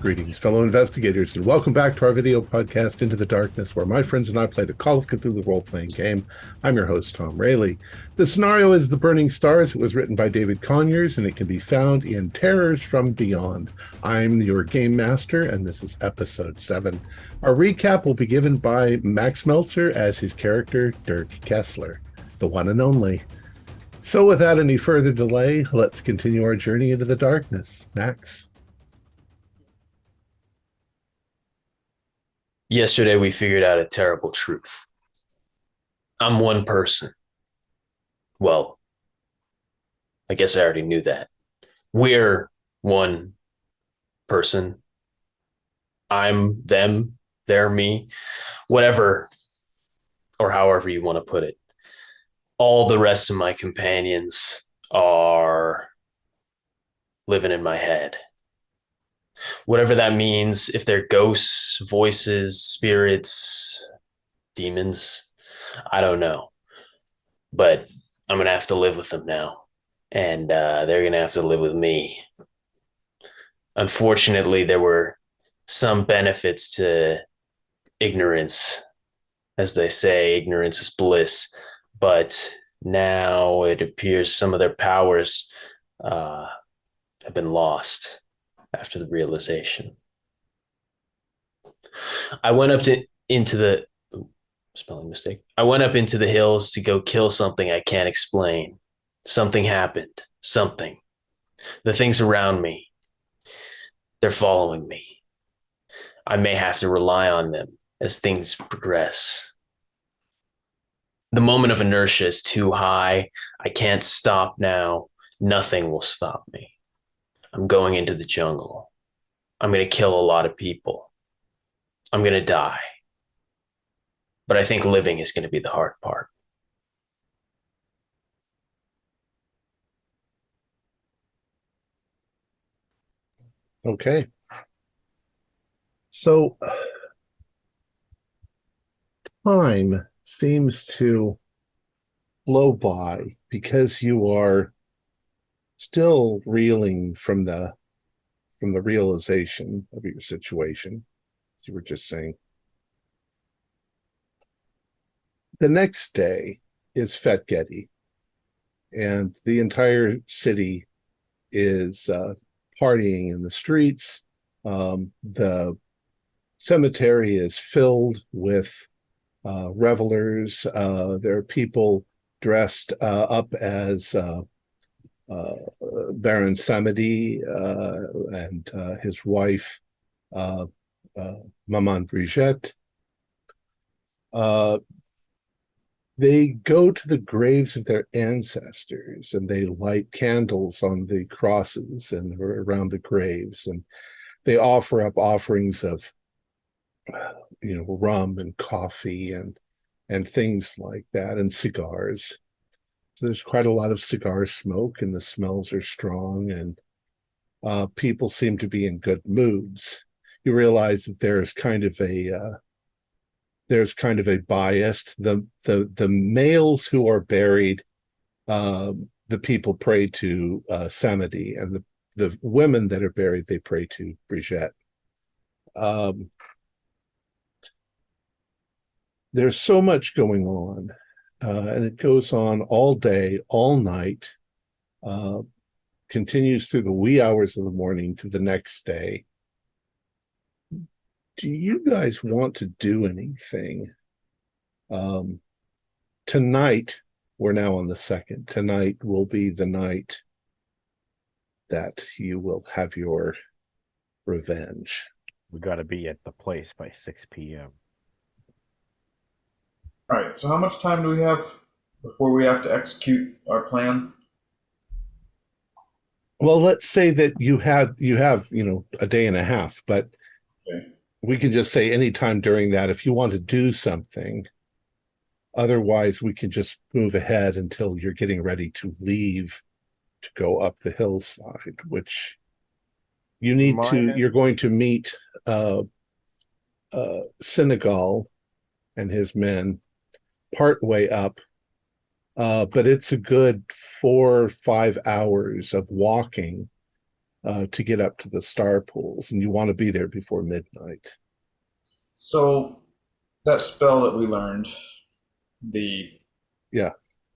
Greetings, fellow investigators, and welcome back to our video podcast, Into the Darkness, where my friends and I play the Call of Cthulhu role-playing game. I'm your host, Thom Raley. The scenario is The Burning Stars. It was written by David Conyers, and it can be found in Terrors from Beyond. I'm your game master, and this is episode 7. Our recap will be given by Max Meltzer as his character, Dirk Kessler, the one and only. So without any further delay, let's continue our journey into the darkness. Max? Yesterday, we figured out a terrible truth. I'm one person. Well, I guess I already knew that. We're one person. I'm them, they're me, whatever, or however you want to put it. All the rest of my companions are living in my head. Whatever that means, if they're ghosts, voices, spirits, demons, I don't know. But I'm going to have to live with them now. And they're going to have to live with me. Unfortunately, there were some benefits to ignorance. As they say, ignorance is bliss. But now it appears some of their powers have been lost after the realization. I went up into the spelling mistake. I went up into the hills to go kill something I can't explain. Something happened. Something. The things around me, they're following me. I may have to rely on them as things progress. The moment of inertia is too high. I can't stop now. Nothing will stop me. I'm going into the jungle. I'm going to kill a lot of people. I'm going to die. But I think living is going to be the hard part. Okay. So, time seems to blow by because you are still reeling from the realization of your situation, as you were just saying. The next day is Fetgeti, and the entire city is partying in the streets. The cemetery is filled with revelers. There are people dressed up as Baron Samedi and his wife, Maman Brigitte. They go to the graves of their ancestors and they light candles on the crosses and around the graves, and they offer up offerings of rum and coffee and things like that, and cigars. So there's quite a lot of cigar smoke, and the smells are strong, and people seem to be in good moods. You realize that there's kind of a bias. The males who are buried, the people pray to Samedi, and the women that are buried, they pray to Brigitte. There's so much going on, and it goes on all day, all night, continues through the wee hours of the morning to the next day. Do you guys want to do anything? Tonight, we're now on the 2nd. Tonight will be the night that you will have your revenge. We got to be at the place by 6 p.m. All right, so how much time do we have before we have to execute our plan? Well, let's say that you have a day and a half, but Okay. we can just say anytime during that if you want to do something. Otherwise, we can just move ahead until you're getting ready to leave to go up the hillside, which you're going to meet Senegal and his men part way up, but it's a good 4 or 5 hours of walking to get up to the star pools, and you want to be there before midnight. So that spell that we learned, the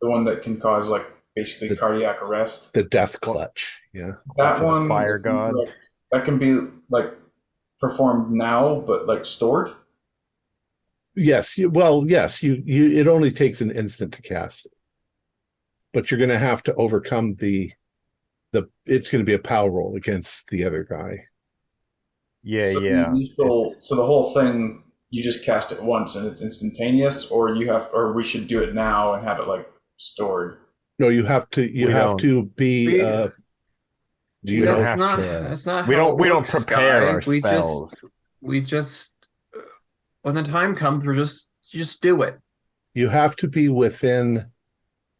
one that can cause like basically cardiac arrest, the death clutch. Yeah, that one, fire god. like, that can be like performed now, but like stored. Yes. Yes. You. It only takes an instant to cast it, but you're going to have to overcome the. It's going to be a power roll against the other guy. Yeah, So yeah. So the whole thing, you just cast it once and it's instantaneous, or we should do it now and have it like stored. No, you have to. You have to be. Do you That's know? that's not We how don't. it We don't works, prepare Sky. our spells. We just when the time comes, we just do it. You have to be within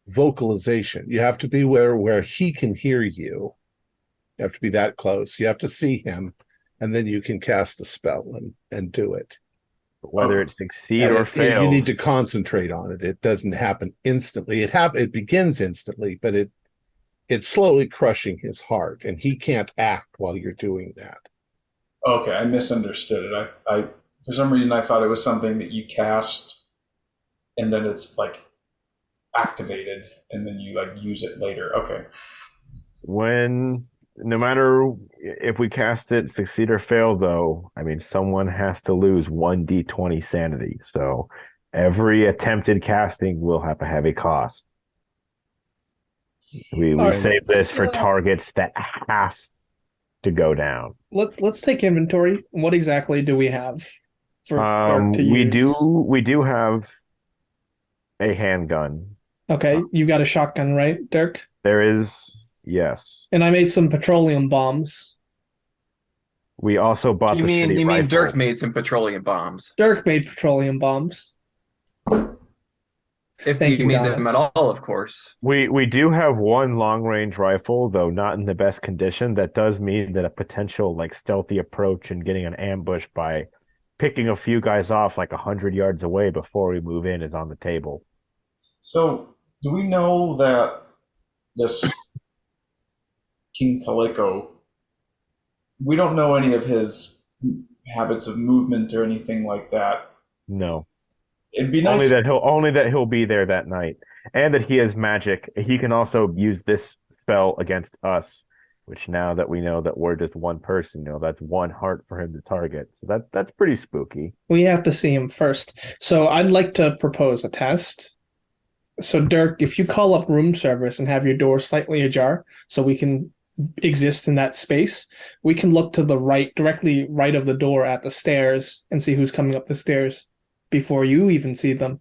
vocalization. You have to be where he can hear you. You have to be that close. You have to see him, and then you can cast a spell and do it. Whether it succeed And or fails, you need to concentrate on it. It doesn't happen instantly. It begins instantly, but it's slowly crushing his heart, and he can't act while you're doing that. Okay, I misunderstood it. I for some reason I thought it was something that you cast, and then it's like activated, and then you like use it later. Okay. no matter if we cast it, succeed or fail, though, I mean, someone has to lose 1d20 sanity. So every attempted casting will have to have a cost. We save this for targets that have to go down. Let's take inventory. What exactly do we have for Dirk to we use? we do have a handgun. Okay, you got a shotgun, right, Dirk? There is, yes. And I made some petroleum bombs. We also bought You the mean shitty rifle. Dirk made some petroleum bombs? Dirk made petroleum bombs. If Thank you you, made Donna. them at all, of course. We do have one long range rifle, though not in the best condition. That does mean that a potential like stealthy approach and getting an ambush by picking a few guys off like 100 yards away before we move in is on the table. So do we know that this King Calico, we don't know any of his habits of movement or anything like that? No. It'd be nice. Only that he'll be there that night, and that he has magic. He can also use this spell against us, which now that we know that we're just one person, that's one heart for him to target. So that's pretty spooky. We have to see him first. So I'd like to propose a test. So Dirk, if you call up room service and have your door slightly ajar so we can exist in that space, we can look to the right, directly right of the door at the stairs and see who's coming up the stairs before you even see them.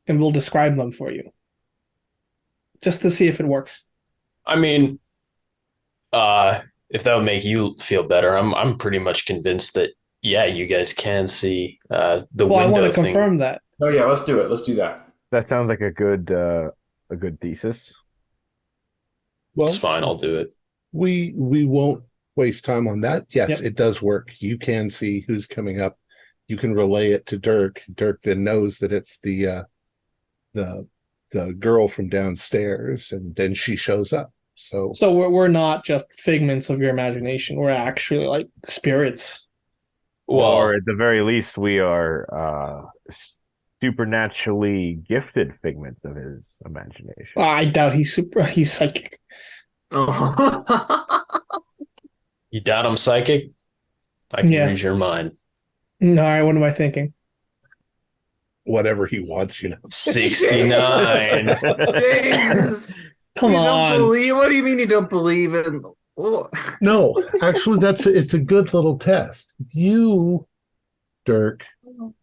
And we'll describe them for you. Just to see if it works. I mean, if that would make you feel better, I'm pretty much convinced that you guys can see the window. Well, I want to thing. confirm that. Oh yeah, let's do it. Let's do that. That sounds like a good thesis. Well, It's fine. I'll do it. We won't waste time on that. Yes, Yep. It does work. You can see who's coming up. You can relay it to Dirk. Dirk then knows that it's the girl from downstairs, and then she shows up. So we're not just figments of your imagination. We're actually like spirits. Well, Or at the very least, we are supernaturally gifted figments of his imagination. I doubt he's psychic. Oh. you doubt I'm psychic? I can Yeah. read your mind. All right, what am I thinking? whatever he wants, 69. Jesus. Come You don't on. what do you mean you don't believe in? Oh. No, actually, it's a good little test. You, Dirk,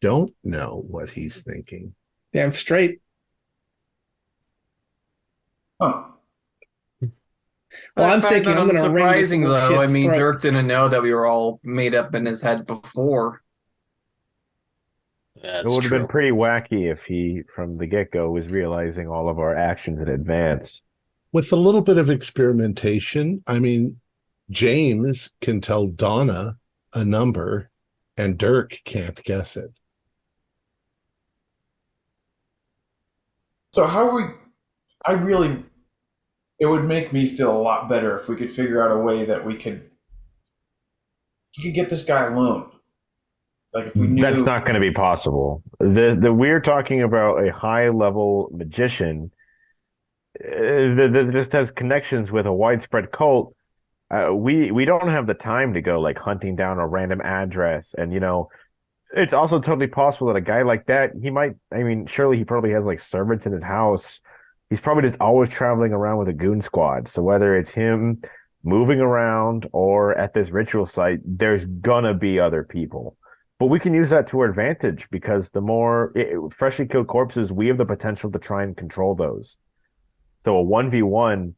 don't know what he's thinking. Damn straight. Huh. Well, I'm I find thinking that I'm going to ring this unsurprising, little though. I shit's mean, throat. Dirk didn't know that we were all made up in his head before. Yeah, It would have been pretty wacky if he, from the get-go, was realizing all of our actions in advance. With a little bit of experimentation, I mean, James can tell Donna a number, and Dirk can't guess it. So how are we? I really it would make me feel a lot better if we could figure out a way that we could get this guy a loan. Like if we knew That's not going to be possible. The we're talking about a high level magician that just has connections with a widespread cult. We don't have the time to go like hunting down a random address, and it's also totally possible that a guy like that, he might, I mean, surely he probably has like servants in his house. He's probably just always traveling around with a goon squad. So whether it's him moving around or at this ritual site, there's gonna be other people. But we can use that to our advantage because the more freshly killed corpses, we have the potential to try and control those. So a 1v1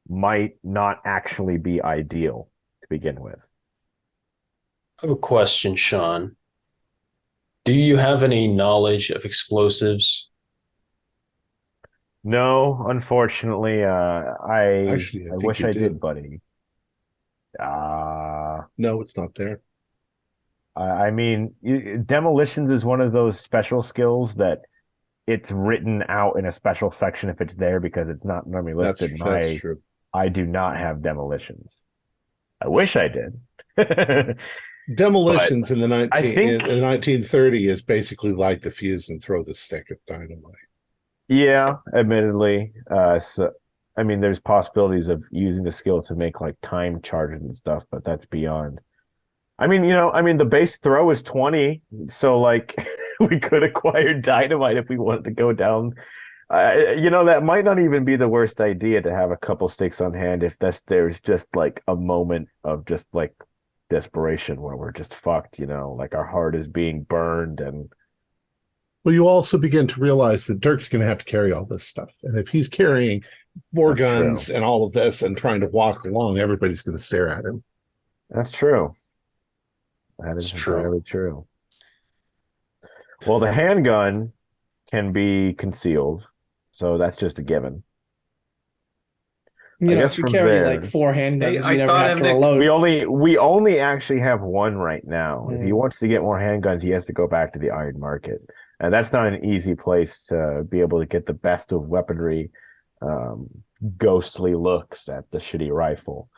might not actually be ideal to begin with. I have a question, Sean. Do you have any knowledge of explosives? No, unfortunately, Actually, I think wish you I do. did, buddy. No, it's not there. I mean, demolitions is one of those special skills that it's written out in a special section if it's there because it's not normally listed. That's true. I do not have demolitions. I wish I did. Demolitions in the I think- in 1930 is basically light the fuse and throw the stick of dynamite. Yeah, admittedly. So I mean, there's possibilities of using the skill to make like time charges and stuff, but that's beyond. I mean, the base throw is 20, so like we could acquire dynamite if we wanted to go down. That might not even be the worst idea to have a couple sticks on hand if there's just like a moment of just like desperation where we're just fucked, like our heart is being burned and Well, you also begin to realize that Dirk's going to have to carry all this stuff. And if he's carrying four That's guns true. and all of this and trying to walk along, everybody's going to stare at him. That's true. That is It's true. entirely true. Well, the handgun can be concealed, so that's just a given. I guess If you from carry there- like 4 handguns, Hey, I you never thought have of to Nick- reload. We only actually have one right now. If he Mm. wants to get more handguns, he has to go back to the iron market. And that's not an easy place to be able to get the best of weaponry, ghostly looks at the shitty rifle.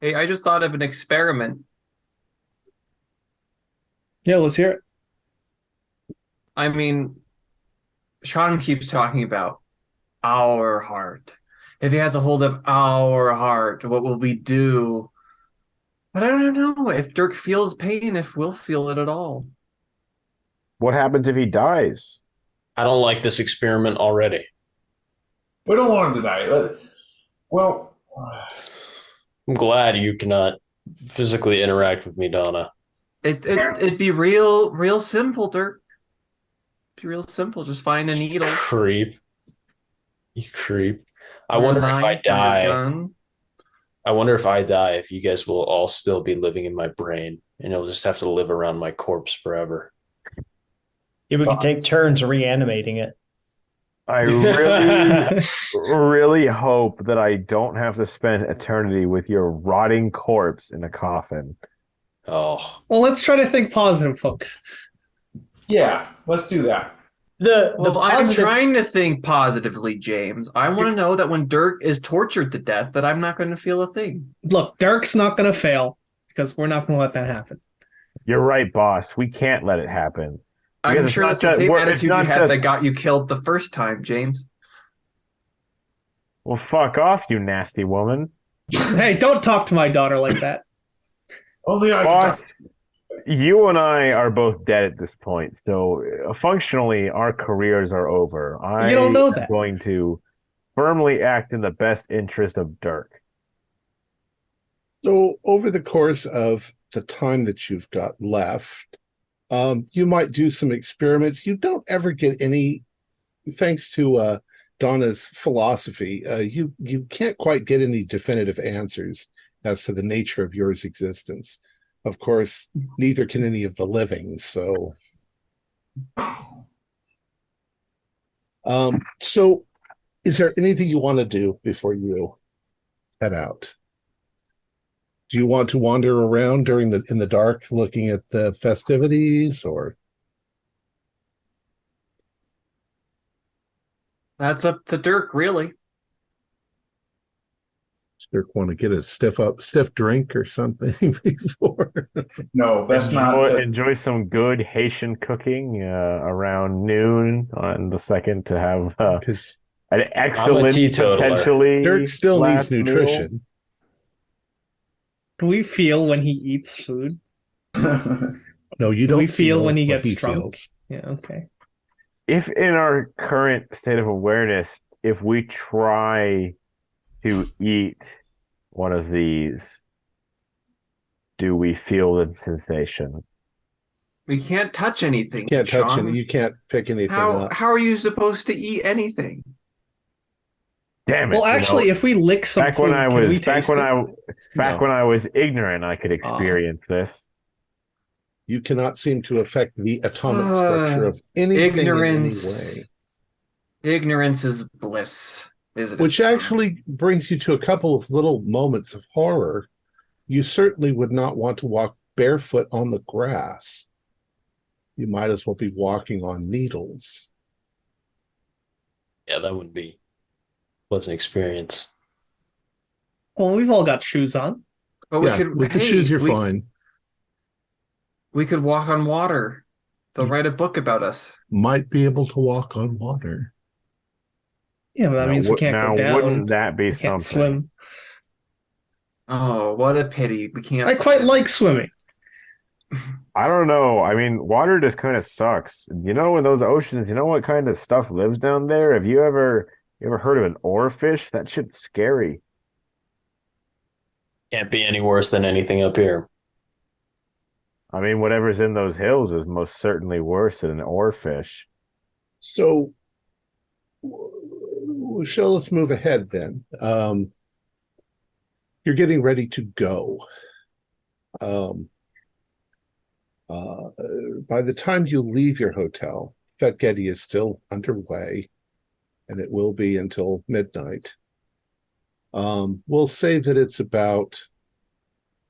Hey, I just thought of an experiment. Yeah, let's hear it. I mean, Sean keeps talking about our heart. If he has a hold of our heart, what will we do? But I don't know if Dirk feels pain, if we'll feel it at all. What happens if he dies? I don't like this experiment already. we don't want him to die. Well, I'm glad you cannot physically interact with me, Donna. It'd be real simple, Dirk. It'd be real simple. Just find a needle. Creep. You creep. I or a wonder if I knife or a die. gun. I wonder if I die, if you guys will all still be living in my brain and you'll just have to live around my corpse forever. Yeah, we could take turns reanimating it. I really, really hope that I don't have to spend eternity with your rotting corpse in a coffin. Oh, Well, let's try to think positive, folks. yeah, let's do that. The I'm positive, trying to think positively, James. I want to know that when Dirk is tortured to death, that I'm not going to feel a thing. Look, Dirk's not going to fail because we're not going to let that happen. You're right, boss. We can't let it happen. I'm Because it's sure not that's the just- same it's attitude you not had just- that got you killed the first time, James. Well, fuck off, you nasty woman. Hey, don't talk to my daughter like that. Only I can Boss, you and I are both dead at this point, so functionally our careers are over. You don't know am that. going to firmly act in the best interest of Dirk. So over the course of the time that you've got left, you might do some experiments. You don't ever get any, thanks to Donna's philosophy, you can't quite get any definitive answers as to the nature of yours existence. Of course, neither can any of the living. So, so is there anything you want to do before you head out? Do you want to wander around in the dark looking at the festivities, or That's up to Dirk, really. Dirk want to get a stiff drink or something before? No, best not to. Enjoy some good Haitian cooking around noon on the second to have Because an excellent, teetotaler. potentially Dirk still needs last meal. nutrition. Do we feel when he eats food? No, you Do don't we feel when he what gets drunk? feels. Yeah, okay. If in our current state of awareness, if we try to eat one of these, do we feel the sensation? We can't touch anything. You can't touch Sean. it. You can't pick anything up. How are you supposed to eat anything? Damn it! Well, actually, if we lick some back food, when I can we was back taste when it? I when I was ignorant, I could experience this. You cannot seem to affect the atomic structure of anything in any way. Ignorance is bliss, isn't it? Which actually brings you to a couple of little moments of horror. You certainly would not want to walk barefoot on the grass. You might as well be walking on needles. Yeah, that would be a pleasant experience. Well, we've all got shoes on. But Yeah, with the shoes, you're fine. We could walk on water. They'll write a book about us. Might be able to walk on water. Yeah, but that means we can't go down. Wouldn't that be We something? can't swim. Oh, what a pity. We can't I quite swim. like swimming. I don't know. I mean, water just kind of sucks. You know, in those oceans, you know what kind of stuff lives down there? Have you ever heard of an oarfish? That shit's scary. Can't be any worse than anything up here. I mean, whatever's in those hills is most certainly worse than an oarfish. So, let's move ahead then. You're getting ready to go. By the time you leave your hotel, Fete Getty is still underway, and it will be until midnight. We'll say that it's about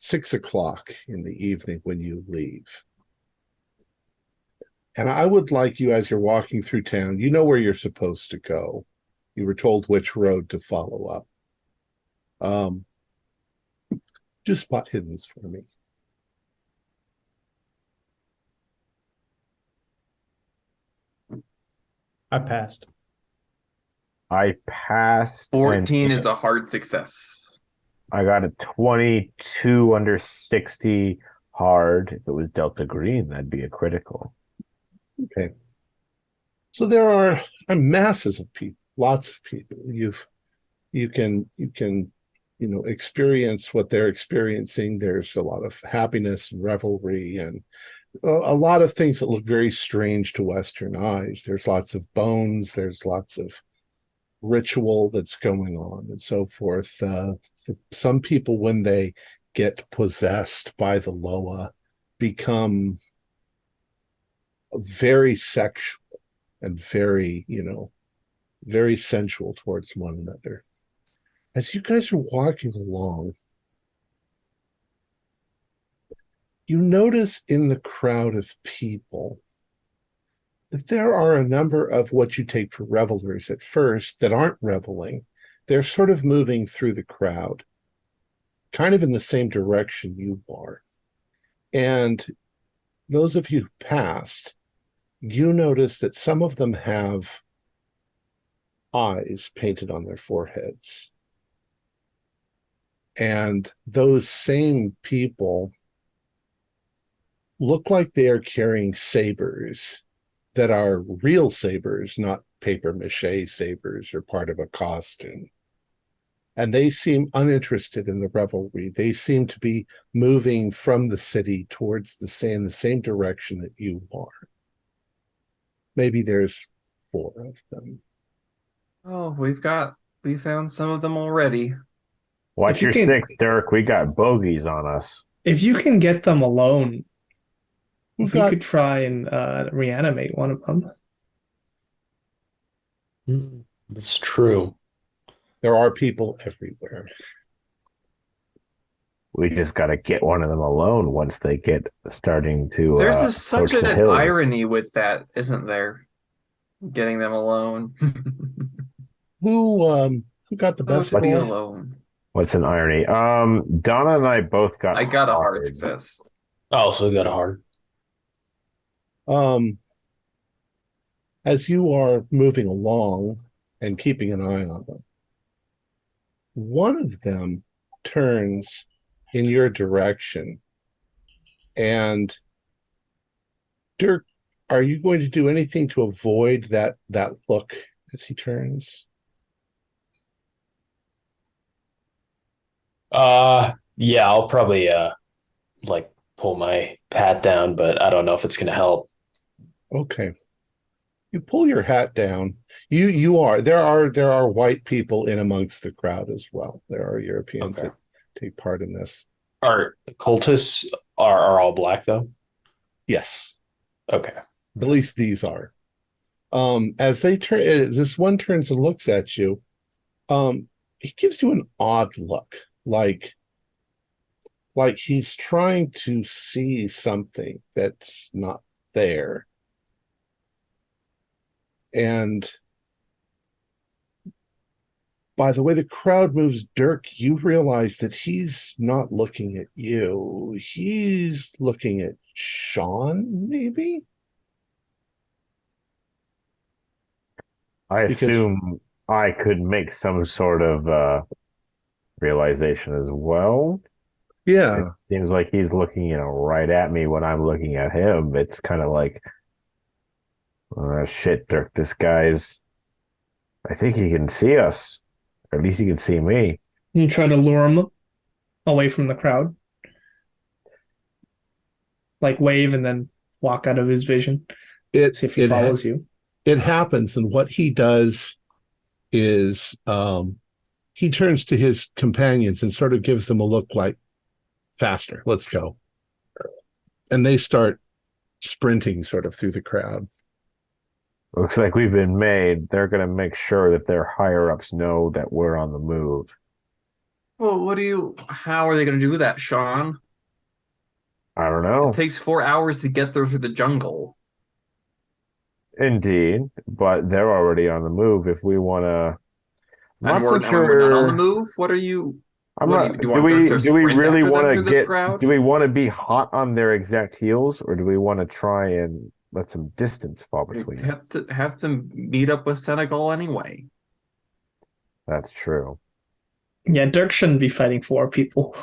6 o'clock in the evening when you leave. And I would like you, as you're walking through town, you know where you're supposed to go. You were told which road to follow up. Do spot hiddens for me. I passed. I passed. 14 is a hard success. I got a 22 under 60 hard. If it was Delta Green, that'd be a critical. Okay. So there are masses of people, lots of people. You can experience what they're experiencing. There's a lot of happiness and revelry and a lot of things that look very strange to Western eyes. There's lots of bones. There's lots of ritual that's going on and so forth. Some people, when they get possessed by the Loa, become very sexual and very, very sensual towards one another. As you guys are walking along, you notice in the crowd of people that there are a number of what you take for revelers at first that aren't reveling. They're sort of moving through the crowd, kind of in the same direction you are. And those of you who passed, you notice that some of them have eyes painted on their foreheads. And those same people look like they are carrying sabers that are real sabers, not paper mache sabers or part of a costume. And they seem uninterested in the revelry. They seem to be moving from the city towards the same direction that you are. Maybe there's 4 of them. Oh, we found some of them already. Watch your 6, Dirk. We got bogeys on us. If you can get them alone, we got- could try and reanimate one of them. That's true. There are people everywhere. We just got to get one of them alone once they get starting to. There's such approach the an hills. irony with that, isn't there? Getting them alone. Who got the Oh, best to be roll? alone. What's an irony? Donna and I both got I got a hard hard. success. Oh, so we got a hard. Um, as you are moving along and keeping an eye on them, one of them turns in your direction. And Dirk, are you going to do anything to avoid that look as he turns? Yeah, I'll probably like pull my hat down, but I don't know if it's gonna help. Okay. You pull your hat down. There are white people in amongst the crowd as well. There are Europeans Okay. that take part in this. Are the cultists are all black though? Yes. Okay. At least these are. As this one turns and looks at you, he gives you an odd look, like he's trying to see something that's not there. And by the way the crowd moves, Dirk, you realize that he's not looking at you. He's looking at Sean, maybe? I Because- assume I could make some sort of realization as well. Yeah. It seems like he's looking, right at me when I'm looking at him. It's kind of like, shit, Dirk, I think he can see us. Or at least he can see me. You try to lure him away from the crowd. Like wave and then walk out of his vision. See if he follows you. It happens, and what he does is he turns to his companions and sort of gives them a look like, faster, let's go. And they start sprinting sort of through the crowd. Looks like we've been made. They're going to make sure that their higher ups know that we're on the move. Well, how are they going to do that, Sean? I don't know. It takes 4 hours to get there through the jungle. Indeed, but they're already on the move. If we want to, And we're not on the move? What are you... I'm What not. do we really want to this crowd? Do we want to be hot on their exact heels, or do we want to try and let some distance fall between us? Have to meet up with Senegal anyway. That's true. Yeah, Dirk shouldn't be fighting 4 people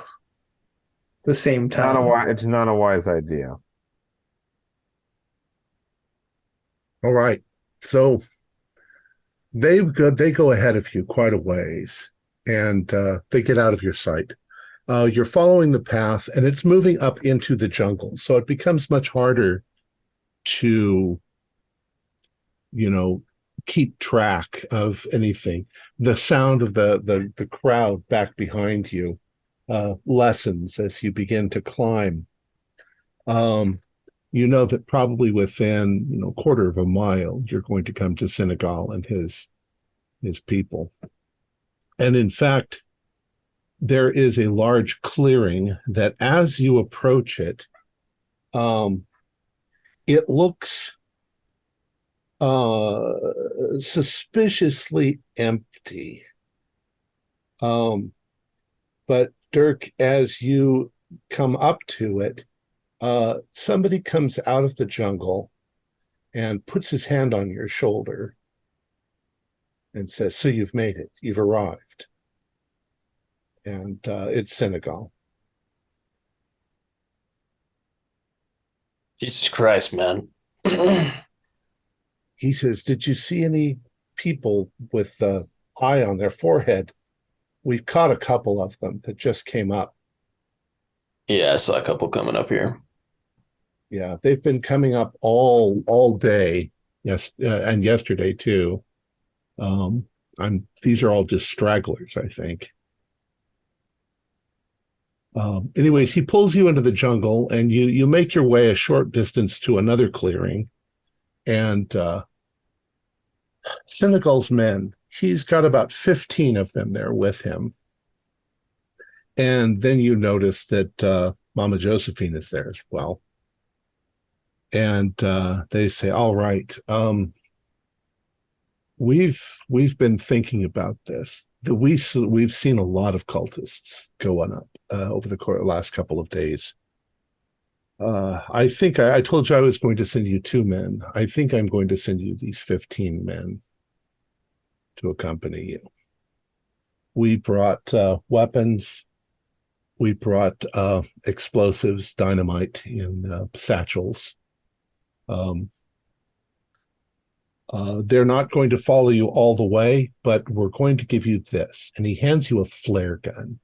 the same time. It's not a wise idea. All right. So they go ahead of you quite a ways, and they get out of your sight. You're following the path, and it's moving up into the jungle, so it becomes much harder to, keep track of anything. The sound of the crowd back behind you lessens as you begin to climb. You know that probably within a quarter of a mile you're going to come to Senegal and his people. And in fact, there is a large clearing that as you approach it, it looks suspiciously empty. But Dirk, as you come up to it, somebody comes out of the jungle and puts his hand on your shoulder and says, "So you've made it. You've arrived." And it's Senegal. Jesus Christ, man. He says, "Did you see any people with the eye on their forehead? We've caught a couple of them that just came up." Yeah, I saw a couple coming up here. Yeah, they've been coming up all day. Yes, and yesterday too. These are all just stragglers, I think. Anyways, he pulls you into the jungle, and you make your way a short distance to another clearing, and Senegal's men, he's got about 15 of them there with him. And then you notice that Mama Josephine is there as well. And they say, "All right, we've been thinking about this. We've seen a lot of cultists going up over the last couple of days. I think I told you I was going to send you 2 men. I think I'm going to send you these 15 men to accompany you. We brought weapons. We brought explosives, dynamite in satchels. They're not going to follow you all the way, but we're going to give you this. And he hands you a flare gun.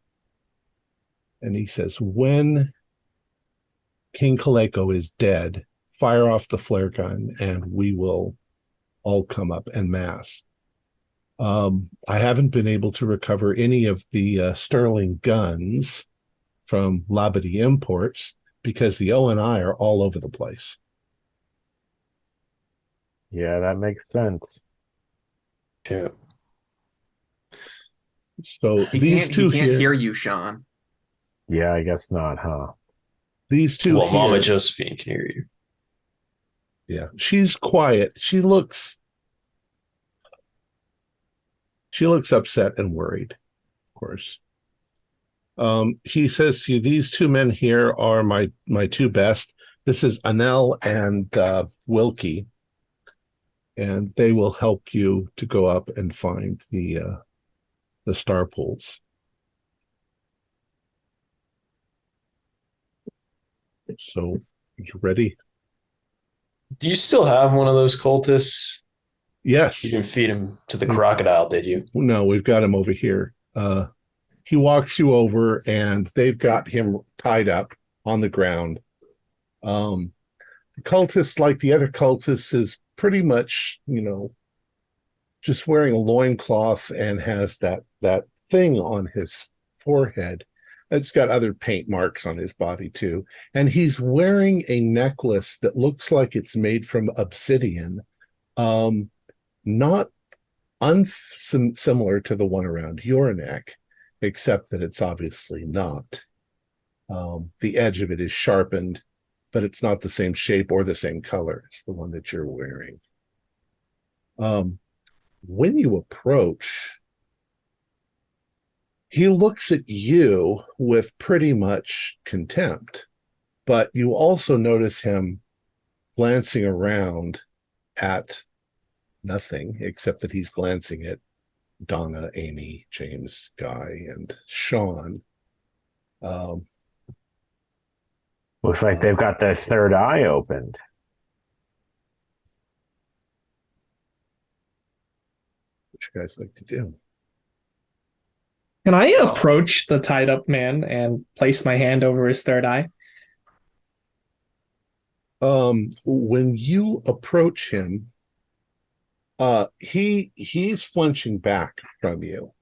And he says, when King Kaleko is dead, fire off the flare gun and we will all come up en masse. I haven't been able to recover any of the Sterling guns from Labadee Imports because the O&I are all over the place. Yeah, that makes sense. Yeah. So He these can't. two He can't here, hear you, Sean. Yeah, I guess not, huh? these two Well, here, Mama Josephine can hear you. yeah, she's quiet. She looks upset and worried, of course. He says to you, these 2 men here are my 2 best. This is Anel and Wilkie, and they will help you to go up and find the star pools. So, you ready? Do you still have one of those cultists? Yes. You didn't feed him to the crocodile, did you? No, we've got him over here. He walks you over, and they've got him tied up on the ground. The cultist, like the other cultists, is pretty much, just wearing a loincloth and has that thing on his forehead. It's got other paint marks on his body too. And he's wearing a necklace that looks like it's made from obsidian. Not similar to the one around your neck, except that it's obviously not. The edge of it is sharpened, but it's not the same shape or the same color as the one that you're wearing. When you approach, he looks at you with pretty much contempt, but you also notice him glancing around at nothing except that he's glancing at Donna, Amy, James, Guy, and Sean. Looks like they've got their third eye opened. What you guys like to do? Can I approach the tied up man and place my hand over his third eye? When you approach him, he's flinching back from you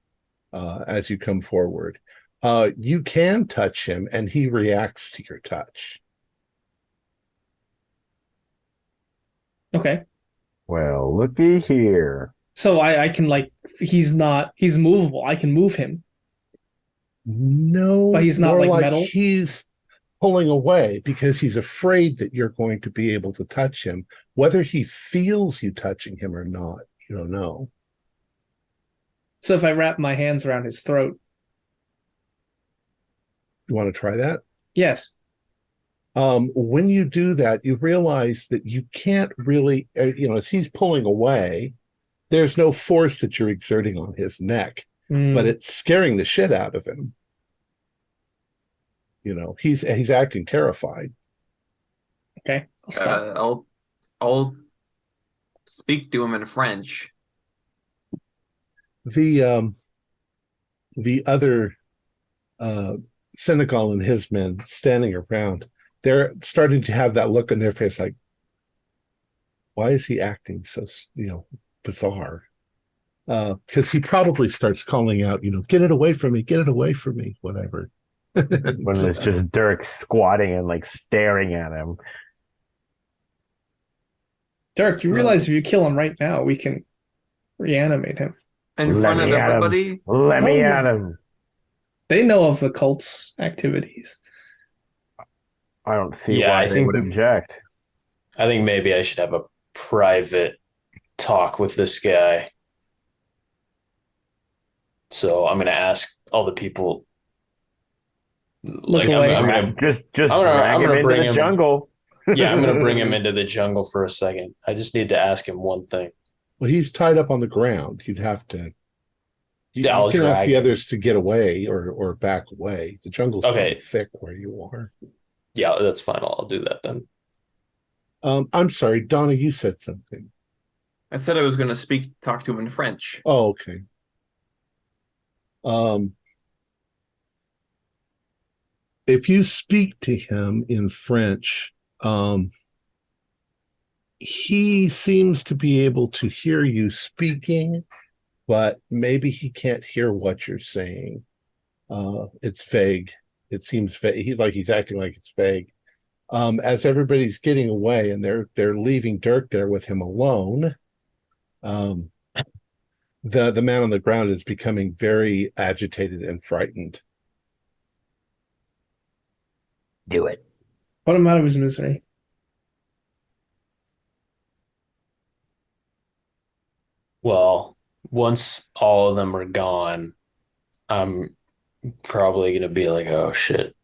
as you come forward. You can touch him, and he reacts to your touch. Okay. Well, looky here. So I can he's movable. I can move him. No, but he's not more like metal. He's pulling away because he's afraid that you're going to be able to touch him. Whether he feels you touching him or not, you don't know. So if I wrap my hands around his throat. You want to try that? Yes. When you do that, you realize that you can't really, as he's pulling away, there's no force that you're exerting on his neck, but it's scaring the shit out of him. He's acting terrified. Okay, I'll stop. I'll speak to him in French. The other Senegal and his men standing around, they're starting to have that look on their face like, why is he acting so bizarre? Because he probably starts calling out, get it away from me, whatever. When it's just Dirk squatting and staring at him. Dirk, you realize if you kill him right now, we can reanimate him. In front of everybody? Let me at him. They know of the cult's activities. I don't see why they would object. I think maybe I should have a private talk with this guy. So I'm gonna ask all the people. Look Like away. I'm gonna just I'm drag him gonna into bring the him. jungle. Yeah, I'm gonna bring him into the jungle for a second. I just need to ask him one thing. Well, he's tied up on the ground. You'd have to. Yeah, You I'll can ask drag the him. others to get away or back away. The jungle's Okay. pretty thick where you are. Yeah, that's fine. I'll do that then. I'm sorry, Donna. You said something. I said I was going to talk to him in French. Oh, okay. If you speak to him in French, he seems to be able to hear you speaking, but maybe he can't hear what you're saying. It's vague. It seems vague. He's acting like it's vague. As everybody's getting away and they're leaving Dirk there with him alone, the man on the ground is becoming very agitated and frightened. Do it. Put him out of his misery. Well, once all of them are gone, I'm probably gonna be like, oh shit.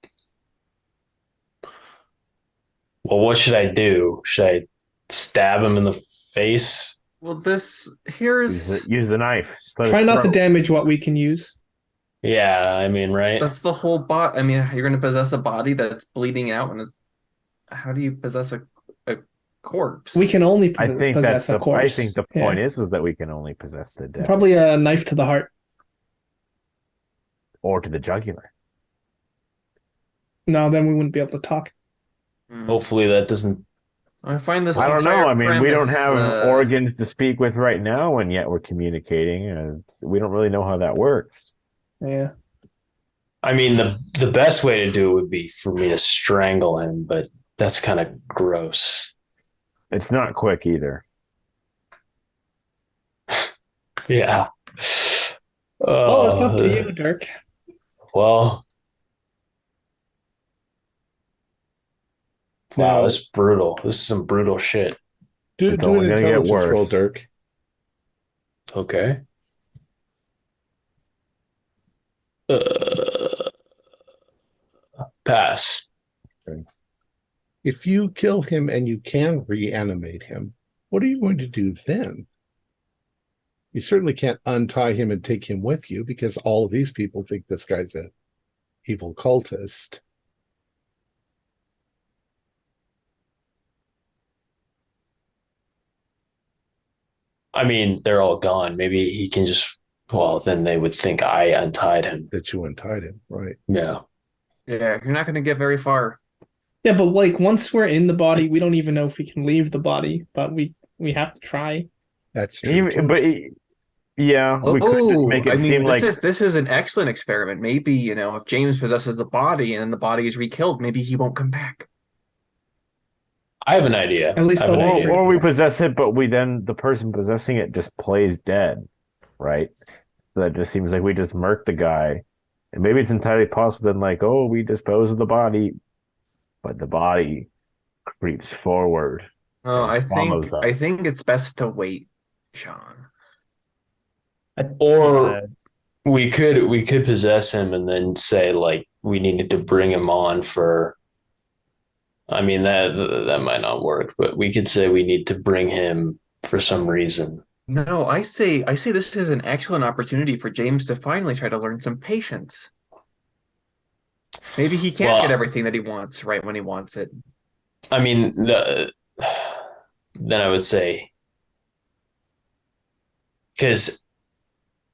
Well, what should I do? Should I stab him in the face? Well, here's Use the knife. Slit Try his not to throat. damage what we can use. Yeah, I mean, right? that's the whole bot. I mean, you're going to possess a body that's bleeding out, and how do you possess a corpse? We can only I think possess that's a the. corpse. I think the point is that we can only possess the dead Probably a knife to the heart. or to the jugular. No, then we wouldn't be able to talk. Hopefully that doesn't. I find this. I don't know. entire I mean, we don't premise, have organs to speak with right now, and yet we're communicating, and we don't really know how that works. Yeah. I mean, the best way to do it would be for me to strangle him, but that's kind of gross. It's not quick either. Yeah. Oh, it's up to you, Dirk. Well, wow, Now- that's brutal. This is some brutal shit. Do It's an only gonna get intelligence worse. roll, Dirk. Okay. Pass. If you kill him and you can reanimate him, what are you going to do then? You certainly can't untie him and take him with you because all of these people think this guy's an evil cultist. I mean, they're all gone. Maybe he can just. Well, then they would think I untied him. That you untied him, right? Yeah. Yeah, you're not going to get very far. Yeah, but like once we're in the body, we don't even know if we can leave the body, but we have to try. That's true. too. Yeah, we could just make it I mean, seem like this is an excellent experiment. Maybe, if James possesses the body and the body is re-killed, maybe he won't come back. I have an idea. At least I have an the idea. or we possess it, but the person possessing it just plays dead, right? So that just seems like we just murk the guy. And maybe it's entirely possible then like, oh, we dispose of the body, but the body creeps forward. Oh, and follows us. I think it's best to wait, Sean. Or we could possess him and then say like we needed to bring him on for. I mean that might not work, but we could say we need to bring him for some reason. No, I say this is an excellent opportunity for James to finally try to learn some patience. Maybe he can't get everything that he wants right when he wants it. I mean, then I would say because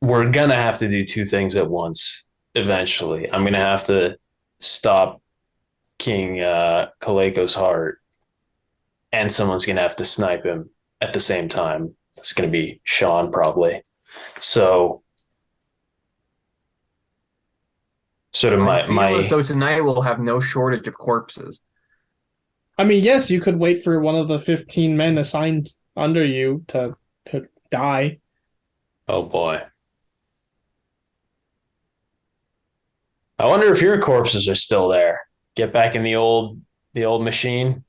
we're gonna have to do two things at once eventually. I'm gonna have to stop King Kaleko's heart, and someone's gonna have to snipe him at the same time. It's gonna be Sean probably. So sort of I feel my uh, as though tonight we'll have no shortage of corpses. I mean, yes, you could wait for one of the 15 men assigned under you to die. oh boy. I wonder if your corpses are still there. Get back in the old machine.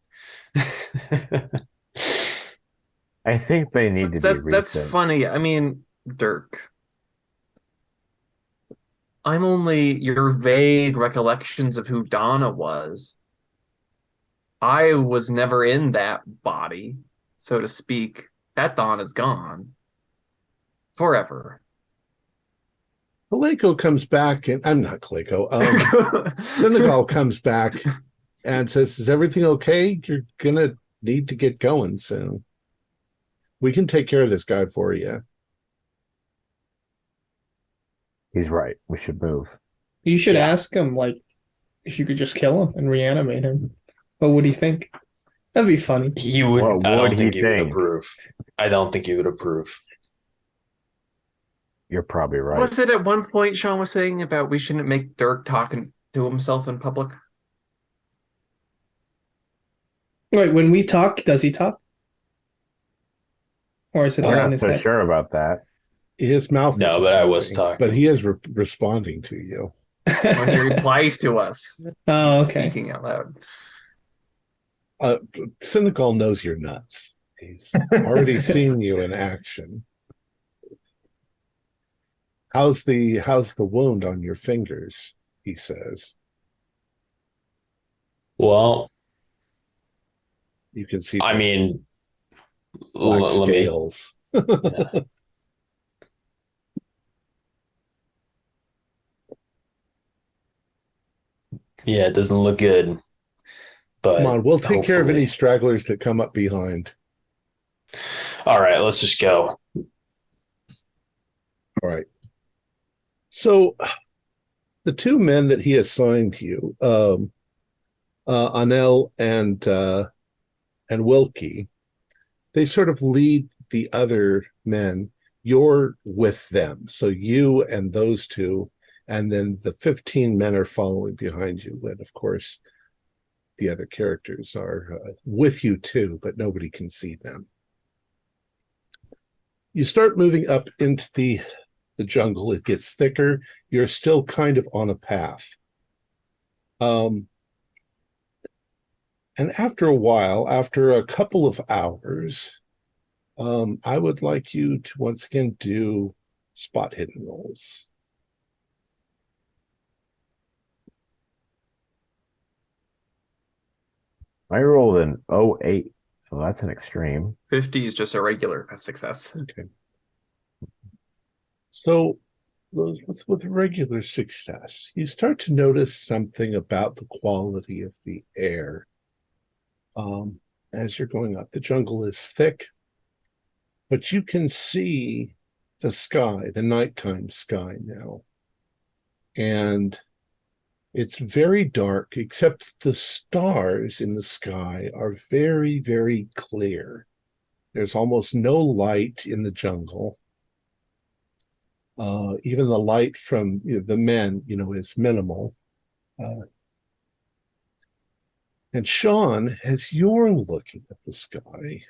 I think they need to be That's reset. funny. I mean, Dirk. I'm only your vague recollections of who Donna was. I was never in that body, so to speak. That Donna's gone. Forever. Kaleko comes back, and I'm not Kaleko. Senegal comes back and says, "Is everything okay? You're gonna need to get going soon. We can take care of this guy for you." He's right. We should move. You should Yeah. ask him, like, if you could just kill him and reanimate him. What would he think? That'd be funny. He would. What I would don't think he he would think? approve. I don't think he would approve. You're probably right. Was it at one point Sean was saying about we shouldn't make Dirk talking to himself in public? Wait, when we talk, does he talk? Or is it all We're in not his so head? sure about that. His mouth. No, isn't but I was moving, talking. But he is responding to you. When he replies to us. Oh, He's okay. Speaking out loud. Senegal knows you're nuts. He's already seen you in action. How's the wound on your fingers? He says. Well, You can see. I mean, black let me. scales. Yeah, it doesn't look good. But Come on, we'll take care of hopefully- any stragglers that come up behind. All right, let's just go. All right. So the two men that he assigned to you, Anel and Wilkie, they sort of lead the other men. You're with them. So you and those two, and then the 15 men are following behind you. And of course, the other characters are with you too, but nobody can see them. You start moving up into the jungle. It gets thicker. You're still kind of on a path. And after a while, after a couple of hours, I would like you to once again do spot hidden rolls. I rolled an 08, so that's an extreme. 50 is just a regular success. Okay. So with regular success, you start to notice something about the quality of the air. As you're going up, the jungle is thick, but you can see the sky, the nighttime sky now. And it's very dark, except the stars in the sky are very, very clear. There's almost no light in the jungle. Even the light from the men, is minimal. And Sean, as you're looking at the sky,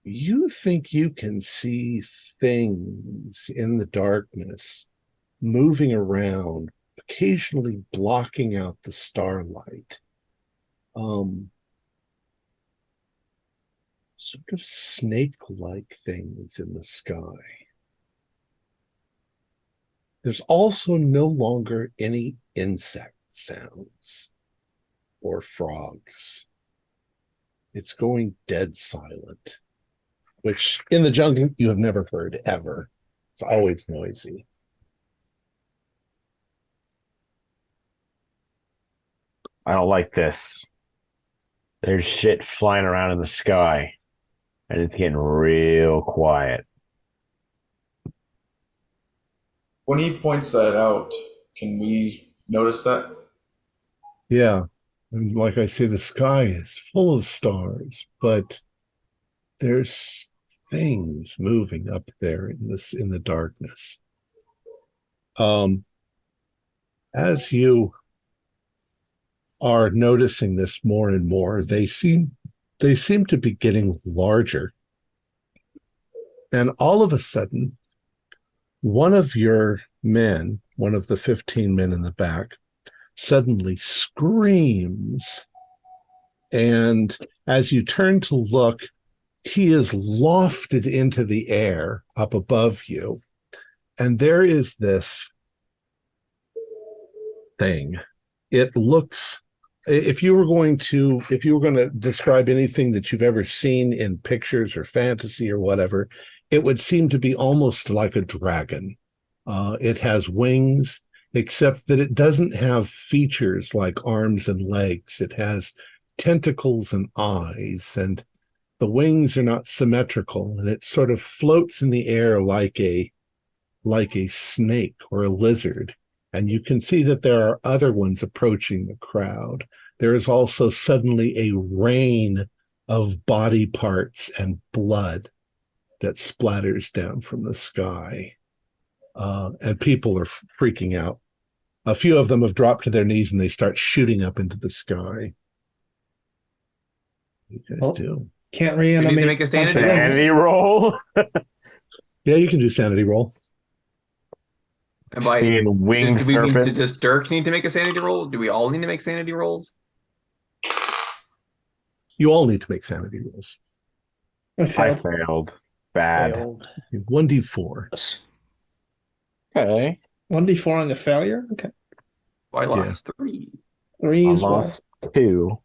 you think you can see things in the darkness moving around, occasionally blocking out the starlight. Sort of snake-like things in the sky. There's also no longer any insect sounds or frogs. It's going dead silent, which in the jungle you have never heard ever. It's always noisy. I don't like this. There's shit flying around in the sky, and it's getting real quiet. When he points that out, can we notice that? Yeah. And like I say, the sky is full of stars, but there's things moving up there in the darkness. As you are noticing this more and more, they seem to be getting larger. And all of a sudden, one of your men, one of the 15 men in the back, suddenly screams. And as you turn to look, he is lofted into the air up above you. And there is this thing. It looks, if you were going to describe anything that you've ever seen in pictures or fantasy or whatever, it would seem to be almost like a dragon. It has wings, except that it doesn't have features like arms and legs. It has tentacles and eyes, and the wings are not symmetrical, and it sort of floats in the air like a snake or a lizard. And you can see that there are other ones approaching the crowd. There is also suddenly a rain of body parts and blood that splatters down from the sky. And people are freaking out. A few of them have dropped to their knees and they start shooting up into the sky. What do you guys do? Can't We reanimate. need to make a sanity roll. Sanity roll. Yeah, you can do sanity roll. And by, Being winged do we need serpent. to just Dirk need to make a sanity roll? Do we all need to make sanity rolls? You all need to make sanity rolls. I I failed. failed. Bad. Failed. 1d4. Okay. 1d4 on the failure. Okay. I lost 3. 3 I as well. lost 2.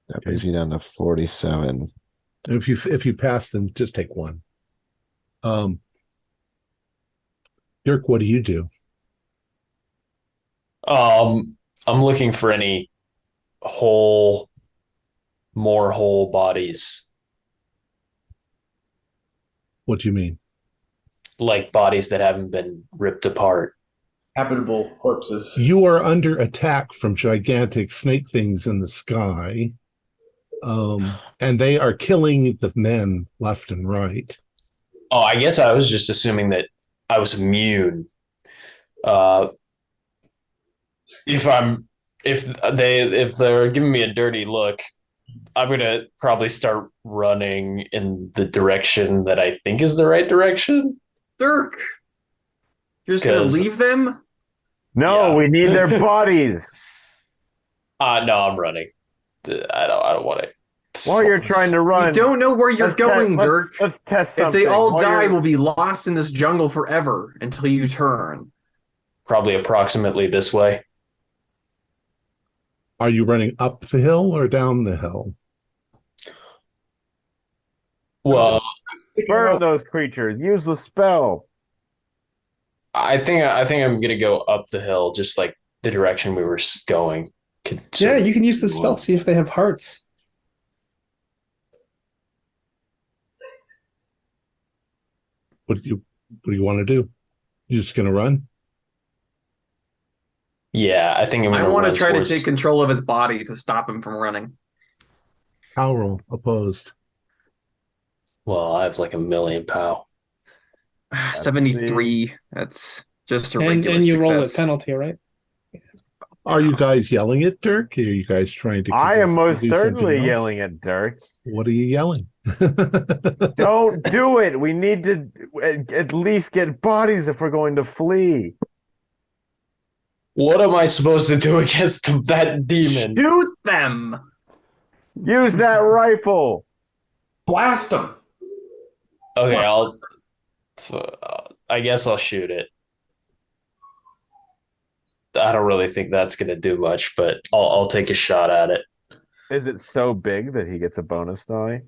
That brings me down to 47. And if you pass, then just take 1. Dirk, what do you do? I'm looking for any more whole bodies, What do you mean? like bodies that haven't been ripped apart. Habitable corpses. You are under attack from gigantic snake things in the sky. And they are killing the men left and right. Oh, I guess I was just assuming that I was immune. If they're giving me a dirty look, I'm gonna probably start running in the direction that I think is the right direction. Dirk, you're just gonna 'Cause- leave them? No, Yeah. we need their bodies. No, I'm running. I don't want to. While you're trying to You run. don't know where you're let's going, te- Dirk. Let's test If something. they all While die, you're- we'll be lost in this jungle forever until you turn. Probably approximately this way. Are you running up the hill or down the hill? Well, Sticking burn out. those creatures. Use the spell. I think I'm gonna go up the hill, just like the direction we were going. Yeah, you can use the spell. See if they have hearts. What do you want to do? You just gonna run? Yeah, I think I'm I gonna want to run try towards... to take control of his body to stop him from running. Power roll opposed. Well, I have like 1,000,000 POW. 73. That's just a And regular you roll with success. penalty, right? Are you guys yelling at Dirk? Are you guys trying to? I am most do something certainly else? yelling at Dirk. What are you yelling? Don't do it. We need to at least get bodies if we're going to flee. What am I supposed to do against that demon? Shoot them! Use that rifle. Blast them. Okay, I guess I'll shoot it. I don't really think that's gonna do much, but I'll take a shot at it. Is it so big that he gets a bonus die?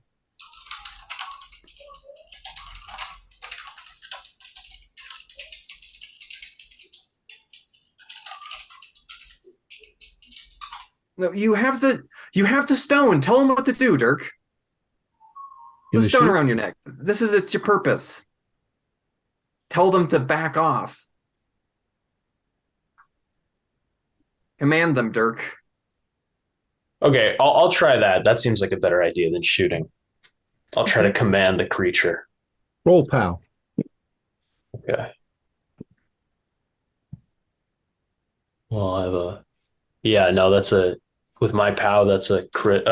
No, you have the stone. Tell him what to do, Dirk. You The gonna stone shoot? around your neck. It's your purpose. Tell them to back off. Command them, Dirk. Okay, I'll try that. That seems like a better idea than shooting. I'll try to command the creature. Roll POW. Okay. Well, I have a... Yeah, no, with my POW, that's a crit,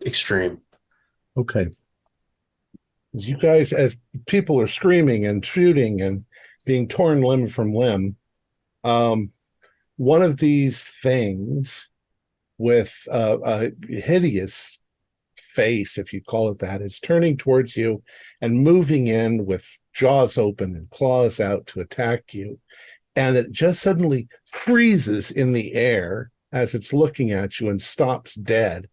extreme. Okay. You guys, as people are screaming and shooting and being torn limb from limb, one of these things with a hideous face, if you call it that, is turning towards you and moving in with jaws open and claws out to attack you. And it just suddenly freezes in the air as it's looking at you and stops dead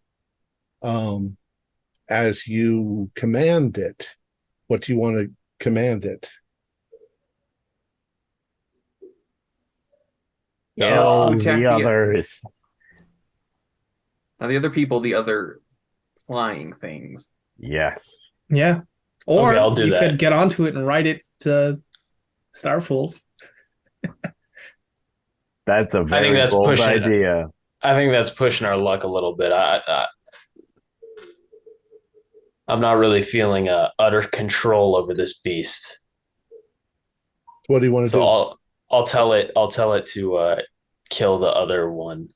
as you command it. What do you want to command it? Kill attack the others. Now the other people, the other flying things. Yes. Yeah. Or Okay, I'll do you that. could get onto it and ride it to Starfools. That's a very that's bold pushing it. idea. I think that's pushing our luck a little bit. I'm not really feeling utter control over this beast. What do you want to do? So I'll tell it to kill the other one.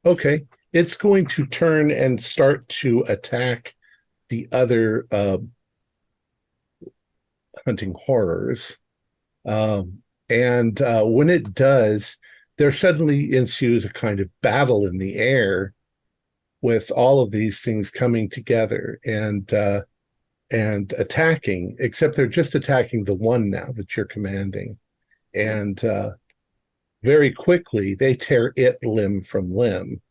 Okay. It's going to turn and start to attack the other hunting horrors. And when it does, there suddenly ensues a kind of battle in the air with all of these things coming together and attacking, except they're just attacking the one now that you're commanding. And very quickly, they tear it limb from limb.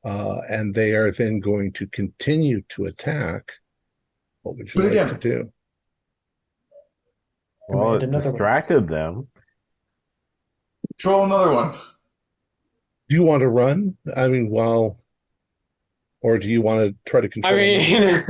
And they are then going to continue to attack. What would you like to do? Well, it Command another one. distracted them. Control another one. Do you want to run? I mean, or do you want to try to control? I mean,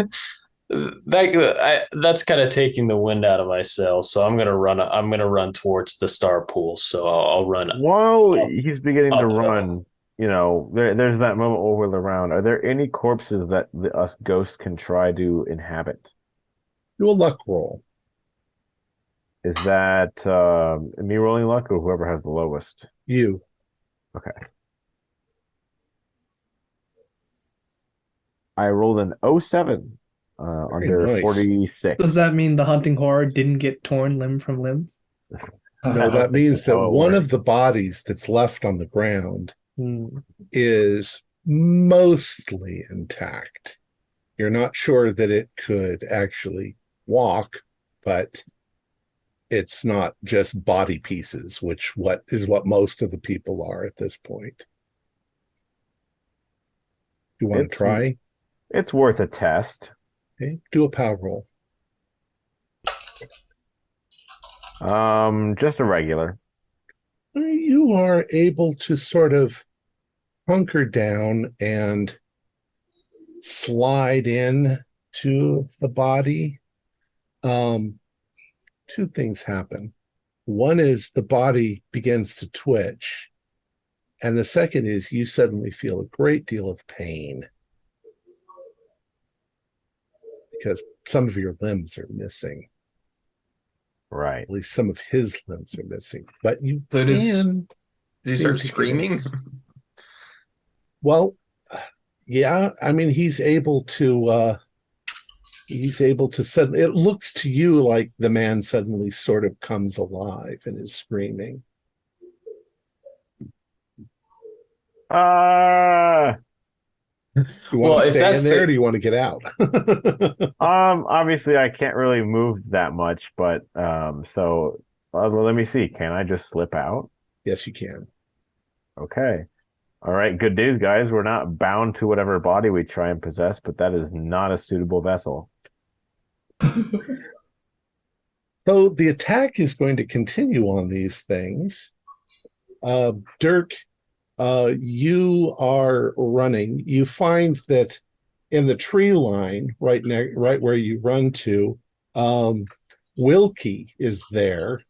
that's kind of taking the wind out of my sails. So I'm gonna run towards the star pool. So I'll run. While he's beginning to uphill. run, there's that moment where we're around. Are there any corpses that us ghosts can try to inhabit? Do a luck roll. Is that me rolling luck or whoever has the lowest? You. Okay. I rolled an 07 under nice. 46. Does that mean the hunting horror didn't get torn limb from limb? No, that means that how it one works. of the bodies that's left on the ground Hmm. is mostly intact. You're not sure that it could actually walk, but it's not just body pieces, which what most of the people are at this point. You want to try? It's worth a test. Okay. Do a power roll. Just a regular. You are able to sort of hunker down and slide in to the body. Two things happen. One is the body begins to twitch, and the second is you suddenly feel a great deal of pain because some of your limbs are missing. Right. At least some of his limbs are missing. But you So can did he seem start to get screaming? his- Well, yeah. I mean, he's able to suddenly. It looks to you like the man suddenly sort of comes alive and is screaming. Do you want Well, to if stay in that's there, the- or do you want to get out? Obviously I can't really move that much, but so let me see. Can I just slip out? Yes, you can. Okay. All right, good news, guys. We're not bound to whatever body we try and possess, but that is not a suitable vessel. So the attack is going to continue on these things. Dirk, you are running. You find that in the tree line, right where you run to, Wilkie is there,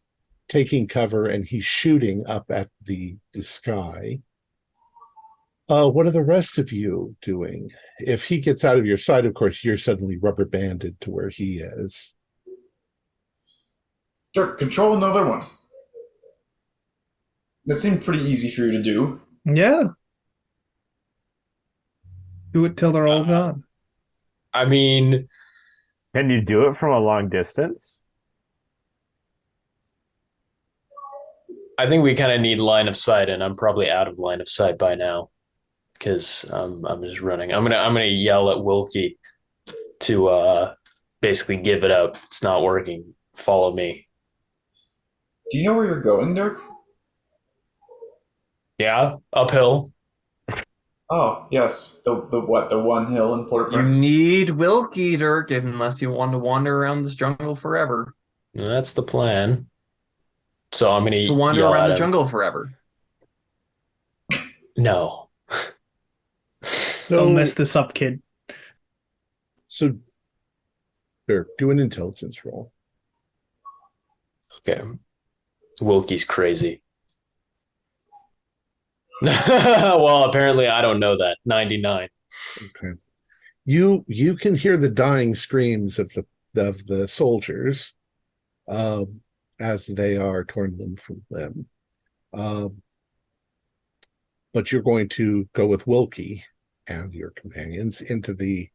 taking cover, and he's shooting up at the sky. What are the rest of you doing? If he gets out of your sight, of course, you're suddenly rubber banded to where he is. Dirk, control another one. That seemed pretty easy for you to do. Yeah. Do it till they're all gone. I mean, Can you do it from a long distance? I think we kind of need line of sight, and I'm probably out of line of sight by now. because I'm just running. I'm gonna yell at Wilkie to basically give it up. It's not working. Follow me. Do you know where you're going, Dirk? Yeah, uphill. Oh, yes. The what? The one hill in You Port-au-Prince? need Wilkie, Dirk, unless you want to wander around this jungle forever. That's the plan. So I'm gonna To wander yell around at the him. jungle forever. No. Don't So, mess this up, kid. so Dirk, do an intelligence roll. Okay. Wilkie's crazy. Well, apparently I don't know that. 99. Okay. You can hear the dying screams of the soldiers as they are torn limb from limb. But you're going to go with Wilkie and your companions into the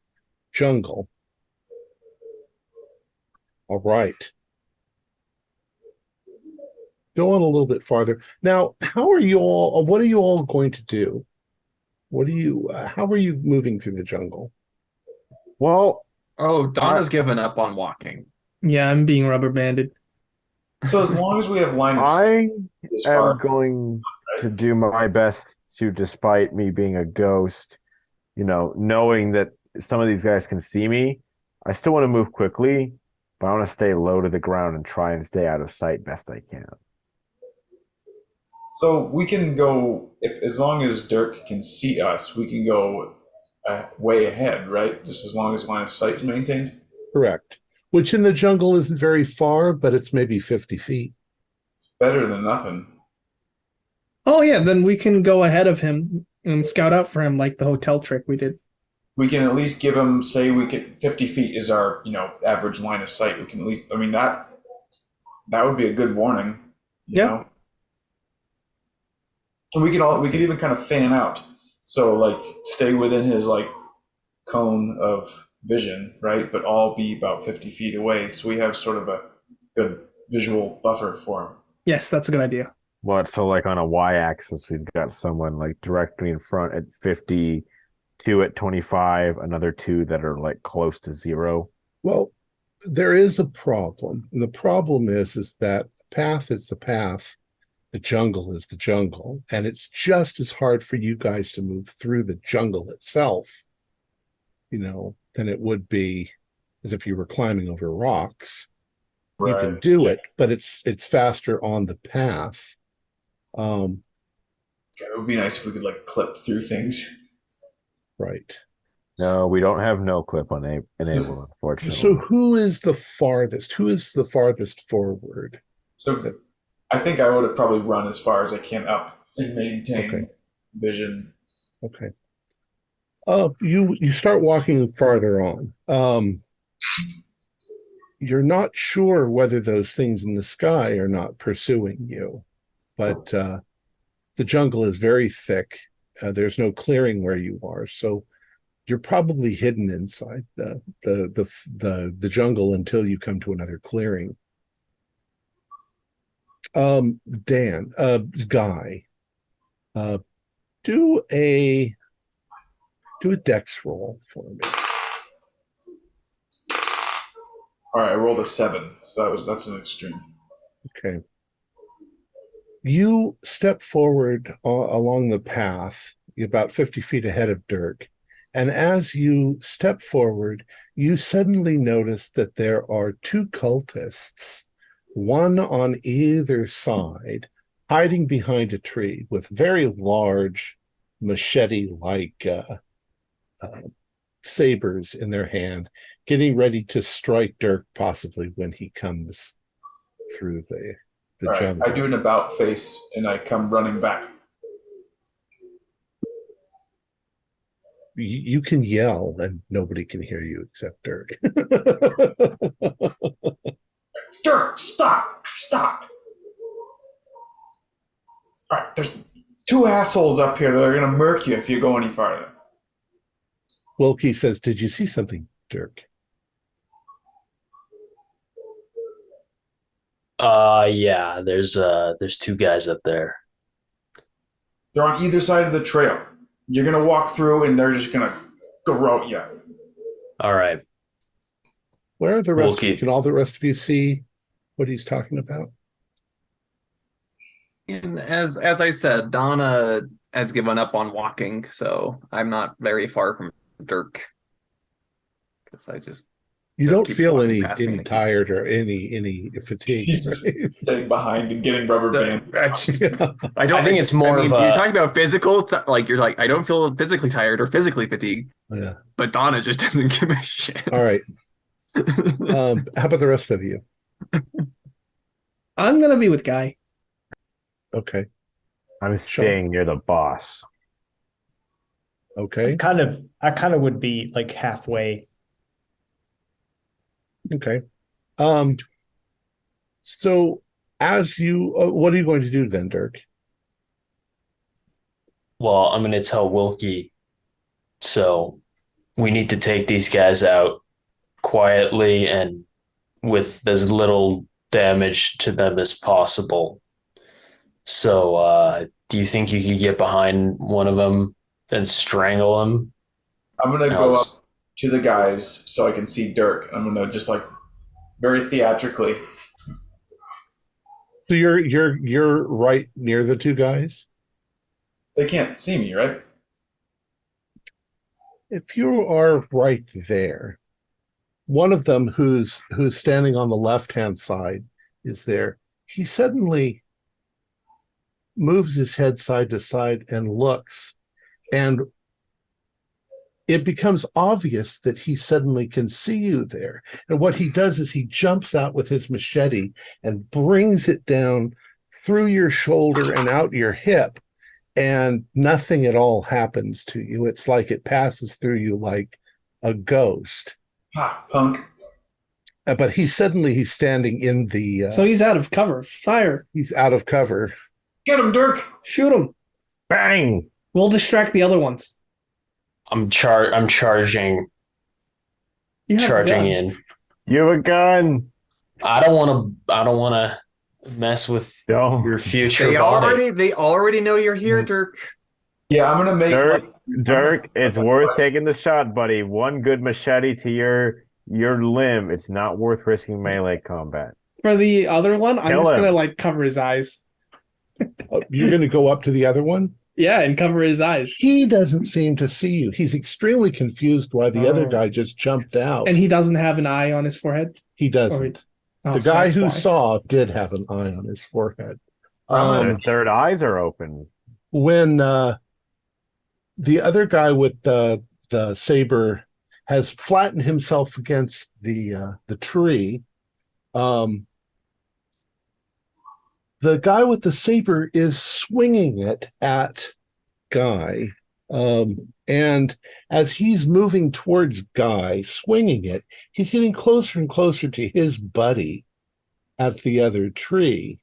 jungle. All right. Go on a little bit farther. Now, how are you all? What are you all going to do? What are you? How are you moving through the jungle? Well, Oh, Donna's given up on walking. Yeah, I'm being rubber banded. So as long as we have line of sight I as far am going to do my best to, despite me being a ghost, knowing that some of these guys can see me, I still want to move quickly, but I want to stay low to the ground and try and stay out of sight best I can. So we can go as long as Dirk can see us, we can go way ahead, right? Just as long as line of sight is maintained. Correct. Which in the jungle isn't very far, but it's maybe 50 feet. Better than nothing. Oh yeah, then we can go ahead of him and scout out for him like the hotel trick we did. We can at least give him, say, we could 50 feet is our average line of sight. We can at least, I mean that would be a good warning. You Yep. know? And we could even kind of fan out, so like stay within his like cone of vision, right? But all be about 50 feet away, so we have sort of a good visual buffer for him. Yes, that's a good idea. What? So like on a y-axis, we've got someone like directly in front at 50, two at 25, another two that are like close to 0. Well, there is a problem. And the problem is that the path is the path, the jungle is the jungle, and it's just as hard for you guys to move through the jungle itself, than it would be as if you were climbing over rocks. You can do it, but it's faster on the path. It would be nice if we could like clip through things. Right. No, we don't have no clip enabled, unfortunately. So who is the farthest? Who is the farthest forward? So I think I would have probably run as far as I can up and maintain vision. Okay. You start walking farther on. You're not sure whether those things in the sky are not pursuing you, but the jungle is very thick. There's no clearing where you are, so you're probably hidden inside the jungle until you come to another clearing. Dan, Guy, do a dex roll for me. All right, I rolled a 7, so that's an extreme. Okay. You step forward along the path, about 50 feet ahead of Dirk, and as you step forward, you suddenly notice that there are 2 cultists, one on either side, hiding behind a tree with very large machete-like sabers in their hand, getting ready to strike Dirk possibly when he comes through the All right, jungle. I do an about face and I come running back. You can yell and nobody can hear you except Dirk. Dirk, stop! Stop! All right, there's 2 assholes up here that are going to murk you if you go any farther. Wilkie says, "Did you see something, Dirk?" Yeah, there's 2 guys up there. They're on either side of the trail. You're gonna walk through, and they're just gonna garrote you. All right. Where are the rest of you? Wilkie. Can all the rest of you see what he's talking about? And as I said, Donna has given up on walking, so I'm not very far from Dirk. Because I just You Dirk don't keeps feel walking any past me and I keep- tired or any fatigue. He's just Right? staying behind and getting rubber band. Yeah. I don't. I think it's more I mean, of a- you're talking about physical. Like you're like, I don't feel physically tired or physically fatigued, Yeah. but Donna just doesn't give a shit. All right. How about the rest of you? I'm gonna be with Guy. Okay. I'm Sure. staying near the boss. Okay. I kind of would be like halfway. Okay. So as you, what are you going to do then, Dirk? Well, I'm going to tell Wilkie. So we need to take these guys out quietly and with as little damage to them as possible. So, do you think you could get behind one of them and strangle him? I'm gonna No, go just- up to the guys so I can see Dirk. I'm gonna just like very theatrically. So you're right near the two guys. They can't see me, right? If you are right there, one of them who's standing on the left-hand side is there. He suddenly moves his head side to side and looks, and it becomes obvious that he suddenly can see you there. And what he does is he jumps out with his machete and brings it down through your shoulder and out your hip, and nothing at all happens to you. It's like it passes through you like a ghost. Ha, punk. But he's standing in the So he's out of cover. Fire. he's out of cover. Get him, Dirk. Shoot him. Bang! We'll distract the other ones. I'm charging You have a charging gun. in. You have a gun. I don't want to mess with No. your future They body. already know you're here, Dirk. Yeah, I'm gonna make Dirk, like, Dirk, it's worth taking the shot, buddy. One good machete to your limb. It's not worth risking melee combat. For the other one, I'm Kill just him. gonna like cover his eyes. You're going to go up to the other one? Yeah, and cover his eyes. He doesn't seem to see you. He's extremely confused why the other Oh. guy just jumped out. And he doesn't have an eye on his forehead. He Or doesn't. oh, The so guy that's who why. saw did have an eye on his forehead. Their third eyes are open. When the other guy with the saber has flattened himself against the tree, the guy with the saber is swinging it at Guy. And as he's moving towards Guy, swinging it, he's getting closer and closer to his buddy at the other tree.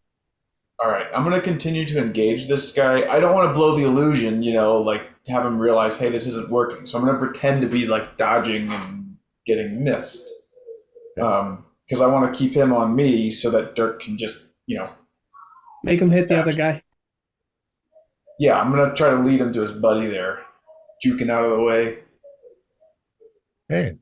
all right, I'm gonna continue to engage this guy. I don't want to blow the illusion, like have him realize, hey, this isn't working. So I'm gonna pretend to be like dodging and getting missed. Because I want to keep him on me so that Dirk can just, Make him hit the other guy. yeah, I'm gonna try to lead him to his buddy there, juking out of the way. Okay.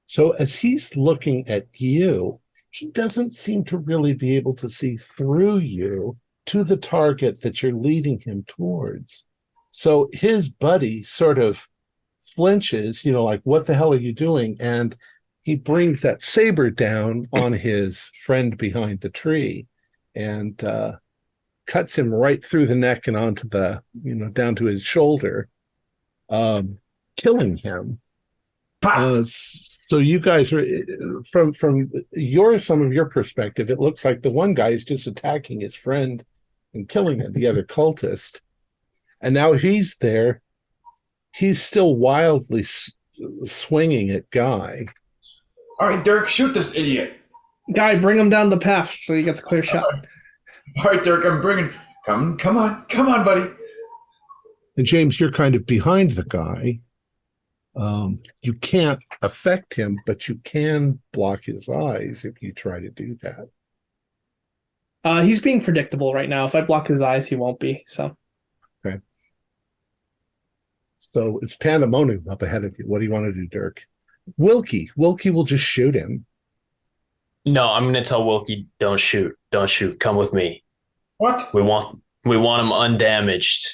So as he's looking at you, he doesn't seem to really be able to see through you to the target that you're leading him towards. So his buddy sort of flinches, like, what the hell are you doing? And he brings that saber down on his friend behind the tree and cuts him right through the neck and onto the, down to his shoulder, killing him. So you guys are from some of your perspective, it looks like the one guy is just attacking his friend and killing the other cultist, and now he's there. He's still wildly swinging at Guy. All right, Dirk, shoot this idiot. Guy, bring him down the path so he gets a clear shot. All right, Dirk, I'm bringing. Come on, buddy. And James, you're kind of behind the guy. You can't affect him, but you can block his eyes if you try to do that. He's being predictable right now. If I block his eyes, he won't be. So So it's pandemonium up ahead of you. What do you want to do, Dirk? Wilkie will just shoot him. No, I'm gonna tell Wilkie, don't shoot. Don't shoot. Come with me. What? We want him undamaged.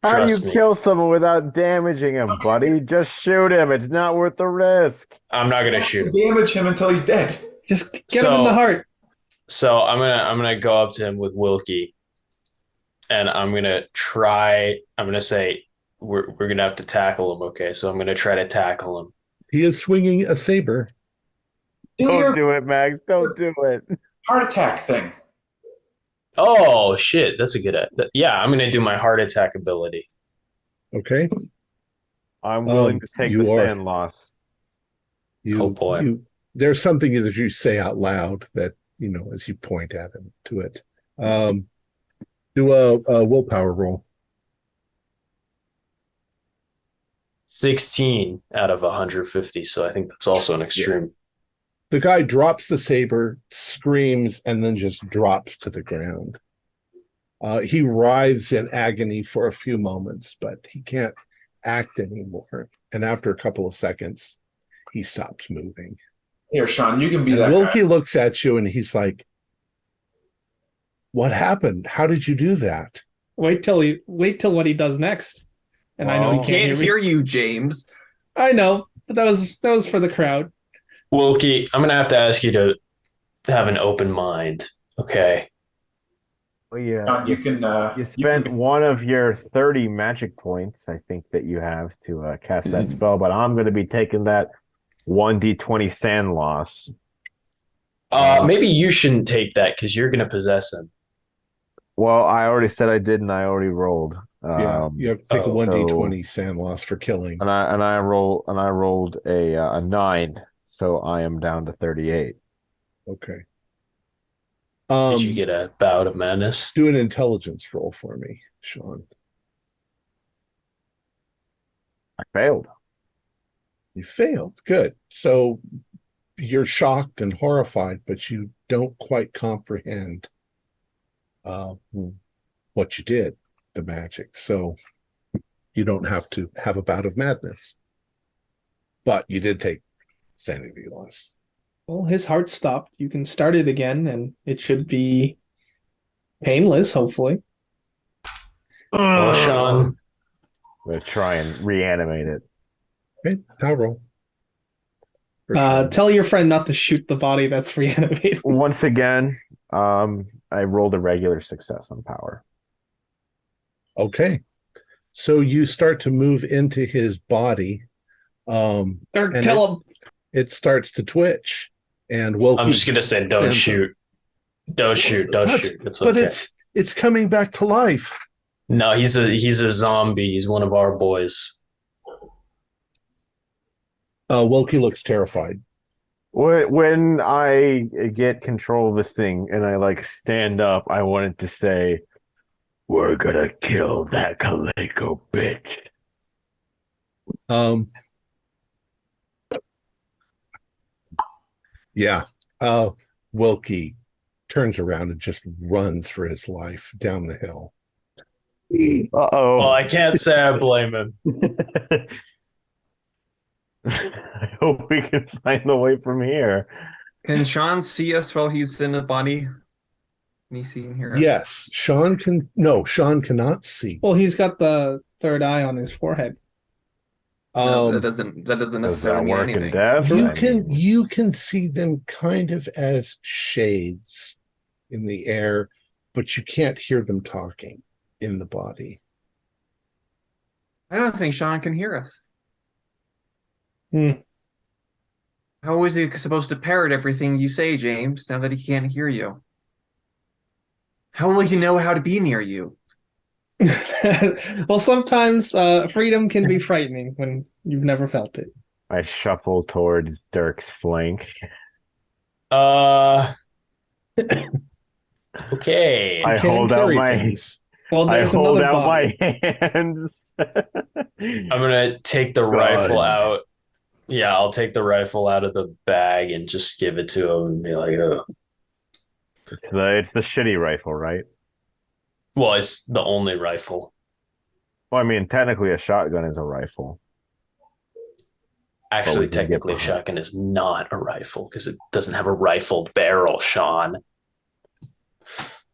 How do you Trust me. kill someone without damaging him, buddy? Just shoot him. It's not worth the risk. I'm not You gonna have shoot to him. damage him until he's dead. Just get him in the heart. So I'm gonna go up to him with Wilkie, and I'm gonna say we're gonna have to tackle him. Okay, so I'm gonna try to tackle him. He is swinging a saber. Do Don't your do it, Max. Don't do it. heart attack thing. Oh shit, that's a good. Yeah, I'm gonna do my heart attack ability. Okay. I'm willing to take the sand loss. Oh, boy. There's something that you say out loud that, as you point at him to it. Do a willpower roll. 16 out of 150, so I think that's also an extreme. The guy drops the saber, screams, and then just drops to the ground. He writhes in agony for a few moments, but he can't act anymore. And after a couple of seconds, he stops moving. Here, Sean, you can be And that Wilkie guy. looks at you and he's like, "What happened? How did you do that?" Wait till what he does next. And I know he He can't can't hear me. hear you, James. I know, but that was for the crowd. Wilkie, I'm gonna have to ask you to have an open mind, okay? Well, yeah. Sean, you can. You spent one of your 30 magic points, I think, that you have to cast that spell, but I'm going to be taking that 1d20 sand loss. Maybe you shouldn't take that because you're gonna possess him. Well, I already said I did, and I already rolled. Yeah, you have to take a oh, 1d20 sand loss for killing. And I rolled a 9, so I am down to 38. Okay. Did you get a bout of madness? Do an intelligence roll for me, Sean. I failed. You failed. Good. So you're shocked and horrified, but you don't quite comprehend what you did, the magic. So you don't have to have a bout of madness. But you did take sanity loss. Well, his heart stopped. You can start it again, and it should be painless, hopefully. Well, Sean, I'm going to try and reanimate it. Okay, power roll. For Sean. Tell your friend not to shoot the body that's reanimated. Once again, I rolled a regular success on power. Okay. So you start to move into his body. Or And tell him. It starts to twitch. And Wilkie, I'm just gonna say, don't shoot. Don't shoot. Don't But- shoot. It's but okay. it's coming back to life. No, he's a zombie. He's one of our boys. Wilkie looks terrified. When I get control of this thing and I stand up, I wanted to say, "We're gonna kill that Calico bitch." Yeah. Wilkie turns around and just runs for his life down the hill. Uh-oh. Well, I can't say I blame him. I hope we can find a way from here. Can Sean see us while he's in the body? Can he see and hear us? Yes, Sean cannot see. Well, he's got the third eye on his forehead. No, that doesn't Does that necessarily mean work in anything. death? You can see them kind of as shades in the air, but you can't hear them talking in the body. I don't think Sean can hear us. Hmm. How is he supposed to parrot everything you say, James, now that he can't hear you? How will he know how to be near you? Well, sometimes freedom can be frightening when you've never felt it. I shuffle towards Dirk's flank. Okay. I Can hold out carry my things. Well, I there's hold another out body. my hands. I'm gonna take the rifle out. Yeah, I'll take the rifle out of the bag and just give it to him and be like, oh. It's the shitty rifle, right? Well, it's the only rifle. Well, I mean, technically, a shotgun is a rifle. Actually, we can get technically, a behind. shotgun is not a rifle because it doesn't have a rifled barrel, Sean.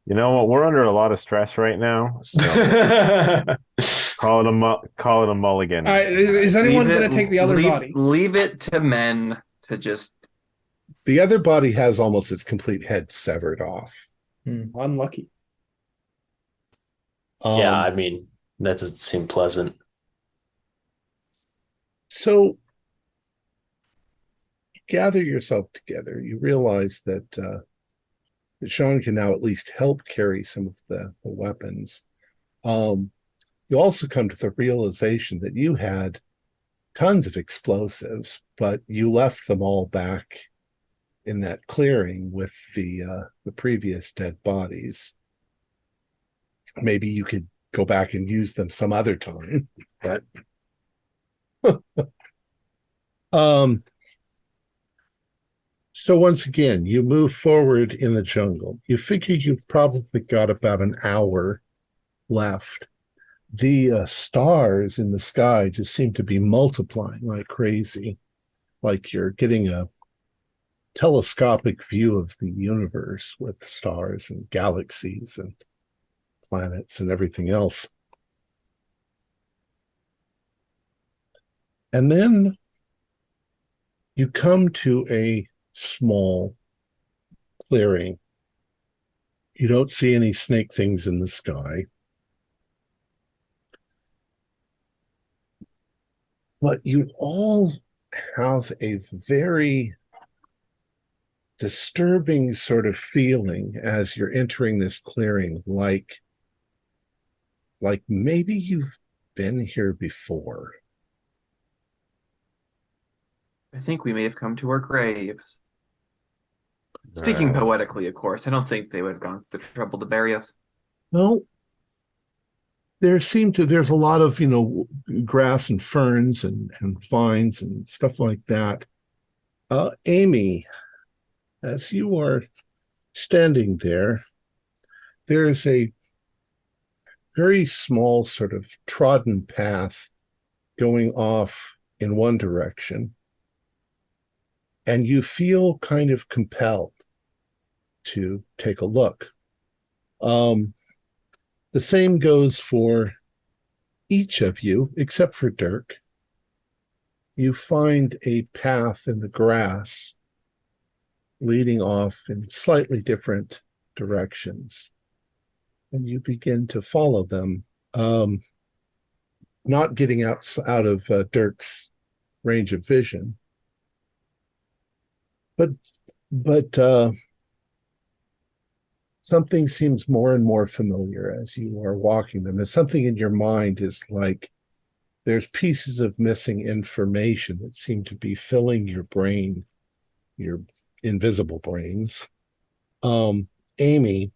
You know what? We're under a lot of stress right now, so call it a mulligan. All right, is anyone going to take the other body? Leave it to men to just. The other body has almost its complete head severed off. Unlucky. Yeah, I mean, that doesn't seem pleasant. So you gather yourself together. You realize that Sean can now at least help carry some of the weapons. You also come to the realization that you had tons of explosives, but you left them all back in that clearing with the previous dead bodies. Maybe you could go back and use them some other time, but so once again, you move forward in the jungle. You figure you've probably got about an hour left. The stars in the sky just seem to be multiplying like crazy, like you're getting a telescopic view of the universe with stars and galaxies and planets and everything else. And then you come to a small clearing. You don't see any snake things in the sky. But you all have a very disturbing sort of feeling as you're entering this clearing, like maybe you've been here before. I think we may have come to our graves. Speaking poetically, of course, I don't think they would have gone to the trouble to bury us. Well, there's a lot of, grass and ferns and vines and stuff like that. Amy, as you are standing there, there's a very small sort of trodden path going off in one direction, and you feel kind of compelled to take a look. The same goes for each of you, except for Dirk. You find a path in the grass leading off in slightly different directions, and you begin to follow them, not getting out of Dirk's range of vision, but something seems more and more familiar as you are walking them. And something in your mind is like there's pieces of missing information that seem to be filling your brain, your invisible brains. Amy,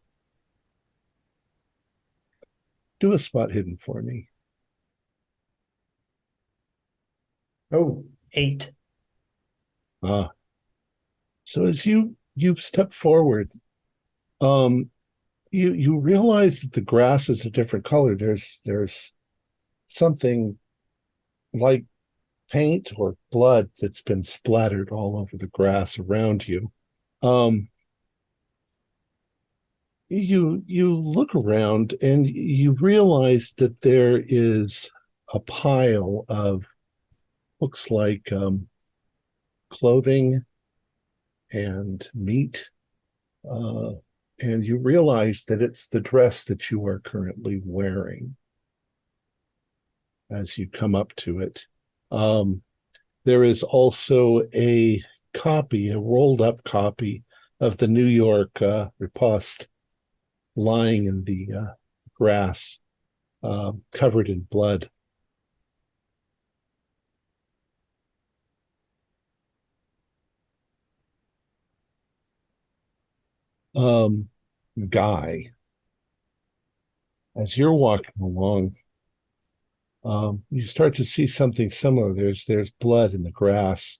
do a spot hidden for me. Oh, 8. So as you step forward, you realize that the grass is a different color. There's something like paint or blood that's been splattered all over the grass around you. You look around and you realize that there is a pile of looks like clothing and meat, and you realize that it's the dress that you are currently wearing as you come up to it. There is also a rolled up copy of the New York Riposte lying in the grass, covered in blood. Guy, as you're walking along, you start to see something similar. There's blood in the grass.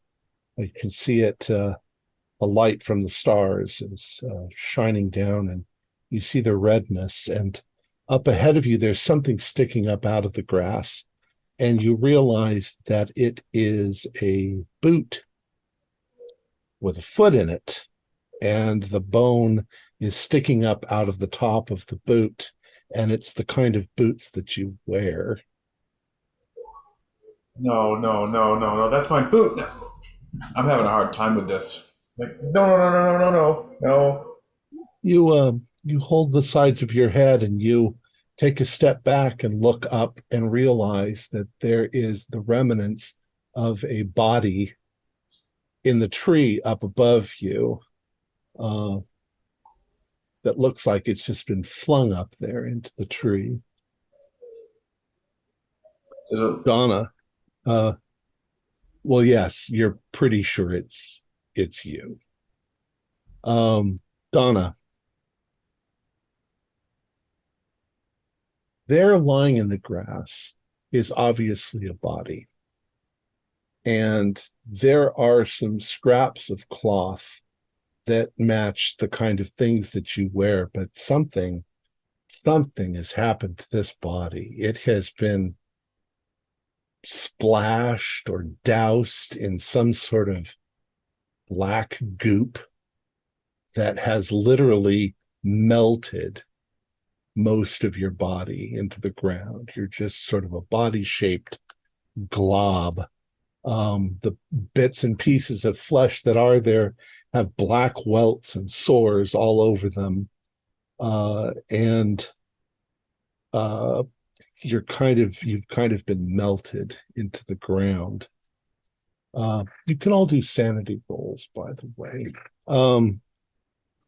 You can see it, a light from the stars is shining down, and you see the redness. And Up ahead of you, there's something sticking up out of the grass, and you realize that it is a boot with a foot in it, and the bone is sticking up out of the top of the boot, and it's the kind of boots that you wear. No, that's my boot. I'm having a hard time with this. Like, no. You hold the sides of your head and you take a step back and look up and realize that there is the remnants of a body in the tree up above you that looks like it's just been flung up there into the tree. Is it? Donna, well, yes, you're pretty sure it's you. Donna, there lying in the grass is obviously a body. And there are some scraps of cloth that match the kind of things that you wear, but something has happened to this body. It has been splashed or doused in some sort of black goop that has literally melted most of your body into the ground. You're just sort of a body-shaped glob. The bits and pieces of flesh that are there have black welts and sores all over them. And you've kind of been melted into the ground. You can all do sanity rolls, by the way.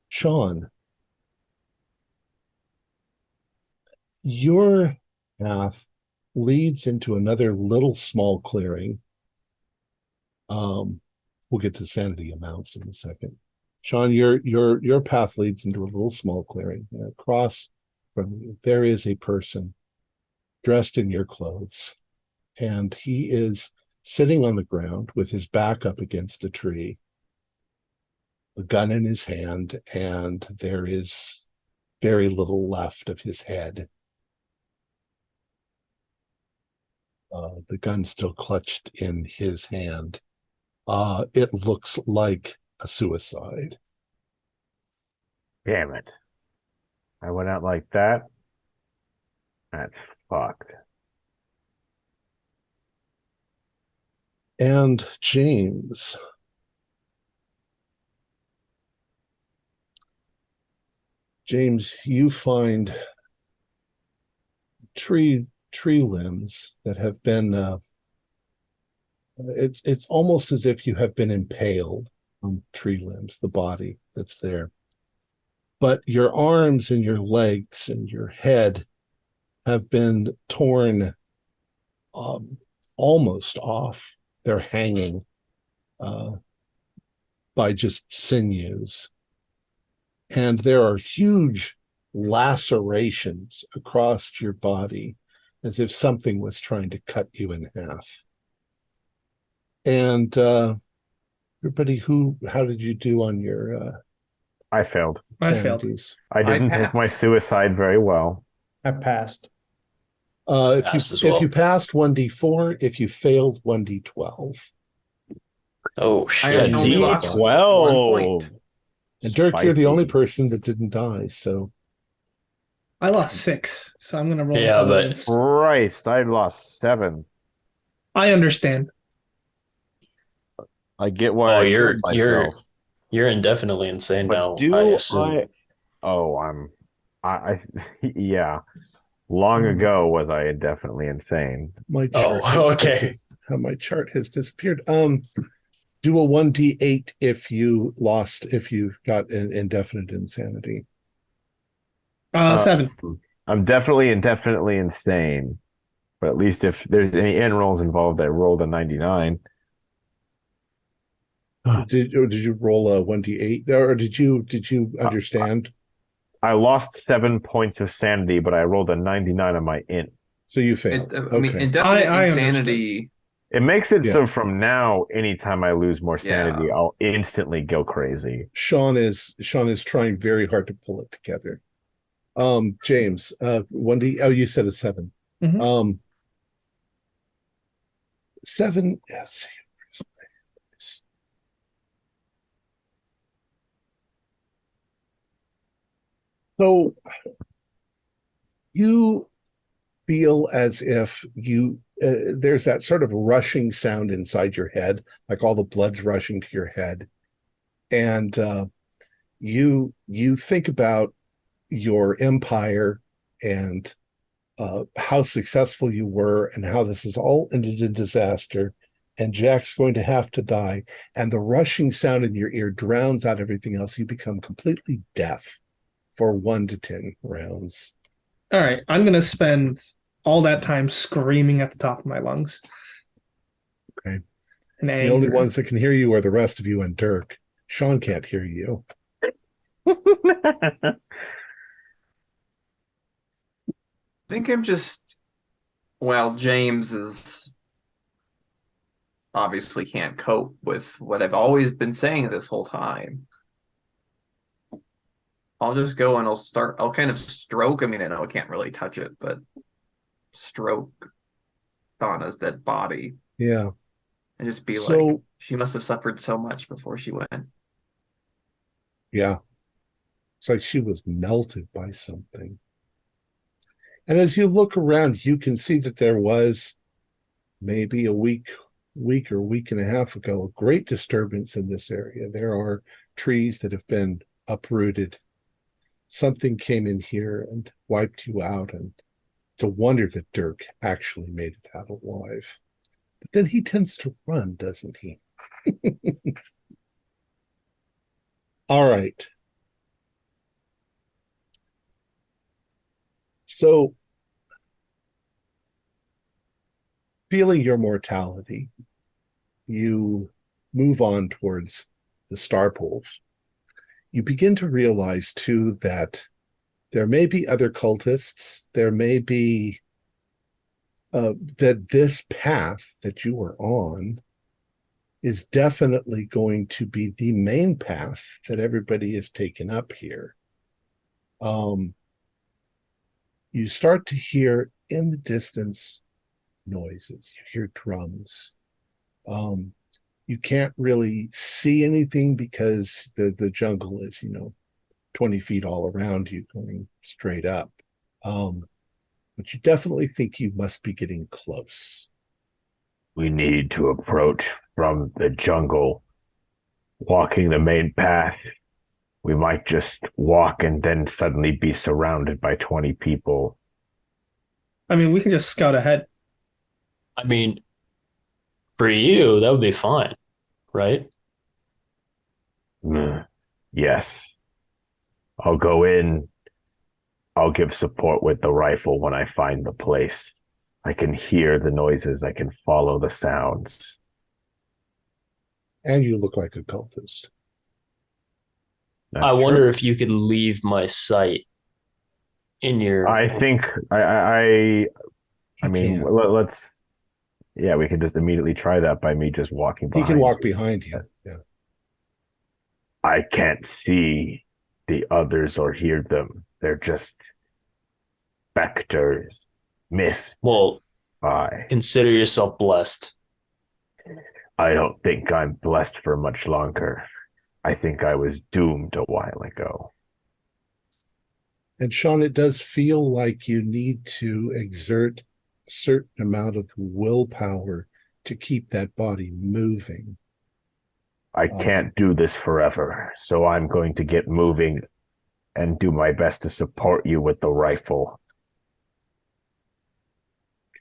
Sean, your path leads into another little small clearing. We'll get to sanity amounts in a second. Sean, your path leads into a little small clearing. And across from you, there is a person dressed in your clothes, and he is sitting on the ground with his back up against a tree, a gun in his hand, and there is very little left of his head. The gun still clutched in his hand. It looks like a suicide. Damn it. I went out like that. That's fucked. And James, you find tree limbs that have been it's almost as if you have been impaled on tree limbs, the body that's there. But your arms and your legs and your head have been torn almost off. They're hanging by just sinews. And there are huge lacerations across your body, as if something was trying to cut you in half. And everybody, how did you do on your I failed. I failed. entities? I didn't take my suicide very well. I passed. If you passed 1d4, if you failed 1d12. Oh I shit! only lost 12. 1 point. And Dirk, you're the Spicy. only person that didn't die, so I lost 6, so I'm gonna roll Yeah, but- intelligence. Christ, I lost 7. I understand. I get why Oh, I you're killed myself. you're indefinitely insane But now. do I assume. I yeah. Long ago was I definitely insane. my Oh, chart okay. my chart has disappeared. Do a 1d8 if you got an indefinite insanity. 7. I'm definitely indefinitely insane. But at least if there's any end rolls involved, I rolled a 99. Did you roll a 1d8 or did you understand? I lost 7 points of sanity, but I rolled a 99 on my int. So you failed. I mean, Okay. indefinite I insanity. It makes it Yeah. so from now, anytime I lose more sanity, Yeah. I'll instantly go crazy. Sean is trying very hard to pull it together. James, 1D. Oh, you said a 7. Mhm. 7. Yes. So you feel as if there's that sort of rushing sound inside your head, like all the blood's rushing to your head, and you think about your empire and how successful you were and how this is all ended in disaster, and Jack's going to have to die, and the rushing sound in your ear drowns out everything else. You become completely deaf for 1 to 10 rounds. All right, I'm gonna spend all that time screaming at the top of my lungs. Okay. And The only anger. ones that can hear you are the rest of you and Dirk. Sean can't hear you. I think I'm just, well, James is obviously can't cope with what I've always been saying this whole time. I'll just go and I'll kind of stroke. I mean, I know I can't really touch it, but stroke Donna's dead body Yeah. and just be So- like, she must have suffered so much before she went. Yeah. It's like she was melted by something. And as you look around, you can see that there was maybe a week or week and a half ago, a great disturbance in this area. There are trees that have been uprooted. Something came in here and wiped you out. And it's a wonder that Dirk actually made it out alive. But then he tends to run, doesn't he? All right. So, feeling your mortality, you move on towards the star pools. You begin to realize, too, that there may be other cultists. There may be that this path that you are on is definitely going to be the main path that everybody is taken up here. You start to hear in the distance noises. You hear drums. You can't really see anything because the jungle is, 20 feet all around you going straight up. But you definitely think you must be getting close. We need to approach from the jungle, walking the main path. We might just walk and then suddenly be surrounded by 20 people. I mean, we can just scout ahead. I mean, for you, that would be fine, right? Yes. I'll go in. I'll give support with the rifle when I find the place. I can hear the noises. I can follow the sounds. And you look like a cultist. I wonder if you could leave my sight in your. I think I mean, can. let's. Yeah, we can just immediately try that by me just walking He behind. can walk behind you. Yeah. I can't see the others or hear them. They're just specters. Well, I consider yourself blessed. don't think I'm blessed for much longer. I think I was doomed a while ago. And Sean, it does feel like you need to exert a certain amount of willpower to keep that body moving. I can't do this forever, so I'm going to get moving and do my best to support you with the rifle.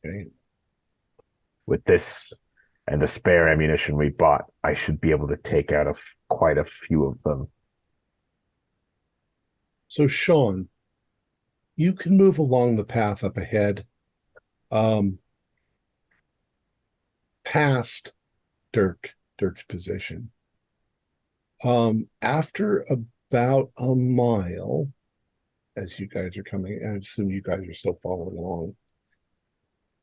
Okay. With this and the spare ammunition we bought, I should be able to take out quite a few of them. So, Sean, you can move along the path up ahead, past Dirk's position. After about a mile, as you guys are coming, I assume you guys are still following along.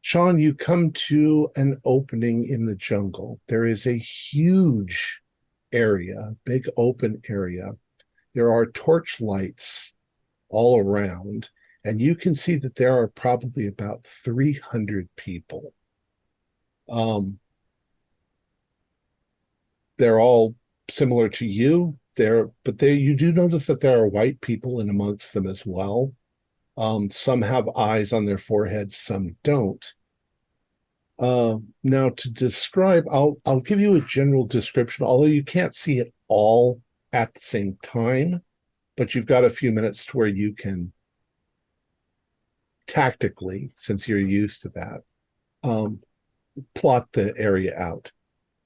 Sean, you come to an opening in the jungle. There is a huge area, big open area. There are torch lights all around, and you can see that there are probably about 300 people. They're all similar to you. You do notice that there are white people in amongst them as well. Some have eyes on their foreheads, some don't. Now to describe, I'll give you a general description, although you can't see it all at the same time, but you've got a few minutes to where you can tactically, since you're used to that, plot the area out.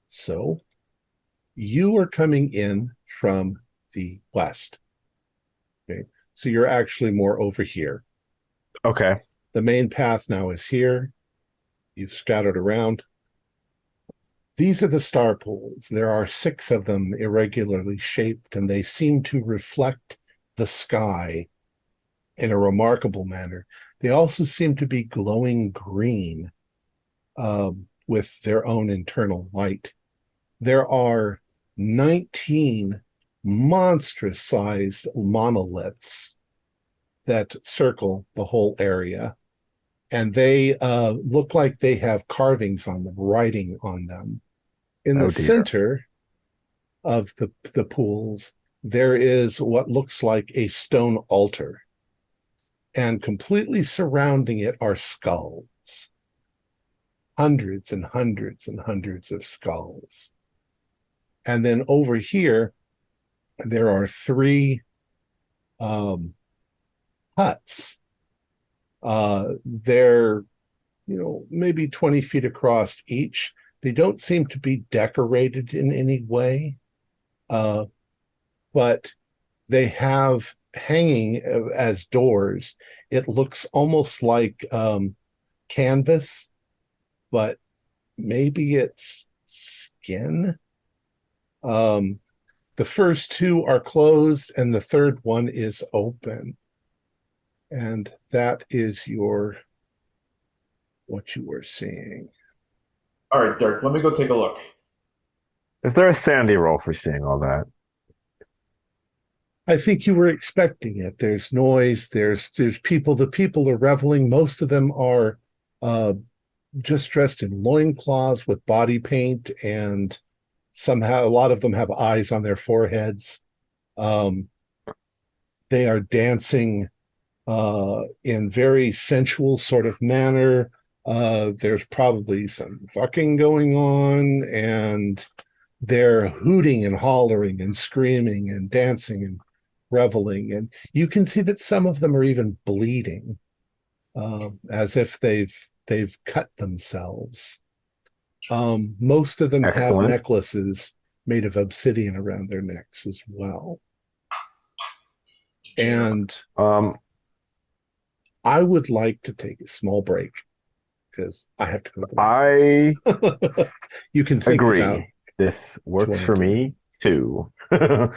So you are coming in from the west. Okay. So you're actually more over here. Okay. The main path now is here. You've scattered around. These are the star pools. There are 6 of them irregularly shaped, and they seem to reflect the sky in a remarkable manner. They also seem to be glowing green with their own internal light. There are 19 monstrous-sized monoliths that circle the whole area, and they look like they have carvings on them, writing on them. In the center of the pools, there is what looks like a stone altar, and completely surrounding it are skulls. Hundreds and hundreds and hundreds of skulls. And then over here, there are 3 huts. They're, maybe 20 feet across each. They don't seem to be decorated in any way, but they have hanging as doors. It looks almost like canvas, but maybe it's skin. The first 2 are closed, and the third one is open. And that is what you were seeing. All right, Dirk, let me go take a look. Is there a sandy roll for seeing all that? I think you were expecting it. There's noise. There's people. The people are reveling. Most of them are just dressed in loincloths with body paint, and somehow a lot of them have eyes on their foreheads. They are dancing in very sensual sort of manner. There's probably some fucking going on, and they're hooting and hollering and screaming and dancing and reveling. And you can see that some of them are even bleeding, as if they've cut themselves. Most of them have necklaces made of obsidian around their necks as well. And I would like to take a small break because I have to go to I you can think agree. about This works for me too. I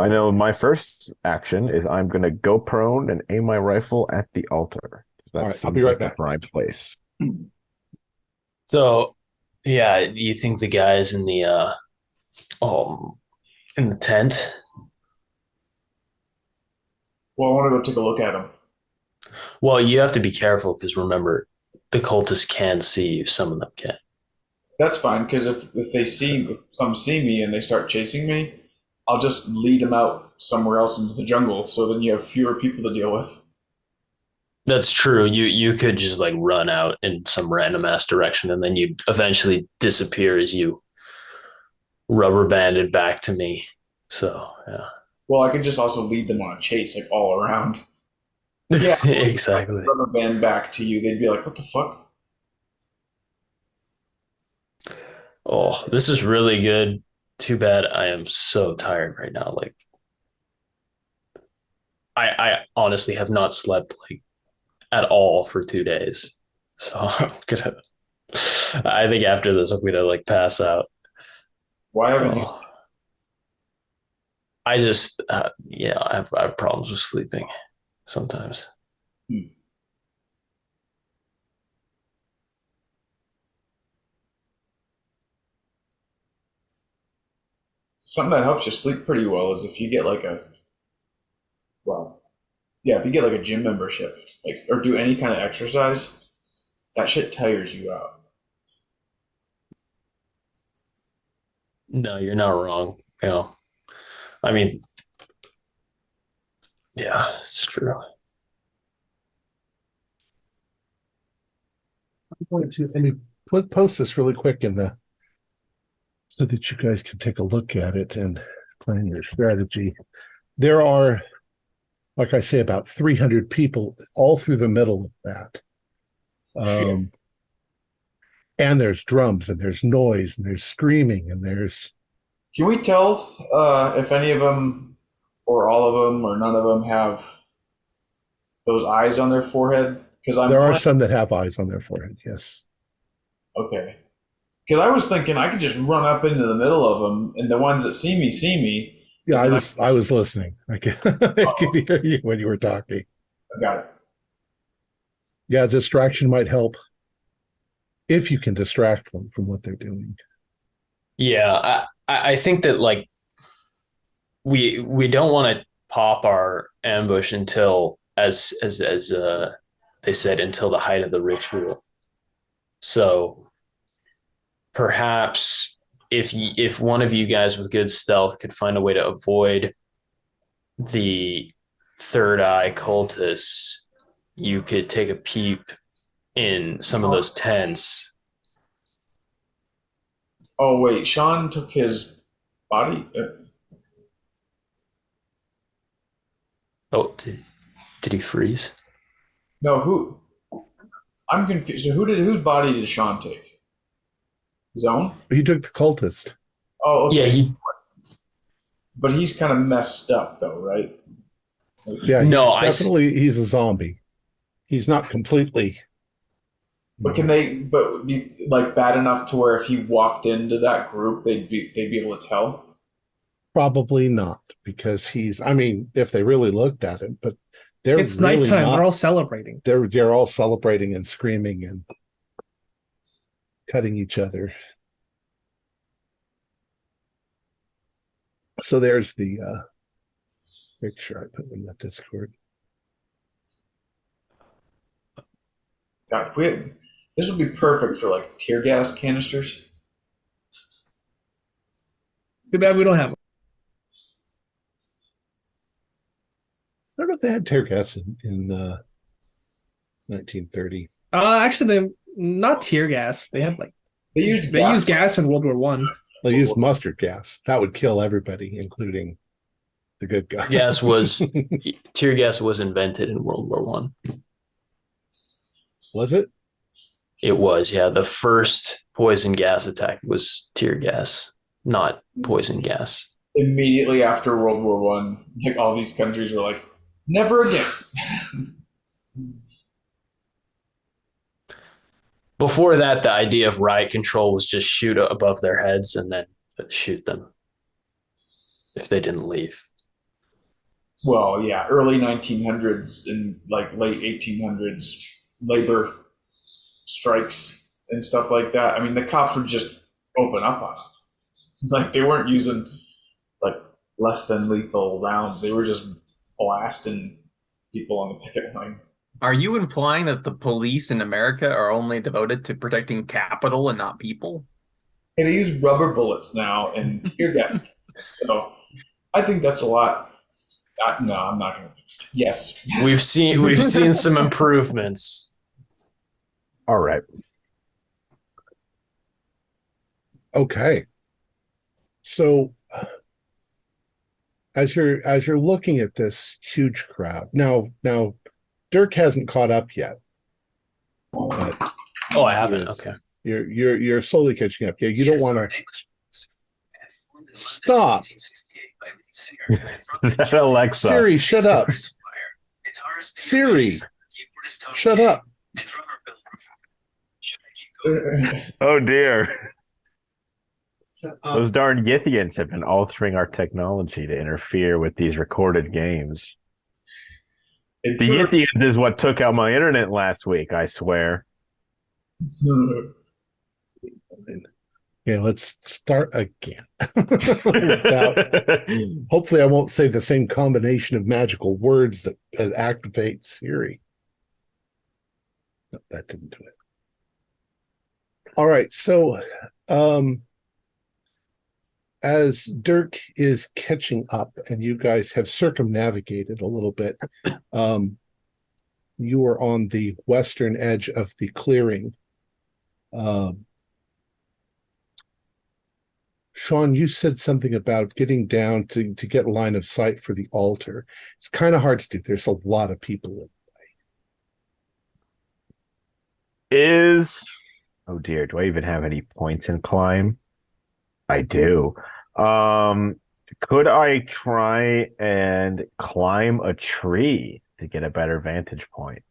know my first action is I'm going to go prone and aim my rifle at the altar. All right, I'll be right back. Prime place. So, yeah, you think the guys in the tent? Well, I want to go take a look at him. Well, you have to be careful because remember, the cultists can see you. Some of them can. That's fine, because if some see me and they start chasing me, I'll just lead them out somewhere else into the jungle. So then you have fewer people to deal with. That's true. You could just like run out in some random ass direction, and then you eventually disappear as you rubber banded back to me. So yeah. Well, I could just also lead them on a chase, like all around. Yeah, exactly. Rubber band back to you. They'd be like, "What the fuck?" Oh, this is really good. Too bad I am so tired right now. Like, I honestly have not slept like at all for 2 days. So I think after this, I'm gonna like pass out. Why haven't you? I just, I have problems with sleeping sometimes. Something that helps you sleep pretty well is if you get like a Yeah, if you get like a gym membership, like or do any kind of exercise, that shit tires you out. No, you're not wrong. I mean, yeah, it's true. I'm going to post this really quick in the so that you guys can take a look at it and plan your strategy. There are, like I say, about 300 people all through the middle of that. And there's drums and there's noise and there's screaming and there's. Can we tell if any of them, or all of them, or none of them have those eyes on their forehead? Because there are some that have eyes on their forehead. Yes. Okay. Because I was thinking I could just run up into the middle of them, and the ones that see me. Yeah, I was listening. I could hear you when you were talking. I got it. Yeah, distraction might help if you can distract them from what they're doing. Yeah, I think that like we don't want to pop our ambush until as they said, until the height of the ritual. So perhaps if one of you guys with good stealth could find a way to avoid the third eye cultists, you could take a peep in some of those tents. Oh wait, Sean took his body. Oh, did he freeze? No, who? I'm confused. So whose body did Sean take? His own? He took the cultist. Oh, okay. Yeah, But he's kind of messed up, though, right? Yeah, no, definitely he's a zombie. He's not completely. But can they? But be like bad enough to where if he walked into that group, they'd be able to tell. Probably not, because he's. I mean, if they really looked at him, but it's really nighttime. They're all celebrating. They're all celebrating and screaming and cutting each other. So there's the picture I put in that Discord. God, this would be perfect for like tear gas canisters. Too bad we don't have them. I don't know if they had tear gas in 1930. Actually, they not tear gas. They have they used gas in World War One. They used mustard gas. That would kill everybody, including the good guys. Tear gas was invented in World War One. Was it? It was, yeah. The first poison gas attack was tear gas, not poison gas. Immediately after World War One, like all these countries were like, never again. Before that, the idea of riot control was just shoot above their heads and then shoot them if they didn't leave. Well, yeah, early 1900s and like late 1800s, labor strikes and stuff like that. I mean, the cops would just open up on them. Like they weren't using like less than lethal rounds. They were just blasting people on the picket line. Are you implying that the police in America are only devoted to protecting capital and not people? And they use rubber bullets now and tear gas. So I think that's a lot. No, I'm not going to. Yes. We've seen some improvements. All right. Okay. So as you're looking at this huge crowd now Dirk hasn't caught up yet. I haven't. Okay. You're slowly catching up. Yeah, you don't want to stop. Alexa. Siri, shut up. Siri, shut up. Oh dear. Those darn Yithians have been altering our technology to interfere with these recorded games. The Yithians is what took out my internet last week, I swear. Okay, let's start again. Hopefully, I won't say the same combination of magical words that activate Siri. No, that didn't do it. All right, so as Dirk is catching up and you guys have circumnavigated a little bit, you are on the western edge of the clearing. Sean, you said something about getting down to get line of sight for the altar. It's kind of hard to do. There's a lot of people in. Oh dear, do I even have any points in climb? I do. Could I try and climb a tree to get a better vantage point?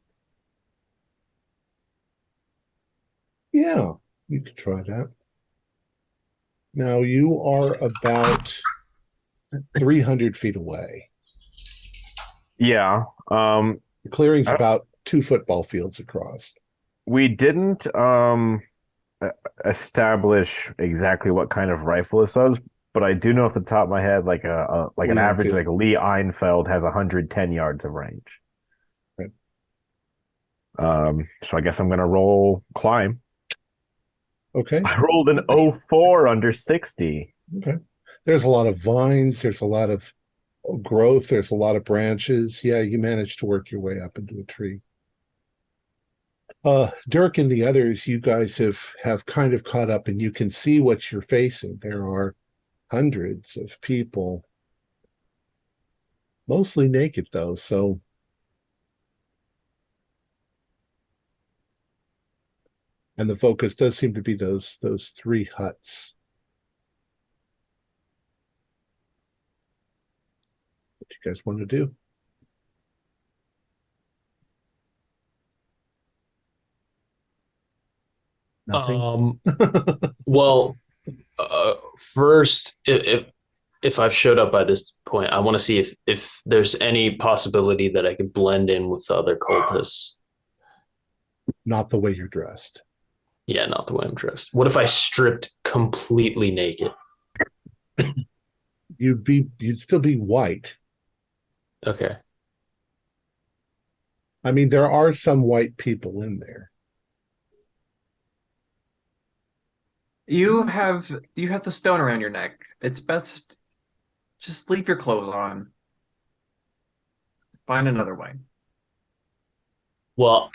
Yeah, you could try that. Now you are about 300 feet away. Yeah. The clearing's about 2 football fields across. We didn't establish exactly what kind of rifle this was, but I do know off the top of my head, like an average, like Lee Einfeld has 110 yards of range. Right. So I guess I'm gonna roll climb. Okay. I rolled an 04 under 60. Okay. There's a lot of vines. There's a lot of growth. There's a lot of branches. Yeah, you managed to work your way up into a tree. Dirk and the others, you guys have kind of caught up and you can see what you're facing. There are hundreds of people, mostly naked though, so and the focus does seem to be those 3 huts. What do you guys want to do? Nothing. Well, first, if I've showed up by this point, I want to see if there's any possibility that I could blend in with the other cultists. Not the way you're dressed. Yeah, not the way I'm dressed. What if I stripped completely naked? You'd still be white. Okay. I mean, there are some white people in there. You have the stone around your neck. It's best just leave your clothes on. Find another way. Well,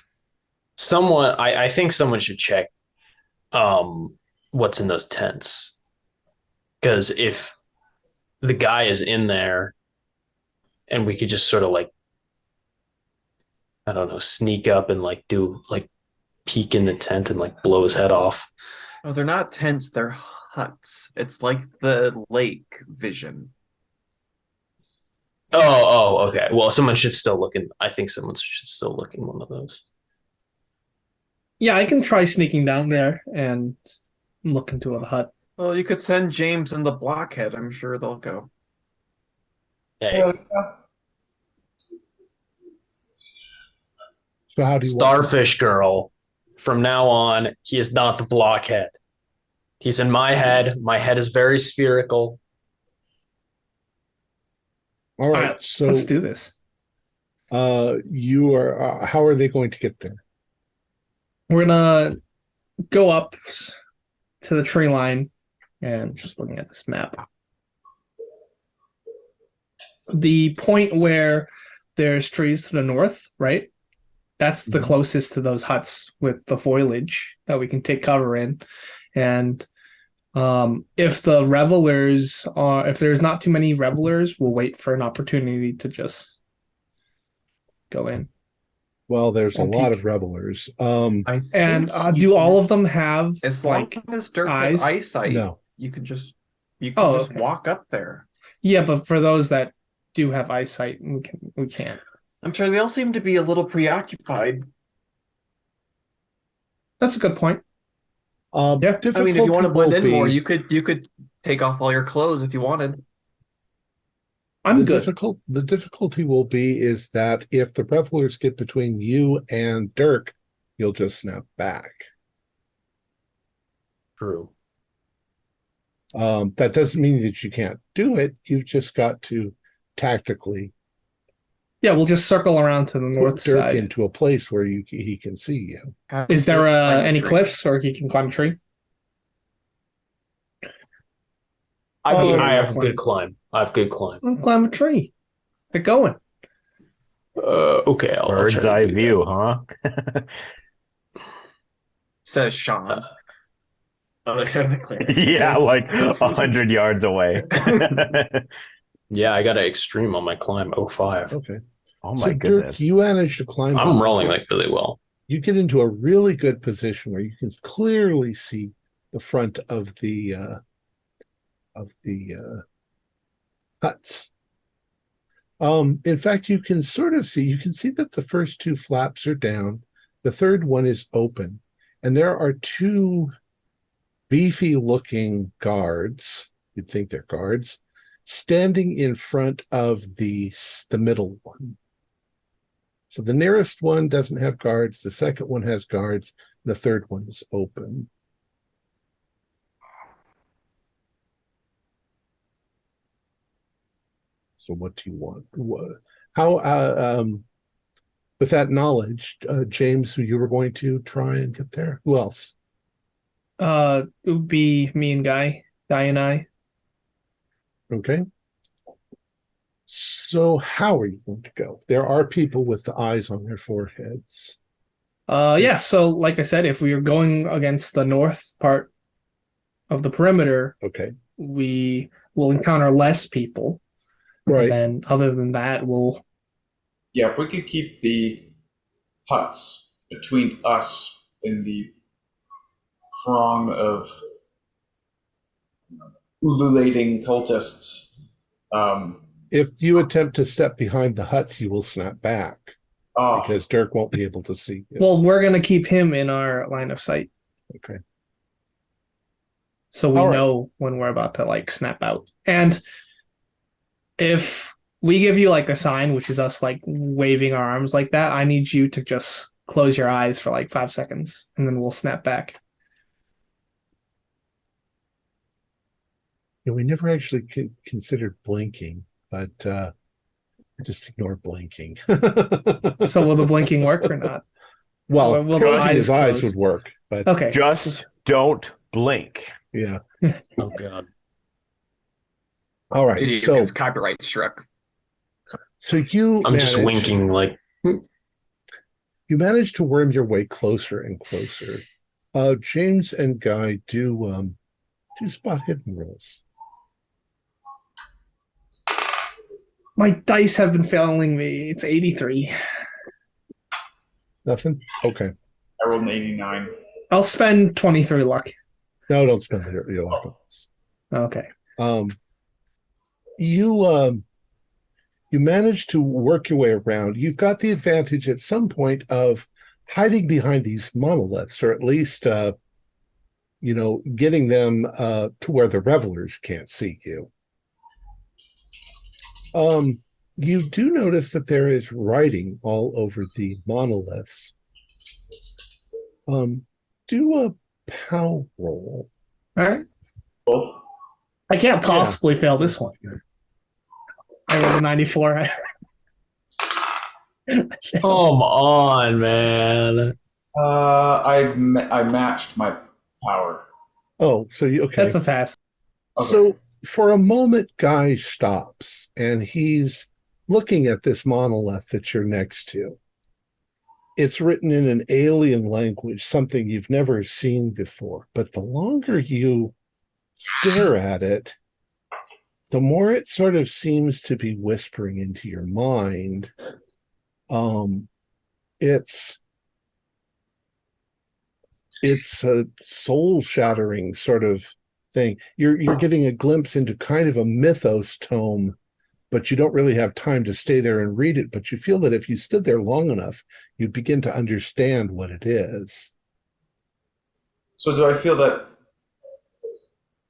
I think someone should check what's in those tents. Because if the guy is in there and we could just sort of like, I don't know, sneak up and like do like peek in the tent and like blow his head off. Oh, they're not tents, they're huts. It's like the lake vision. Oh, okay. Well, someone should still look in. I think someone should still look in one of those. Yeah, I can try sneaking down there and look into a hut. Well, you could send James and the Blockhead. I'm sure they'll go. Hey, So how do you Starfish Girl. From now on, he is not the Blockhead. He's in my head. My head is very spherical. All right, so let's do this. You are. How are they going to get there? We're gonna go up to the tree line and just looking at this map. The point where there's trees to the north, right? That's the closest to those huts with the foliage that we can take cover in. And if there's not too many revelers, we'll wait for an opportunity to just go in. Well, there's a lot of revelers. Do all of them have as long as Dirk has eyesight? No. You can just walk up there. Yeah, but for those that do have eyesight, we can't. I'm sure they all seem to be a little preoccupied. That's a good point. Yeah, I mean, if you want to blend in more, you could take off all your clothes if you wanted. I'm good. The difficulty will be is that if the revelers get between you and Dirk, you'll just snap back. True. That doesn't mean that you can't do it. You've just got to tactically Yeah, we'll just circle around to the north put Dirk side. into a place where he can see you. Is there Climb a any tree. cliffs or he can climb a tree? I have climb. good climb. I have good climb. Well, climb a tree. Get going. Okay, I'll Bird's try to eye do view, huh? Says Sean. Oh, Yeah, like 100 yards away. that. Yeah, I got an extreme on my climb. 05. Okay. Oh So my Dirk, goodness. you manage to climb. I'm up. rolling like really well. You get into a really good position where you can clearly see the front of the huts. In fact, you can sort of see. You can see that the first two flaps are down. The third one is open, and there are two beefy-looking guards. You'd think they're guards standing in front of the middle one. So the nearest one doesn't have guards. The second one has guards. The third one is open. So what do you want? How, with that knowledge, James, you were going to try and get there? Who else? It would be me and Guy and I. Okay. So how are you going to go? There are people with the eyes on their foreheads. Yeah, so like I said, if we are going against the north part of the perimeter, Okay. we will encounter less people. Right. And then other than that, we'll Yeah, if we could keep the huts between us and the throng of ululating cultists. If you attempt to step behind the huts, you will snap back Oh, because Dirk won't be able to see you. well, we're gonna keep him in our line of sight. Okay. So we All right. know when we're about to like snap out. And if we give you like a sign, which is us like waving our arms like that, I need you to just close your eyes for like 5 seconds and then we'll snap back. We never actually considered blinking, but just ignore blinking. So will the blinking work or not? Well, will the closing his eyes close? would work, but Okay. Just don't blink. yeah. Oh god. All right. Video So gets copyright struck. you I'm just managed- winking like You manage to worm your way closer and closer. James and Guy do spot hidden rolls. My dice have been failing me. It's 83. Nothing? Okay. I rolled an 89. I'll spend 23 luck. No, don't spend your luck on this. Okay. You manage to work your way around. You've got the advantage at some point of hiding behind these monoliths, or at least getting them to where the revelers can't see you. You do notice that there is writing all over the monoliths. Do a POW roll. All right. Both. I can't possibly fail this one. I rolled a 94. come on, man. I matched my power. Oh, so you okay? That's a pass. Okay. So for a moment, Guy stops and he's looking at this monolith that you're next to. It's written in an alien language, something you've never seen before. But the longer you stare at it, the more it sort of seems to be whispering into your mind. It's a soul-shattering sort of thing. You're getting a glimpse into kind of a mythos tome, but you don't really have time to stay there and read it. But you feel that if you stood there long enough, you'd begin to understand what it is. So do I feel that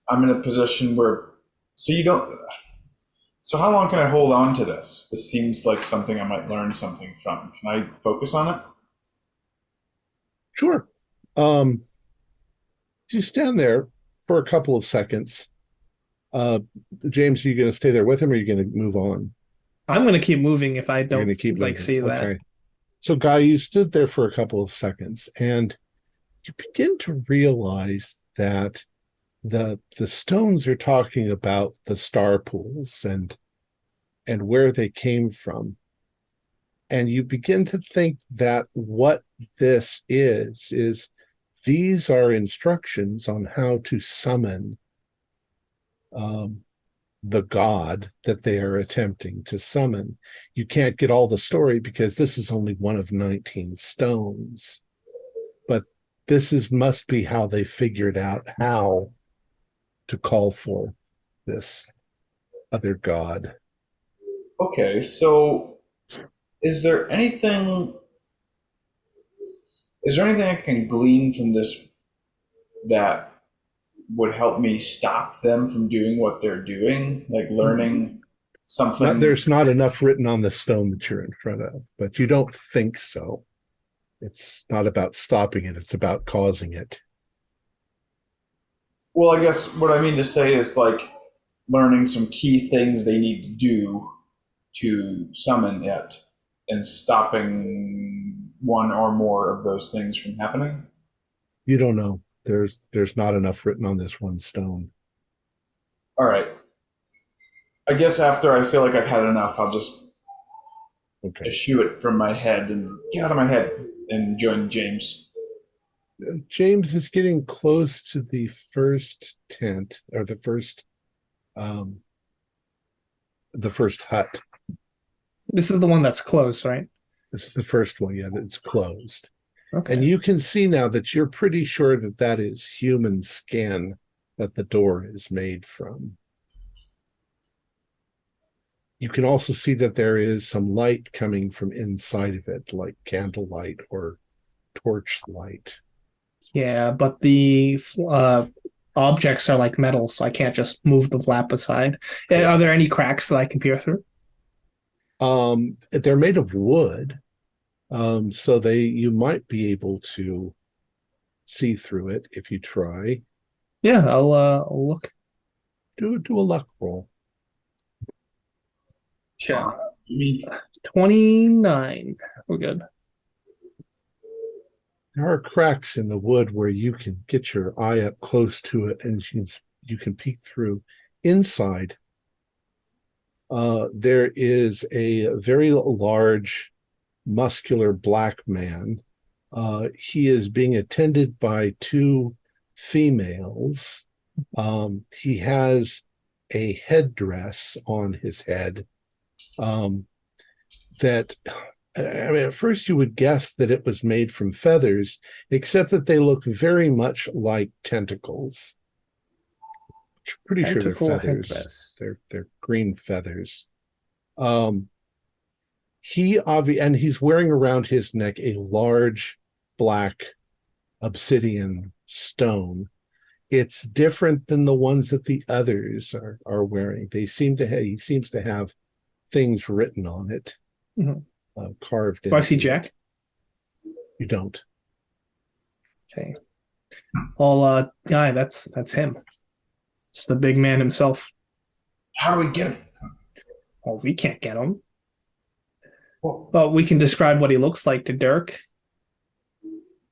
I'm in a position where, so how long can I hold on to this? This seems like something I might learn something from. Can I focus on it? Sure. You stand there for a couple of seconds, James, are you going to stay there with him, or are you going to move on? I'm going to keep moving if I You're don't going to keep moving. see that. Okay. So, Guy, you stood there for a couple of seconds, and you begin to realize that the stones are talking about the star pools and where they came from. And you begin to think that what this is these are instructions on how to summon the god that they are attempting to summon. You can't get all the story because this is only one of 19 stones. But this must be how they figured out how to call for this other god. Okay, so is there anything I can glean from this that would help me stop them from doing what they're doing? Like learning something? There's not enough written on the stone that you're in front of, but you don't think so. It's not about stopping it, it's about causing it. Well, I guess what I mean to say is like learning some key things they need to do to summon it and stopping one or more of those things from happening. You don't know. There's not enough written on this one stone. All right. I guess after I feel like I've had enough, I'll just eschew it from my head and get out of my head and join James. James is getting close to the first tent, or the first hut. This is the one that's closed, right? This is the first one, yeah, that's closed. Okay. And you can see now that you're pretty sure that is human skin that the door is made from. You can also see that there is some light coming from inside of it, like candlelight or torch light. Yeah, but the objects are like metal, so I can't just move the flap aside. Are there any cracks that I can peer through? They're made of wood, so you might be able to see through it if you try. Yeah, I'll look. Do a luck roll. Sure. 29. We're good. There are cracks in the wood where you can get your eye up close to it, and you can peek through. Inside, there is a very large, muscular black man. He is being attended by two females. He has a headdress on his head that, I mean, at first you would guess that it was made from feathers, except that they look very much like tentacles. Pretty sure they're feathers. They're green feathers. He's wearing around his neck a large black obsidian stone. It's different than the ones that the others are wearing. He seems to have things written on it, carved in. Do I see Jack? You don't. Okay. Well, guy, that's him. It's the big man himself. How do we get him? Well, we can't get him. Well, we can describe what he looks like to Dirk.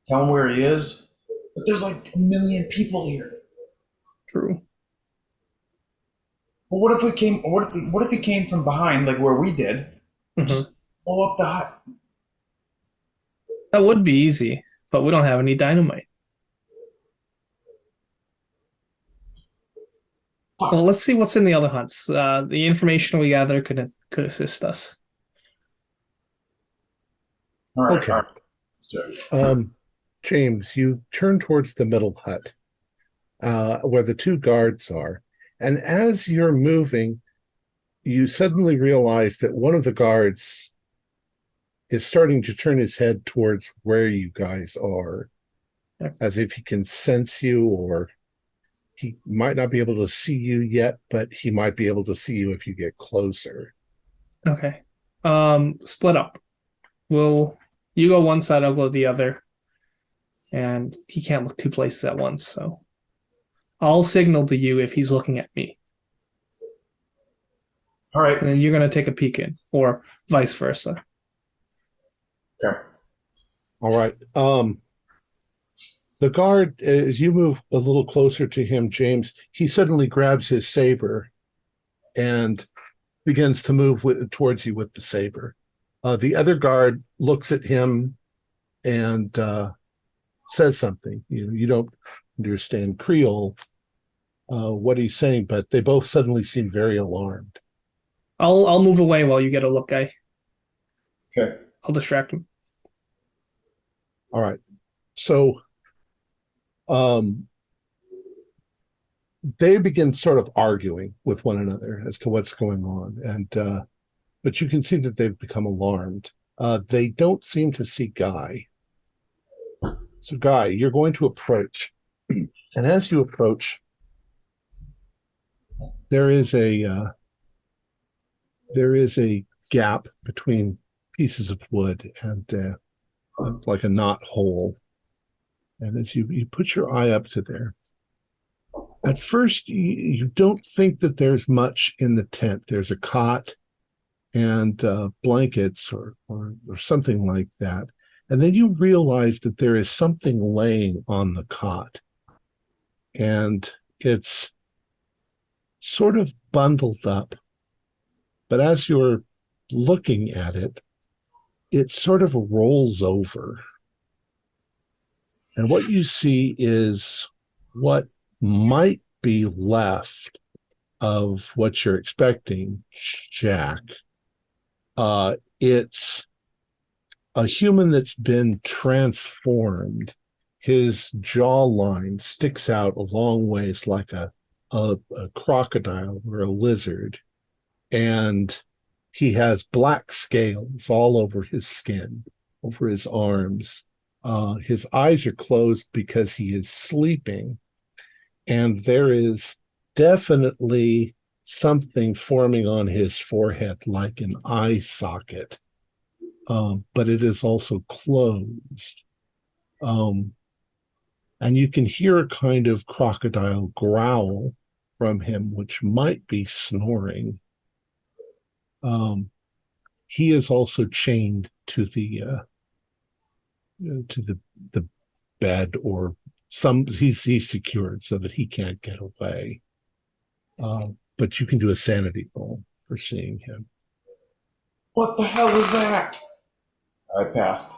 Tell him where he is. But there's like 1 million people here. True. Well, what if he came from behind, like where we did, and just blow up the hut? That would be easy, but we don't have any dynamite. Fuck. Well, let's see what's in the other hunts. The information we gather could assist us. All right. Okay. All right. James, you turn towards the middle hut, where the two guards are. And as you're moving, you suddenly realize that one of the guards is starting to turn his head towards where you guys are, as if he can sense you, or he might not be able to see you yet, but he might be able to see you if you get closer. Okay. Split up. You go one side, I'll go the other. And he can't look two places at once, so I'll signal to you if he's looking at me. All right. and then you're going to take a peek in, or vice versa. Okay. All right. The guard, as you move a little closer to him, James, he suddenly grabs his saber and begins to move towards you with the saber. The other guard looks at him and says something. You don't understand Creole, what he's saying, but they both suddenly seem very alarmed. I'll move away while you get a look, guy. Okay. I'll distract him. All right. So they begin sort of arguing with one another as to what's going on. And but you can see that they've become alarmed. They don't seem to see Guy. So Guy, you're going to approach. And as you approach, there is a gap between pieces of wood and like a knot hole. And as you put your eye up to there, at first you don't think that there's much in the tent. There's a cot and blankets or something like that. And then you realize that there is something laying on the cot. And it's sort of bundled up. But as you're looking at it, it sort of rolls over. And what you see is what might be left of what you're expecting, Jack. It's a human that's been transformed. His jawline sticks out a long ways like a crocodile or a lizard. And he has black scales all over his skin, over his arms. His eyes are closed because he is sleeping. And there is definitely something forming on his forehead like an eye socket. But it is also closed. And you can hear a kind of crocodile growl from him, which might be snoring. He is also chained to the bed, or he's secured so that he can't get away. But you can do a sanity roll for seeing him. What the hell was that? I passed.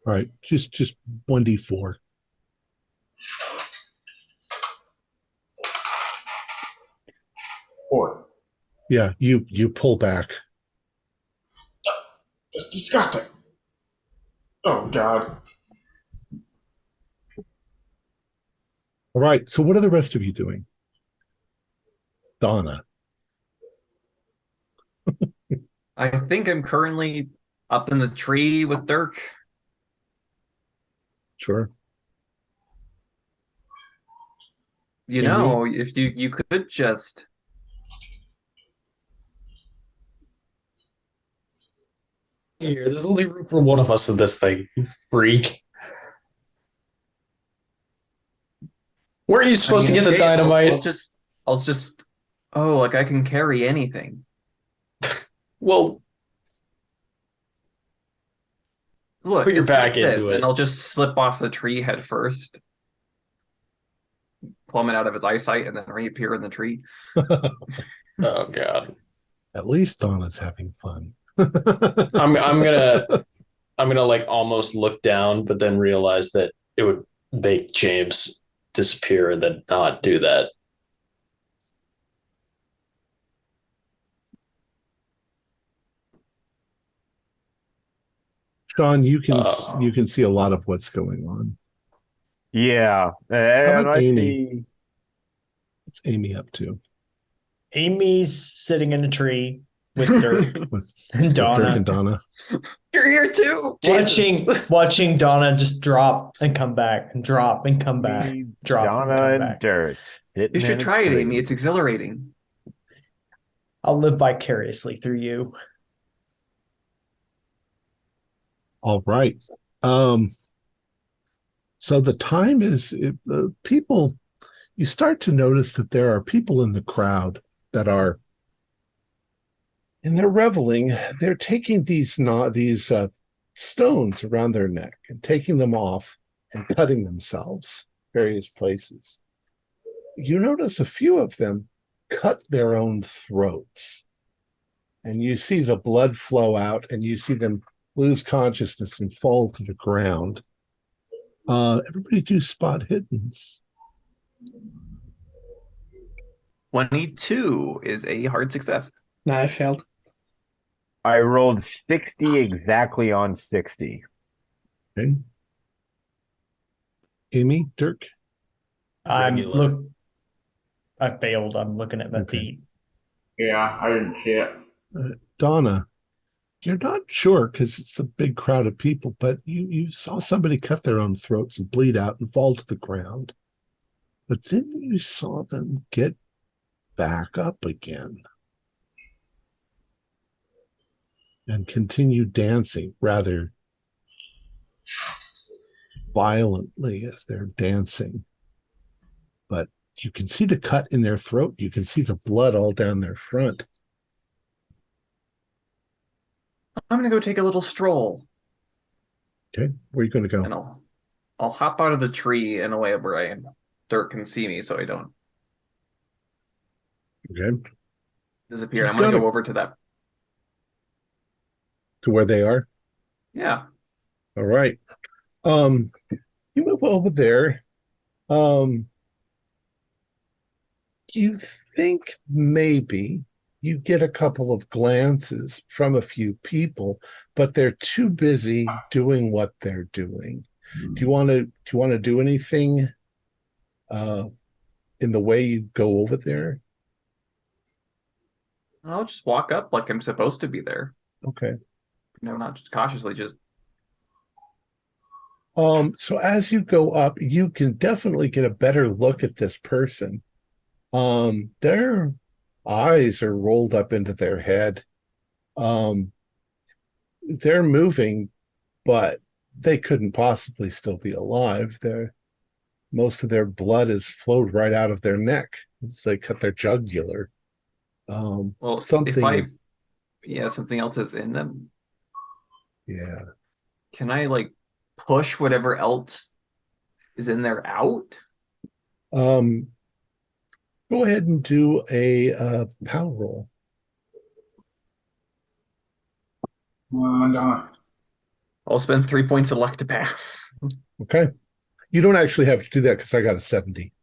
All right, just 1d4. Four. Yeah, you pull back. It's disgusting. Oh, God. All right, so what are the rest of you doing? Donna. I think I'm currently up in the tree with Dirk. Sure. You Can know, if you could just Here, there's only room for one of us in this thing, you freak. Weren't you supposed to get the okay, dynamite? I'll just oh, like I can carry anything. Well, Look, put your it's like back into this, it. and I'll just slip off the tree head first, plummet out of his eyesight, and then reappear in the tree. Oh God. At least Donna's having fun. I'm gonna like almost look down, but then realize that it would make James disappear and then not do that. Sean, you can see a lot of what's going on. Yeah. How And about I Amy? see. What's Amy up to? Amy's sitting in a tree with Dirk With and Dirk Donna, and Donna. You're here too. watching Donna just drop and come back and drop and come back, See drop and Donna come and back. Dirk. You should try it, Amy. It's exhilarating. I'll live vicariously through you. All right. So the time is people, you start to notice that there are people in the crowd that are, and they're reveling. They're taking these stones around their neck and taking them off and cutting themselves various places. You notice a few of them cut their own throats, and you see the blood flow out, and you see them lose consciousness and fall to the ground. Everybody do spot hiddens. 22 is a hard success. Nah, I failed. I rolled 60 exactly on 60. Okay. Amy, Dirk? Regular. I failed. I'm looking at my Okay. feet. Yeah, I didn't see it. Donna, you're not sure because it's a big crowd of people, but you saw somebody cut their own throats and bleed out and fall to the ground. But then you saw them get back up again and continue dancing rather violently as they're dancing. But you can see the cut in their throat. You can see the blood all down their front. I'm gonna go take a little stroll, Okay, where are you going to and go? I'll hop out of the tree in a way where Dirk can see me, so I don't Okay, disappear. You I'm gonna gotta- go over to that. to where they are. Yeah. All right. You move over there. You think maybe you get a couple of glances from a few people, but they're too busy doing what they're doing. Do you want to do anything in the way you go over there? I'll just walk up like I'm supposed to be there. Okay. Not just cautiously, just So as you go up, you can definitely get a better look at this person. Their eyes are rolled up into their head. They're moving, but they couldn't possibly still be alive. Most of their blood has flowed right out of their neck as they cut their jugular. well, Something is, something else is in them. yeah. Can I push whatever else is in there out? Go ahead and do a power roll. Donna. I'll spend 3 points of luck to pass. Okay. You don't actually have to do that because I got a 70.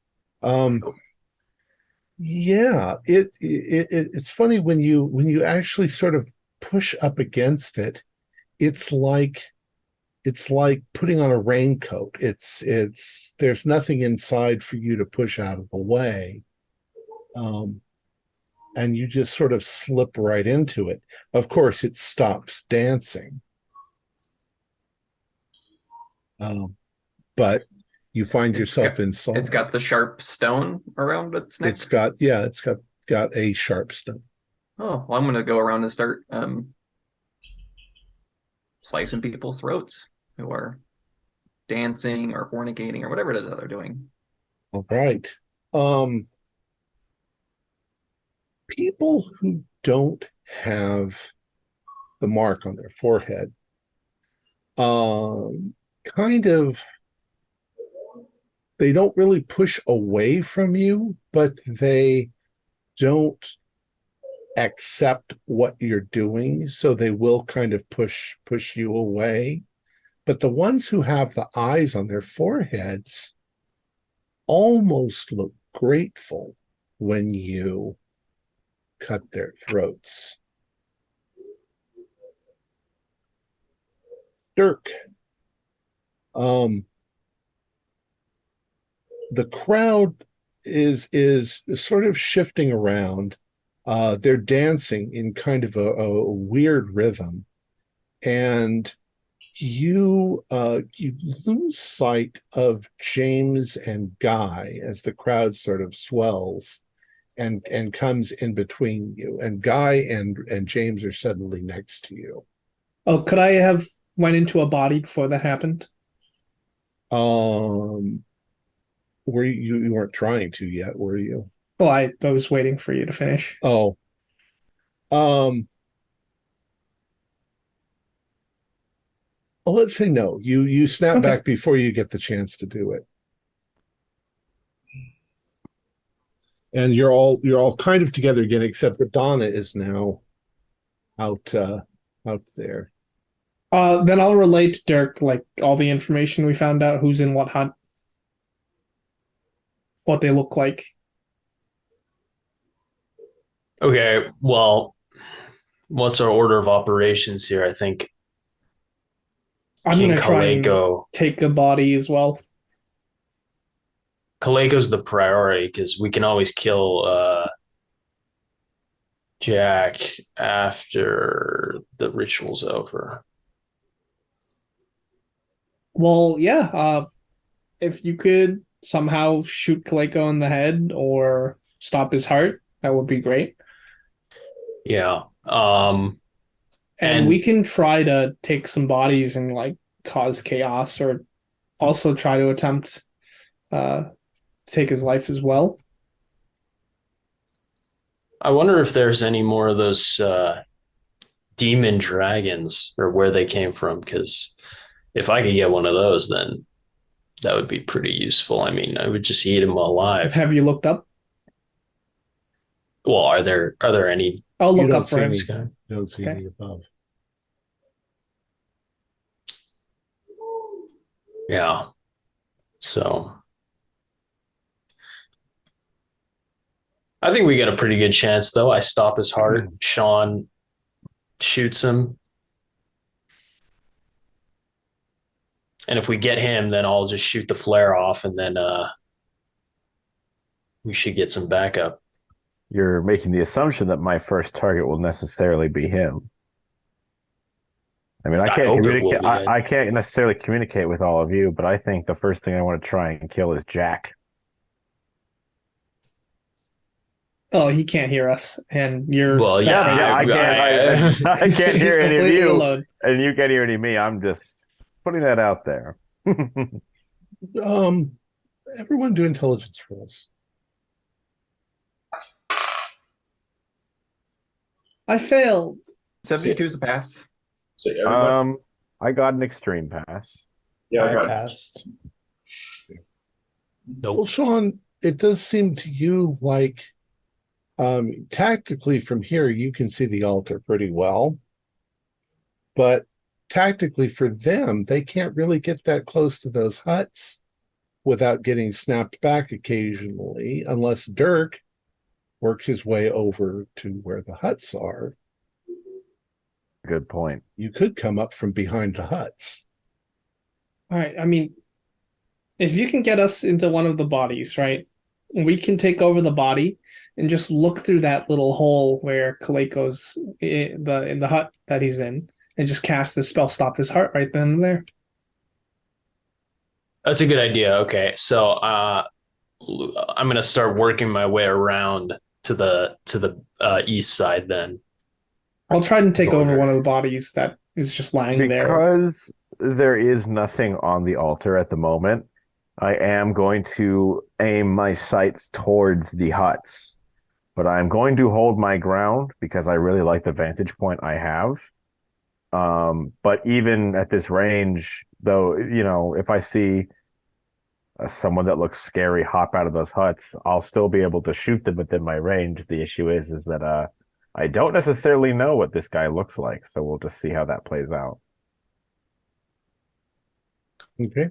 Yeah, it's funny when you actually sort of push up against it, it's like putting on a raincoat. It's there's nothing inside for you to push out of the way. And you just sort of slip right into it. Of course, it stops dancing. But you find yourself inside. It's got the sharp stone around its neck. It's got a sharp stone. Oh, well, I'm gonna go around and start slicing people's throats who are dancing or fornicating or whatever it is that they're doing. All right. People who don't have the mark on their forehead, kind of, they don't really push away from you, but they don't accept what you're doing, so they will kind of push you away. But the ones who have the eyes on their foreheads almost look grateful when you cut their throats. Dirk, the crowd is sort of shifting around. They're dancing in kind of a weird rhythm, and you lose sight of James and Guy as the crowd sort of swells and comes in between you, and Guy and James are suddenly next to you. Oh, could I have went into a body before that happened? were you weren't trying to yet, were you? Well, I was waiting for you to finish. Oh. Well, let's say no. You snap Okay. back before you get the chance to do it. And you're all kind of together again, except that Donna is now out there. Then I'll relate to Dirk like all the information we found out, who's in what hut, what they look like. Okay, well, what's our order of operations here? I think I'm King gonna try and Kaleko. take a body as well. Kaleko's the priority because we can always kill Jack after the ritual's over. Well, yeah. If you could somehow shoot Kaleko in the head or stop his heart, that would be great. Yeah. And we can try to take some bodies and like cause chaos, or also try to attempt take his life as well. I wonder if there's any more of those demon dragons or where they came from, because if I could get one of those, then that would be pretty useful. I mean, I would just eat them alive. Have you looked up? Well, are there any? I'll You look don't up for see him. You don't see Okay. any above. Yeah. So I think we got a pretty good chance, though. I stop his heart. Sean shoots him. And if we get him, then I'll just shoot the flare off, and then we should get some backup. You're making the assumption that my first target will necessarily be him. I mean, I can't hope it will communicate. be. I can't necessarily communicate with all of you, but I think the first thing I want to try and kill is Jack. Oh, he can't hear us, and you're Well, separated. I can't hear He's any of completely you, alone. and you can't hear any of me. I'm just putting that out there. Everyone do intelligence rolls. I failed. 72 is a pass. So everybody, I got an extreme pass. yeah, I I got it. passed. Well, Sean, it does seem to you like tactically from here you can see the altar pretty well. But tactically for them, they can't really get that close to those huts without getting snapped back occasionally, unless Dirk works his way over to where the huts are. Good point. You could come up from behind the huts. All right. I mean, if you can get us into one of the bodies, right? We can take over the body and just look through that little hole where Kaleko's in the hut that he's in, and just cast the spell Stop His Heart right then and there. That's a good idea. Okay, so I'm gonna start working my way around to the east side then. I'll try and take over Order. one of the bodies that is just lying there. Because there is nothing on the altar at the moment, I am going to aim my sights towards the huts. But I'm going to hold my ground because I really like the vantage point I have. But even at this range, though, you know, if I see someone that looks scary hop out of those huts, I'll still be able to shoot them within my range. The issue is that I don't necessarily know what this guy looks like, so we'll just see how that plays out. Okay.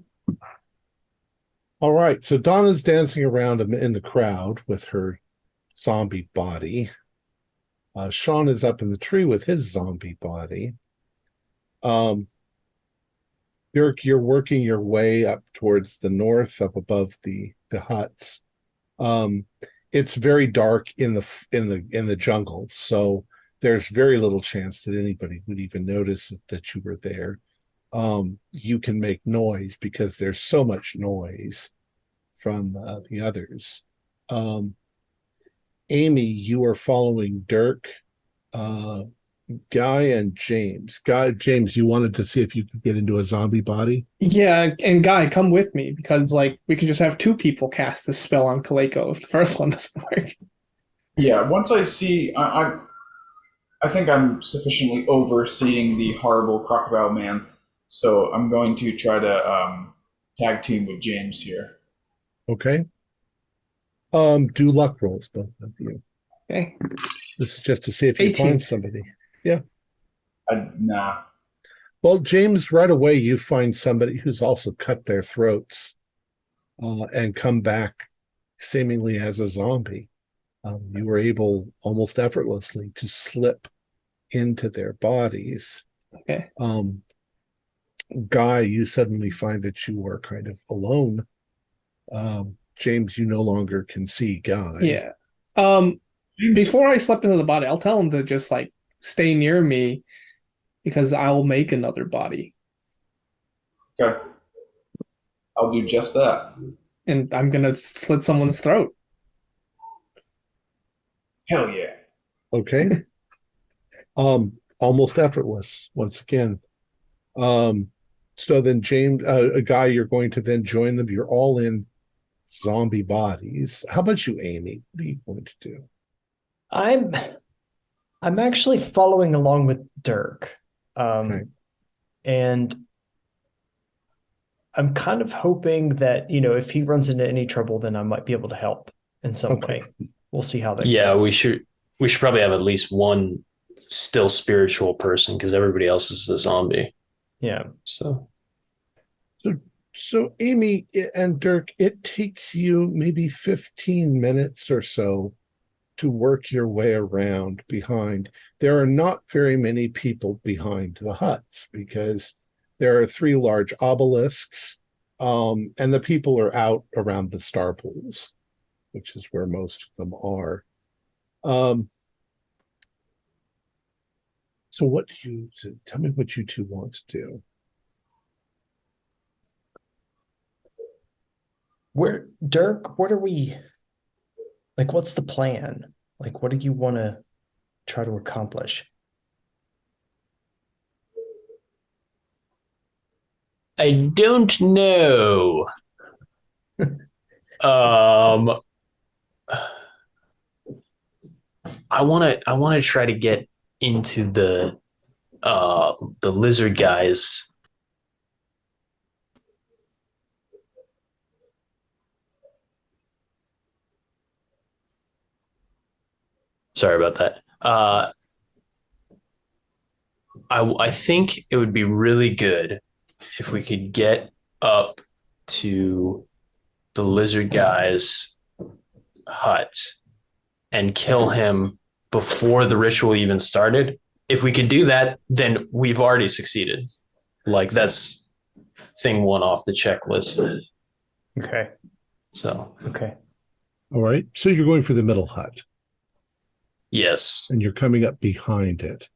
All right. So Donna's dancing around in the crowd with her zombie body. Sean is up in the tree with his zombie body. Dirk, you're working your way up towards the north, up above the huts. It's very dark in the jungle, so there's very little chance that anybody would even notice that you were there. You can make noise because there's so much noise from the others. Amy, you are following Dirk Guy and James. James, you wanted to see if you could get into a zombie body? Yeah, and Guy, come with me because like we could just have two people cast this spell on Kaleko if the first one doesn't work. Yeah, once I see, I think I'm sufficiently overseeing the horrible crocodile man, so I'm going to try to tag team with James here. Okay. Do luck rolls, both of you. Okay. This is just to see if you 18. find somebody. Nah. Well, James, right away you find somebody who's also cut their throats and come back seemingly as a zombie. You were able almost effortlessly to slip into their bodies. Okay. Guy, you suddenly find that you are kind of alone. James, you no longer can see Guy. Yeah. Before I slip into the body, I'll tell him to just like stay near me because I will make another body. Okay. I'll do just that. And I'm gonna slit someone's throat. Hell yeah. Okay. Almost effortless once again. So then James, a Guy, you're going to then join them. You're all in zombie bodies. How about you, Amy? What are you going to do? I'm actually following along with Dirk. Okay. And I'm kind of hoping that, if he runs into any trouble, then I might be able to help in some Okay. way. We'll see how that Yeah, goes. we should probably have at least one still spiritual person because everybody else is a zombie. Yeah. So So Amy and Dirk, it takes you maybe 15 minutes or so to work your way around behind. There are not very many people behind the huts because there are 3 large obelisks, and the people are out around the star pools, which is where most of them are. So tell me what you two want to do. Dirk, what are we like? What's the plan? Like, what do you want to try to accomplish? I don't know. I want to try to get into the lizard guys. Sorry about that. I think it would be really good if we could get up to the lizard guy's hut and kill him before the ritual even started. If we could do that, then we've already succeeded. Like that's thing 1 off the checklist. Okay. So, Okay. All right. So you're going for the middle hut yes. and you're coming up behind it.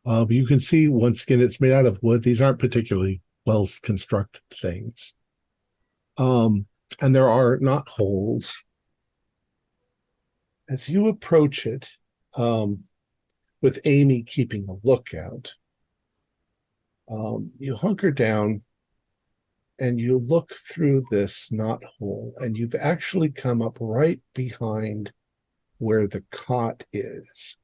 But you can see, once again, it's made out of wood. These aren't particularly well-constructed things. And there are not holes. As you approach it, with Amy keeping a lookout, you hunker down and you look through this knot hole, and you've actually come up right behind where the cot is.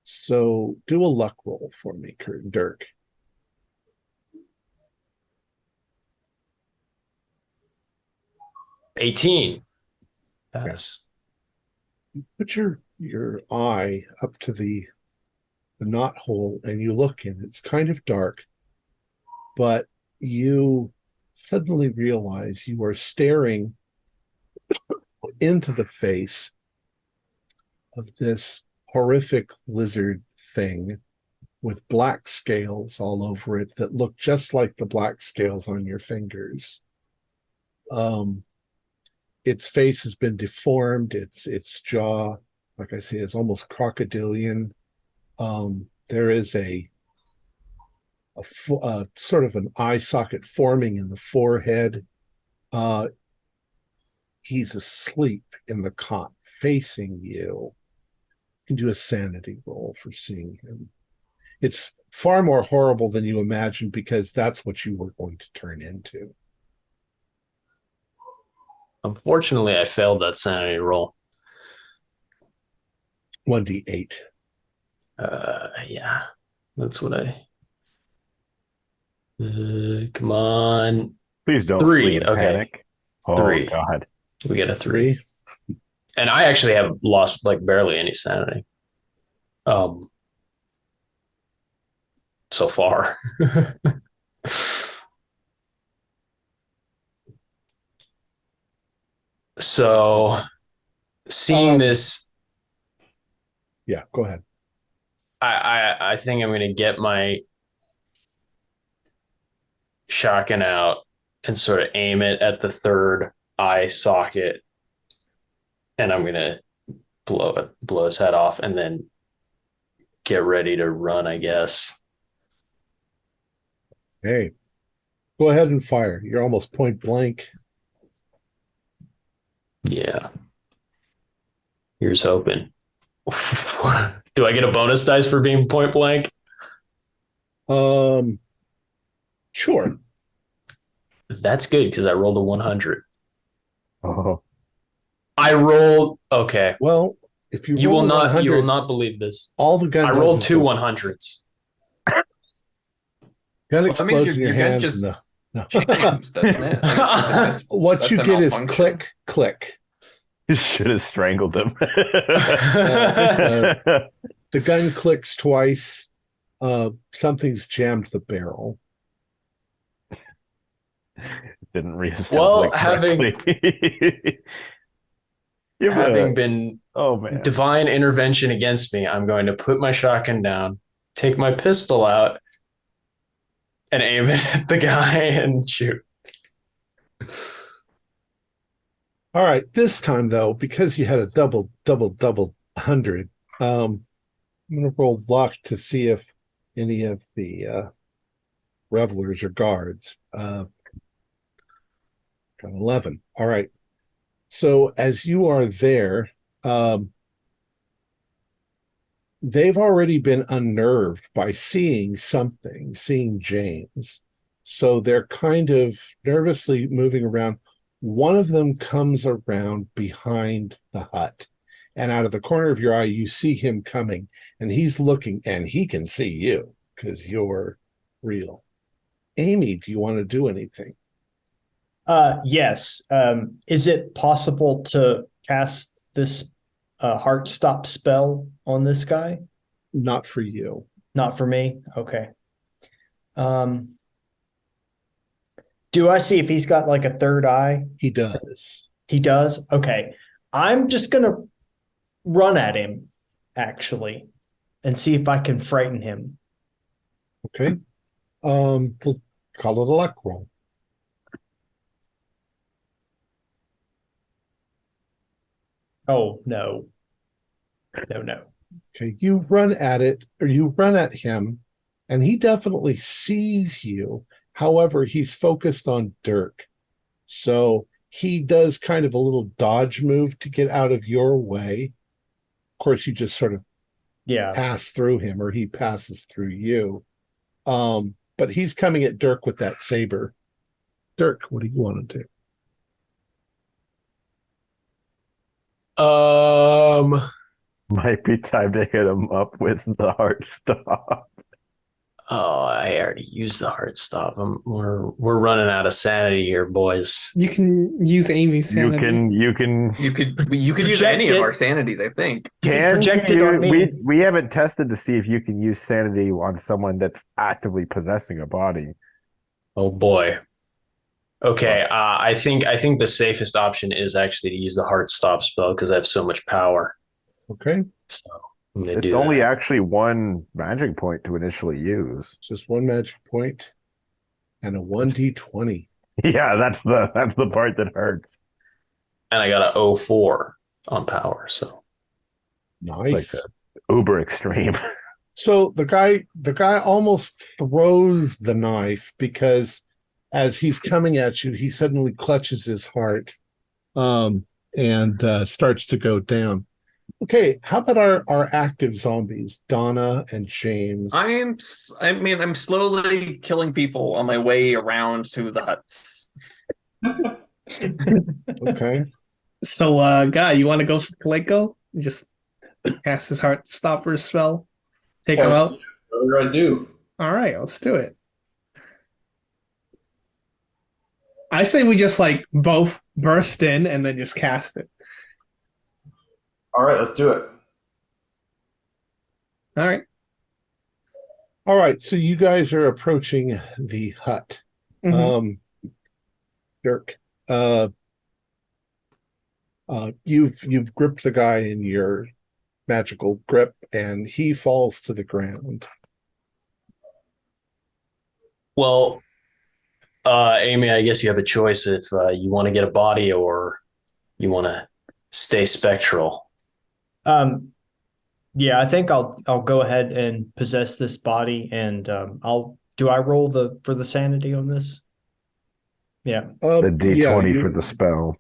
So do a luck roll for me, Dirk. $18. Yes. Put your eye up to the knot hole and you look in. It's kind of dark, but you suddenly realize you are staring into the face of this horrific lizard thing with black scales all over it that look just like the black scales on your fingers. Its face has been deformed. Its jaw, like I say, is almost crocodilian. There is a sort of an eye socket forming in the forehead. He's asleep in the cot, facing you. can do a sanity roll for seeing him. It's far more horrible than you imagined because that's what you were going to turn into. Unfortunately, I failed that sanity roll. 1d8. Yeah, that's what I. Come on. Please don't 3. flee in Okay. panic. Oh 3. God. We get a 3. And I actually have lost like barely any sanity. So far. So seeing this, yeah, go ahead. I think I'm gonna get my shotgun out and sort of aim it at the third eye socket, and I'm gonna blow his head off, and then get ready to run, I guess. Hey, go ahead and fire. You're almost point blank. Yeah. Here's hoping. Do I get a bonus dice for being point blank? Sure. That's good because I rolled a 100. Oh. I rolled okay. Well, if you You roll will not 100, you will not believe this. all the gun I does rolled is two go- 100s. Gun Well, that means explodes in your your gun hands. just No. Jams, doesn't it? I mean, What that's you a get is malfunction. click, click. You should have strangled him. The gun clicks twice. Something's jammed the barrel. Didn't reassemble Well, it correctly. having been Oh man. divine intervention against me, I'm going to put my shotgun down, take my pistol out, and aim it at the guy and shoot. All right, this time though, because you had a double 100, I'm gonna roll luck to see if any of the revelers or guards. Got 11. All right. So as you are there, they've already been unnerved by seeing something, seeing James. So they're kind of nervously moving around. One of them comes around behind the hut, and out of the corner of your eye, you see him coming, and he's looking, and he can see you because you're real. Amy, do you want to do anything? Yes. Is it possible to cast this heart stop spell on this guy? Not for you. Not for me? Okay. Do I see if he's got like a third eye? He does. He does? Okay. I'm just going to run at him, actually, and see if I can frighten him. Okay. We'll call it a luck roll. Oh, no. No. Okay, you run at it, or you run at him, and he definitely sees you. However, he's focused on Dirk. So he does kind of a little dodge move to get out of your way. Of course, you just sort of pass through him, or he passes through you. But he's coming at Dirk with that saber. Dirk, what do you want to do? Might be time to hit him up with the heart stop. Oh, I already used the heart stop. We're running out of sanity here, boys. You can use Amy's sanity. You can You could use any of our sanities, I think. Project it on me. We haven't tested to see if you can use sanity on someone that's actively possessing a body. Oh boy. Okay, I think the safest option is actually to use the heart stop spell because I have so much power. Okay. So I'm gonna It's do only that. actually one magic point to initially use. It's just one magic point and a 1d20. Yeah, that's the part that hurts. And I got a 04 on power, so Nice. Like uber extreme. So the guy almost throws the knife because as he's coming at you, he suddenly clutches his heart and starts to go down. Okay, how about our active zombies, Donna and James? I'm slowly killing people on my way around to the huts. Okay. So, Guy, you want to go for Kaleko? Just cast his heart stopper spell, take him out. Whatever I do. All right, let's do it. I say we just like both burst in and then just cast it. All right, let's do it. All right. All right, so you guys are approaching the hut. Mhm. Dirk, you've gripped the guy in your magical grip, and he falls to the ground. Well, Amy, I guess you have a choice if you want to get a body or you want to stay spectral. Yeah, I think I'll go ahead and possess this body, and do I roll for the sanity on this? Yeah. The D20 yeah, for the spell.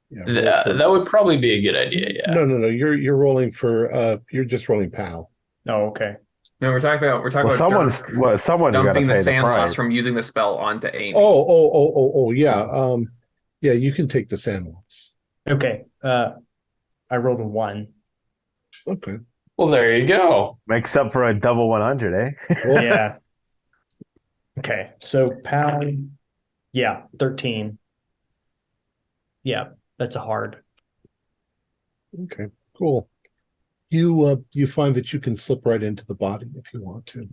Yeah, roll for- That would probably be a good idea. Yeah. No. You're rolling for you're just rolling POW. Oh, okay. No, we're talking about Someone's Dirk got to dumping pay the the sand price. loss from using the spell onto Amy. Oh, yeah. Yeah, you can take the sand loss. Okay. I rolled a 1. Okay. Well, there you go. Makes up for a double 100, eh? Well, Yeah. Okay. So pound. Yeah, 13. Yeah, that's a hard. Okay, cool. You find that you can slip right into the body if you want to.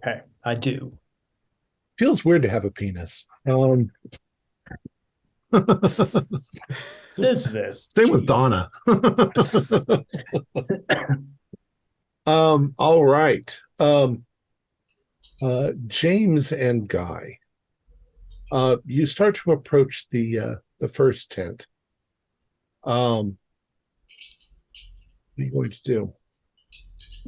Okay, I do. Feels weird to have a penis. This. Same with Jeez. Donna. All right. James and Guy. You start to approach the first tent. What are you going to do?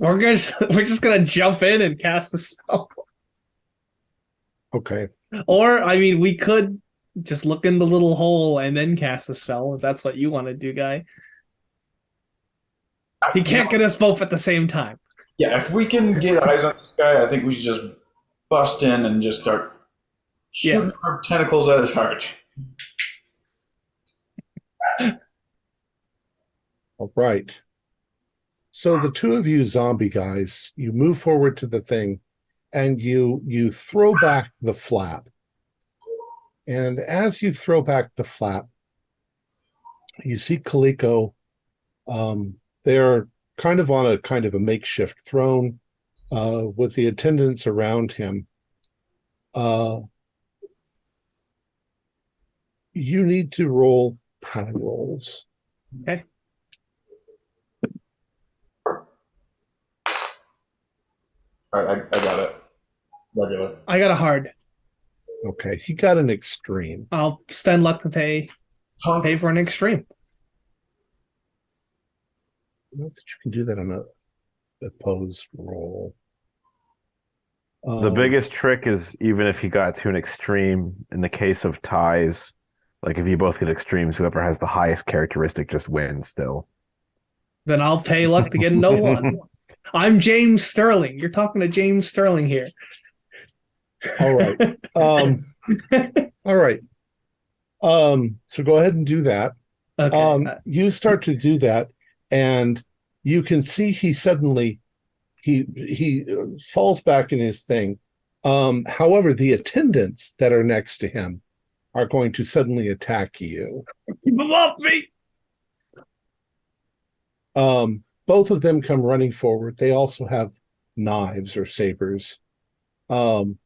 we're just gonna jump in and cast the spell. Okay. Or I mean, we could just look in the little hole and then cast a spell if that's what you want to do, Guy. He can't get us both at the same time. Yeah, if we can get eyes on this guy, I think we should just bust in and just start shooting our tentacles at his heart. All right. So the two of you zombie guys, you move forward to the thing and you throw back the flap. And as you throw back the flap, you see Kaliko. They're kind of on a makeshift throne with the attendants around him. You need to roll power rolls. Okay. All right, I got it. Regular. I got a hard. Okay, he got an extreme. I'll spend luck to pay for an extreme. I don't think you can do that on a opposed roll. The biggest trick is even if you got to an extreme, in the case of ties, like if you both get extremes, whoever has the highest characteristic just wins still. Then I'll pay luck to get no one. I'm James Sterling. You're talking to James Sterling here. All right. All right. So go ahead and do that. Okay. You start to do that, and you can see he suddenly he falls back in his thing. However, the attendants that are next to him are going to suddenly attack you. Keep him off me. Both of them come running forward. They also have knives or sabers. And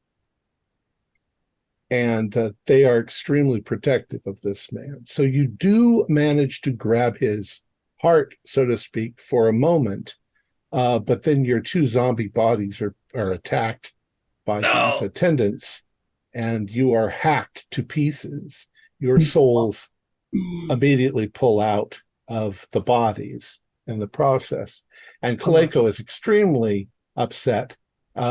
they are extremely protective of this man. So you do manage to grab his heart, so to speak, for a moment, but then your two zombie bodies are attacked by these attendants, and you are hacked to pieces. Your souls immediately pull out of the bodies in the process. And Kaleko is extremely upset.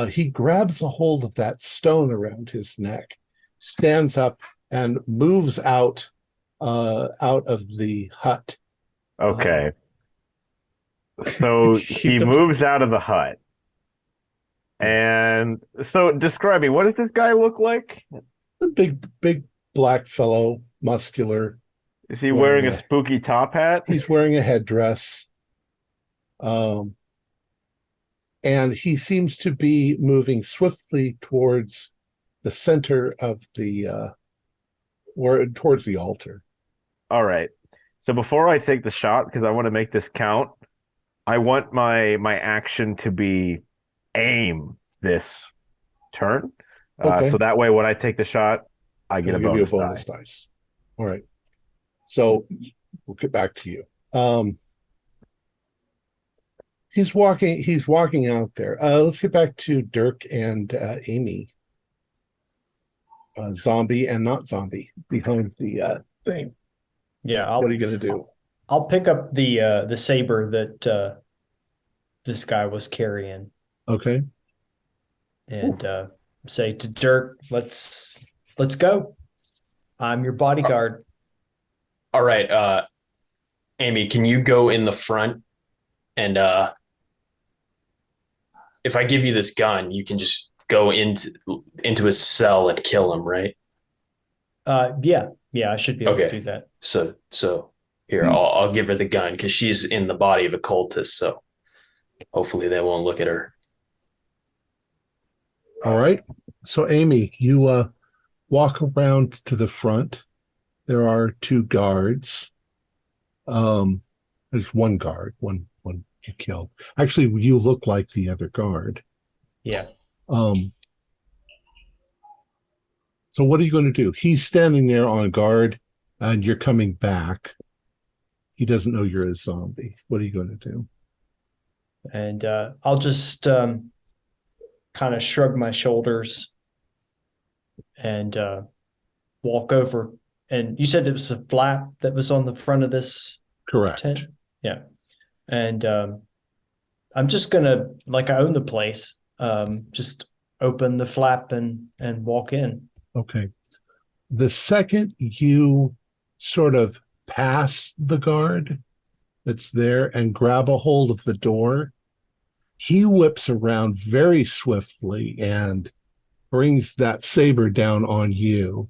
He grabs a hold of that stone around his neck, stands up and moves out out of the hut. Okay. So he moves out of the hut. And so describe me, what does this guy look like? A big black fellow, muscular. Is he wearing a spooky top hat? He's wearing a headdress. And he seems to be moving swiftly towards the center of the or towards the altar. All right. So before I take the shot, because I want to make this count, I want my action to be aim this turn. Okay. So that way when I take the shot, I get a give you a bonus bonus dice. All right. So we'll get back to you. He's walking out there. Let's get back to Dirk and Amy. Zombie and not zombie behind the thing. Yeah, What are you going to do? I'll pick up the saber that this guy was carrying. Okay. And say to Dirk, let's go. I'm your bodyguard. All right, Amy, can you go in the front and if I give you this gun, you can just go into his cell and kill him, right? Yeah, I should be able to do that. So here, I'll give her the gun because she's in the body of a cultist, so hopefully they won't look at her. All right. So Amy, you walk around to the front. There are two guards. There's one guard, one you killed. Actually, you look like the other guard. Yeah. So what are you going to do? He's standing there on guard, and you're coming back. He doesn't know you're a zombie. What are you going to do? And I'll just kind of shrug my shoulders and walk over. And you said it was a flap that was on the front of this Correct. tent? Yeah. And I'm just gonna, like I own the place, just open the flap and walk in. Okay. The second you sort of pass the guard that's there and grab a hold of the door, he whips around very swiftly and brings that saber down on you,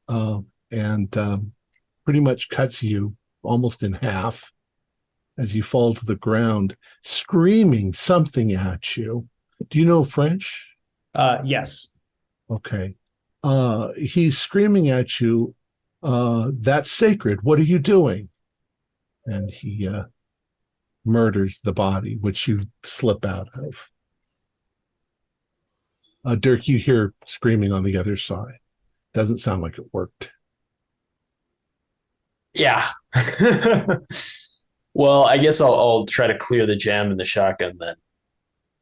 and pretty much cuts you almost in half as you fall to the ground, screaming something at you. Do you know French? Yes. Okay. He's screaming at you, that's sacred. What are you doing? And he murders the body, which you slip out of. Dirk, you hear screaming on the other side. Doesn't sound like it worked. Yeah. Well, I guess I'll try to clear the gem and the shotgun then.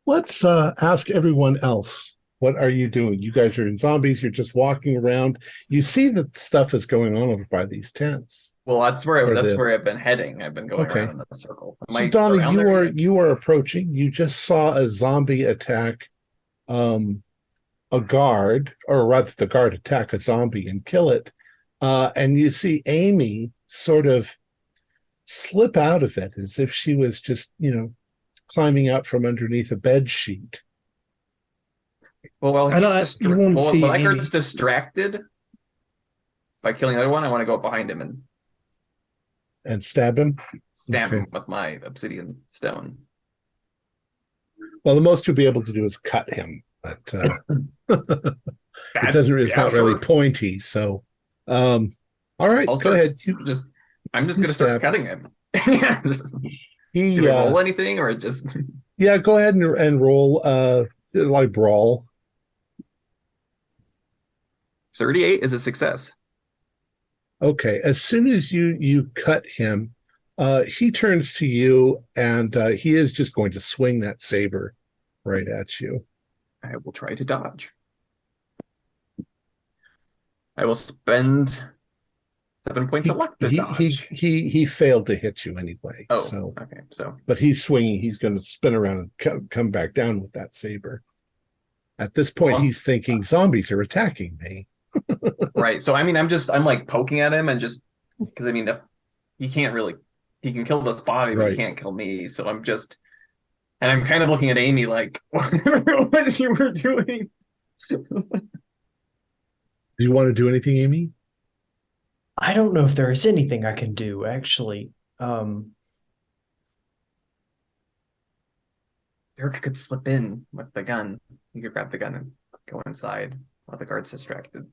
Let's ask everyone else. What are you doing? You guys are in zombies. You're just walking around. You see that stuff is going on over by these tents. Well, that's where I've been heading. I've been going around in that circle. So, Donnie, you are approaching. You just saw a zombie attack a guard, or rather, the guard attack a zombie and kill it. And you see Amy sort of slip out of it as if she was just, climbing out from underneath a bed sheet. Well, Amy. he's distracted by killing the other one. I want to go behind him and stab him. Him with my obsidian stone. Well, the most you'll be able to do is cut him, but it's not really pointy. So, all right, go ahead. I'm just going to start cutting him. Do we roll anything or just? Yeah, go ahead and roll like brawl. 38 is a success. Okay, as soon as you cut him, he turns to you and he is just going to swing that saber right at you. I will try to dodge. I will spend 7 points of luck to dodge. He failed to hit you anyway. Oh, so okay. So, but he's swinging. He's going to spin around and come back down with that saber. At this point, he's thinking zombies are attacking me. Right. So, I mean, I'm like poking at him and just Because I mean, he can't really. He can kill this body, but Right. he can't kill me. So I'm just, and I'm kind of looking at Amy like, what you were doing. Do you want to do anything, Amy? I don't know if there is anything I can do, actually. Dirk could slip in with the gun. You could grab the gun and go inside while the guard's distracted.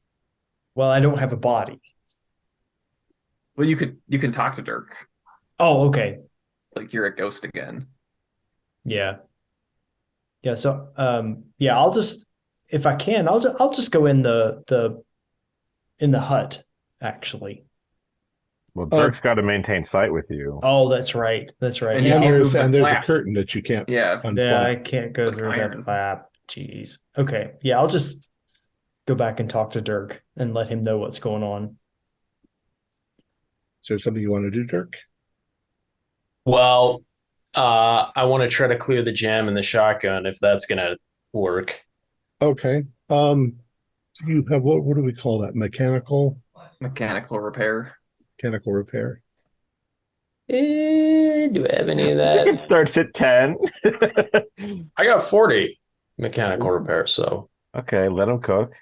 Well, I don't have a body. Well, you can talk to Dirk Oh, okay. like you're a ghost again. Yeah. Yeah, so yeah, I'll just if I can, I'll just go in the hut, actually. Well, Dirk's got to maintain sight with you. Oh, that's right. That's right. And you Yeah, can't move the there's a flap. curtain that you can't Yeah, yeah, I unflap. can't go Like through iron. that flap. Jeez. Okay. Yeah, I'll just go back and talk to Dirk and let him know what's going on. Is there something you want to do, Dirk? Well, I want to try to clear the jam in the shotgun if that's gonna work. Okay. You have what do we call that? Mechanical Mechanical repair. Do I have any of It that? starts at 10. I got 40 mechanical repair, so Okay, let him cook.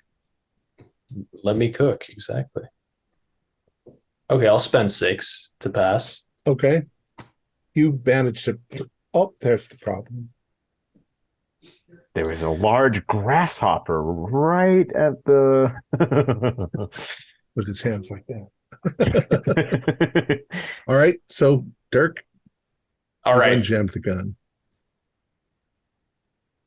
let me cook. Exactly. Okay, I'll spend 6 to pass. Okay. You managed to. Oh, there's the problem. There was a large grasshopper right at the. With his hands like that. All right. So, Dirk, All you right, unjammed the gun.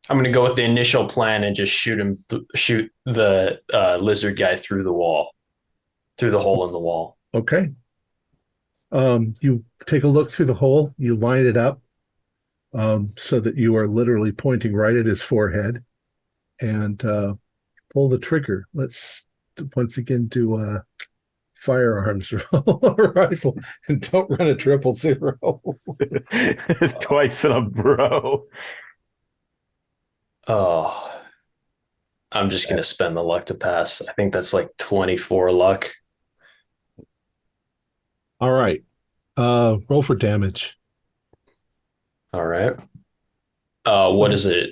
I'm gonna go with the initial plan and just shoot the lizard guy through the wall, through the hole in the wall. Okay. You take a look through the hole, you line it up so that you are literally pointing right at his forehead and pull the trigger. Let's once again do a firearms rifle and don't run a 000. Twice in a row. Oh, I'm just gonna spend the luck to pass. I think that's like 24 luck. All right. Roll for damage. All right. What is it?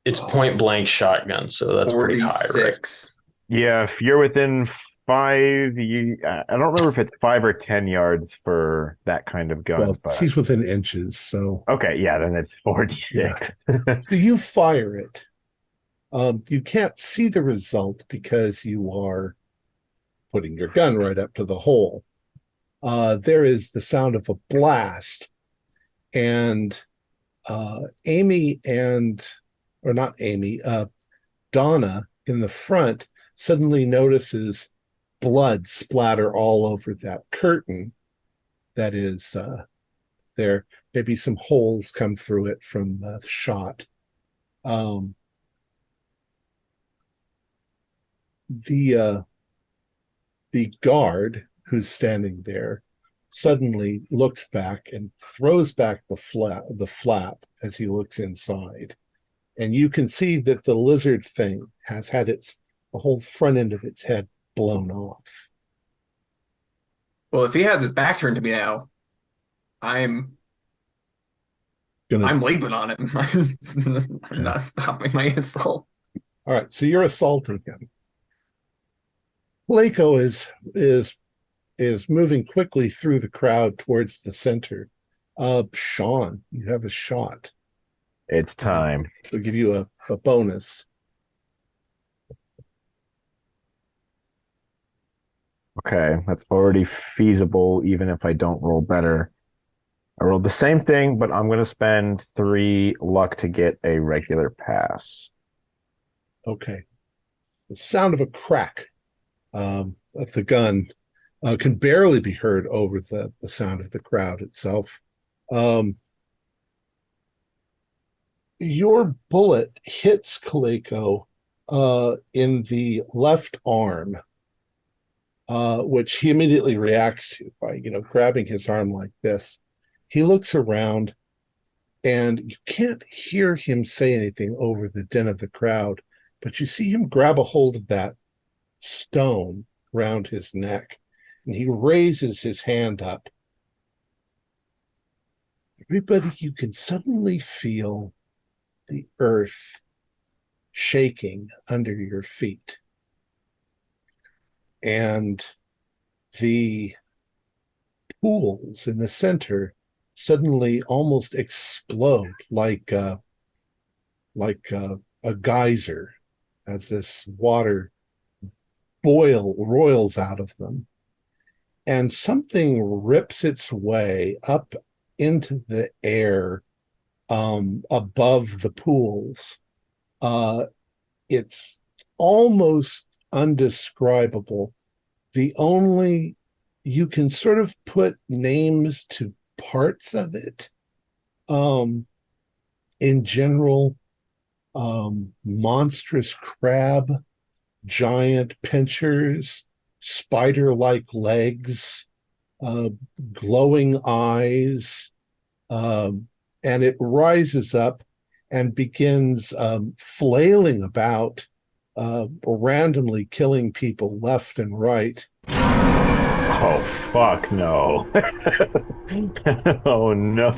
It's point blank shotgun, so that's pretty high, right? 46. Yeah, if you're within 5, I don't remember if it's 5 or 10 yards for that kind of gun. Well, But he's within inches, so okay, yeah, then it's 46. so you fire it. You can't see the result because you are putting your gun right up to the hole. There is the sound of a blast, and Amy or not Amy, Donna in the front suddenly notices blood splatter all over that curtain that is there. Maybe some holes come through it from the shot. The guard who's standing there suddenly looks back and throws back the flap as he looks inside. And you can see that the lizard thing has had the whole front end of its head blown off. Well, if he has his back turned to me now, I'm Gonna, leaping on him. I'm not stopping my assault. all right, so you're assaulting him. Blako is moving quickly through the crowd towards the center. Sean, you have a shot. It's time. They'll give you a bonus. Okay, that's already feasible, even if I don't roll better. I rolled the same thing, but I'm going to spend 3 luck to get a regular pass. Okay. The sound of a crack of the gun can barely be heard over the sound of the crowd itself. Your bullet hits Kaleko in the left arm, which he immediately reacts to by, grabbing his arm like this. He looks around, and you can't hear him say anything over the din of the crowd, but you see him grab a hold of that stone around his neck, and he raises his hand up. Everybody, you can suddenly feel the earth shaking under your feet. And the pools in the center suddenly almost explode like a geyser as this water roils out of them. And something rips its way up into the air above the pools. It's almost undescribable. You can sort of put names to parts of it. In general, monstrous crab, giant pinchers, spider-like legs, glowing eyes, and it rises up and begins flailing about, randomly killing people left and right. Oh, fuck no. Oh, no.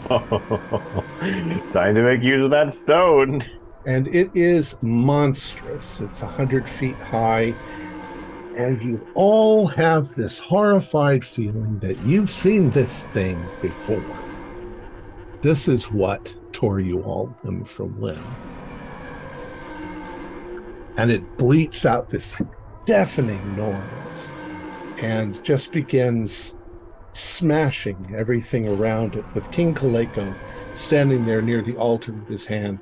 Time to make use of that stone. And it is monstrous. It's 100 feet high. And you all have this horrified feeling that you've seen this thing before. This is what tore you all limb from limb. And it bleats out this deafening noise and just begins smashing everything around it, with King Cthulhu standing there near the altar with his hand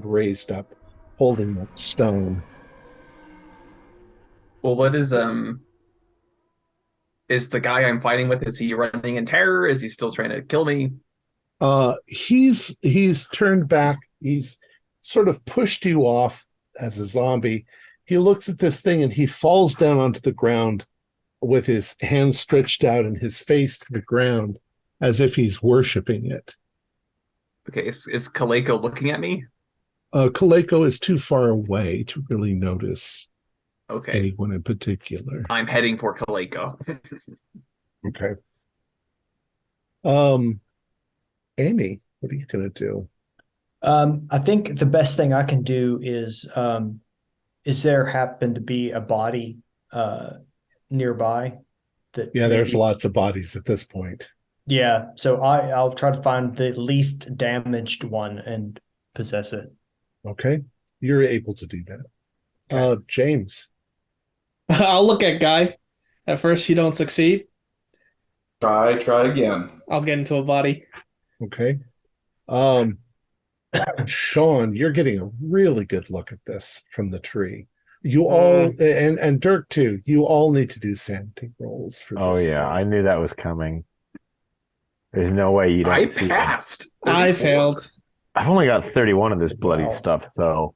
raised up, holding that stone. Well, what is the guy I'm fighting with, is he running in terror? Is he still trying to kill me? He's turned back. He's sort of pushed you off as a zombie. He looks at this thing and he falls down onto the ground with his hands stretched out and his face to the ground as if he's worshiping it. Okay, is Kaleko looking at me? Kaleko is too far away to really notice Okay. anyone in particular. I'm heading for Kaleko. Okay. Amy, what are you going to do? I think the best thing I can do is there happen to be a body nearby? Yeah, there's lots of bodies at this point. Yeah, so I'll try to find the least damaged one and possess it. Okay, you're able to do that. Okay. James. I'll look at Guy. At first, you don't succeed. Try again. I'll get into a body. Okay. Sean, you're getting a really good look at this from the tree. You all, and Dirk too, you all need to do sanity rolls for this. Oh, yeah, thing. I knew that was coming. There's no way you don't I see passed. I 34. failed. I've only got 31 of this bloody Wow. stuff, so...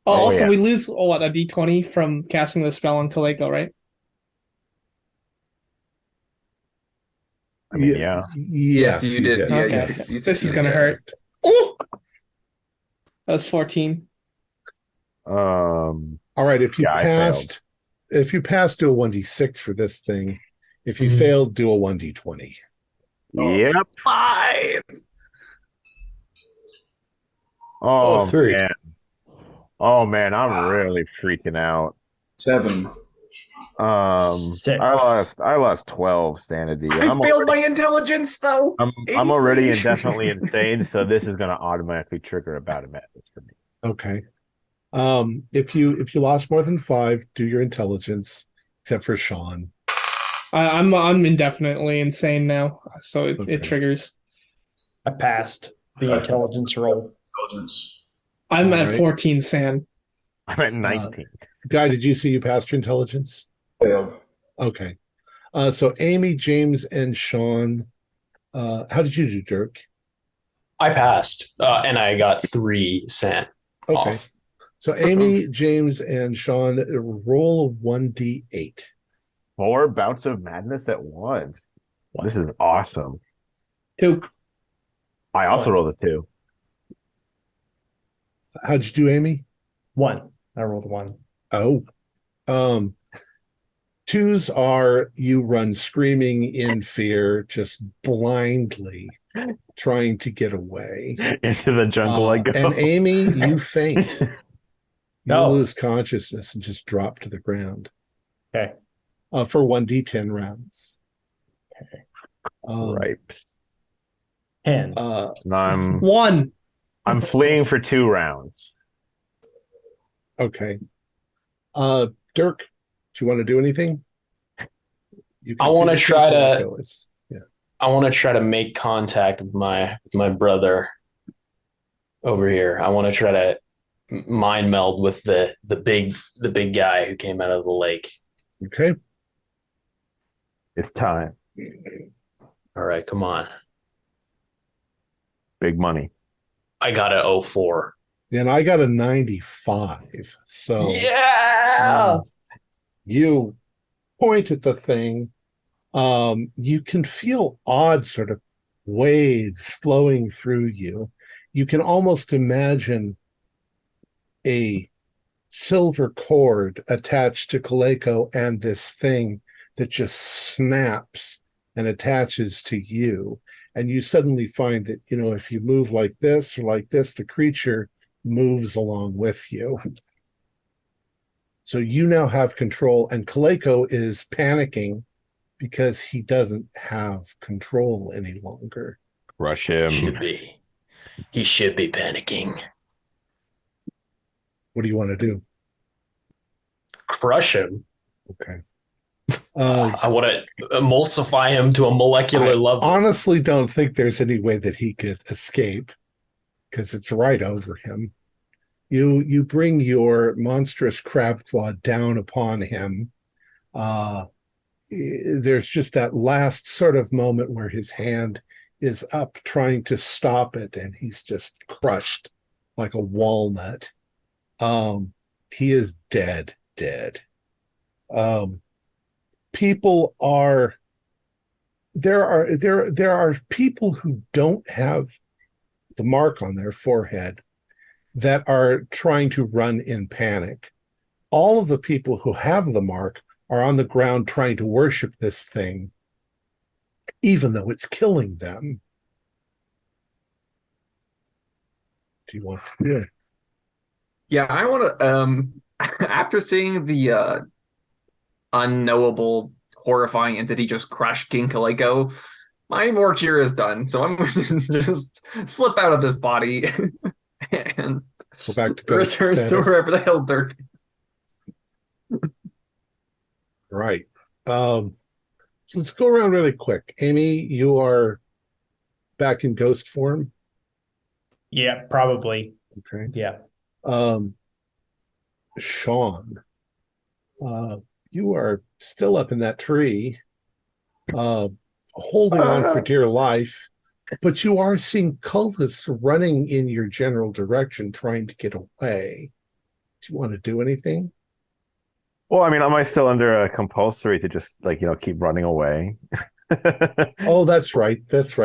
Also, yeah. we lose, a D20 from casting the spell on Kaleko, right? I mean, yeah. Yes, you did. Yeah, Okay. you This is succeeded. going to hurt. Ooh! That's 14. All right, if you Yeah, I passed, do a 1d6 for this thing. If you Mhm. failed, do a 1d20. Yep. 5. Oh, 3. man. Oh, man, I'm really freaking out. 7. 6. I lost 12 sanity. I failed my intelligence, though. I'm already 83. indefinitely insane, so this is going to automatically trigger a bout of madness for me. Okay. If you lost more than 5, do your intelligence, except for Sean. I'm indefinitely insane now, so Okay. it triggers. I passed the intelligence roll. Intelligence. I'm All at right. 14 sand. I'm at 19. Guy, did you see you passed your intelligence? Failed. Okay. So Amy, James, and Sean. How did you do, Dirk? I passed, and I got 3 sand Okay. off. So Amy, James, and Sean, roll a 1d8. 4 bouts of madness at once. This is awesome. 2. I also rolled a 2. How'd you do, Amy? 1. I rolled 1. Oh. Twos are you run screaming in fear, just blindly trying to get away. Into the jungle I go. And Amy, you faint. You Oh. lose consciousness and just drop to the ground. Okay. For 1d10 rounds. Okay. Right. 10. I'm 1. fleeing for 2 rounds. Okay. Dirk, do you want to do anything? You I want to try to. Yeah. I want to try to make contact with my brother over here. I want to try to mind meld with the big guy who came out of the lake. Okay. It's time. All right, come on. Big money. I got a 04. And I got a 95. So Yeah. You point at the thing. You can feel odd sort of waves flowing through you. You can almost imagine a silver cord attached to Coleco and this thing that just snaps and attaches to you. And you suddenly find that, if you move like this or like this, the creature moves along with you. So you now have control, and Coleco is panicking because he doesn't have control any longer. Crush him. He should be panicking. What do you want to do? Crush him. Okay. I want to emulsify him to a molecular level. Honestly don't think there's any way that he could escape because it's right over him. You bring your monstrous crab claw down upon him. There's just that last sort of moment where his hand is up trying to stop it, and he's just crushed like a walnut. He is dead. People are there are people who don't have the mark on their forehead that are trying to run in panic. All of the people who have the mark are on the ground trying to worship this thing, even though it's killing them. Do you want to do it? Yeah, I want to. After seeing the unknowable, horrifying entity just crush King Coleco, my work here is done. So I'm going to just slip out of this body and go back to ghost return to status. wherever the hell Dirk. Right. So let's go around really quick. Amy, you are back in ghost form. Yeah, probably. Okay. Yeah. Sean, you are still up in that tree, holding on for dear life, but you are seeing cultists running in your general direction, trying to get away. Do you want to do anything? Well, I mean, am I still under a compulsory to just keep running away? Oh, that's right. So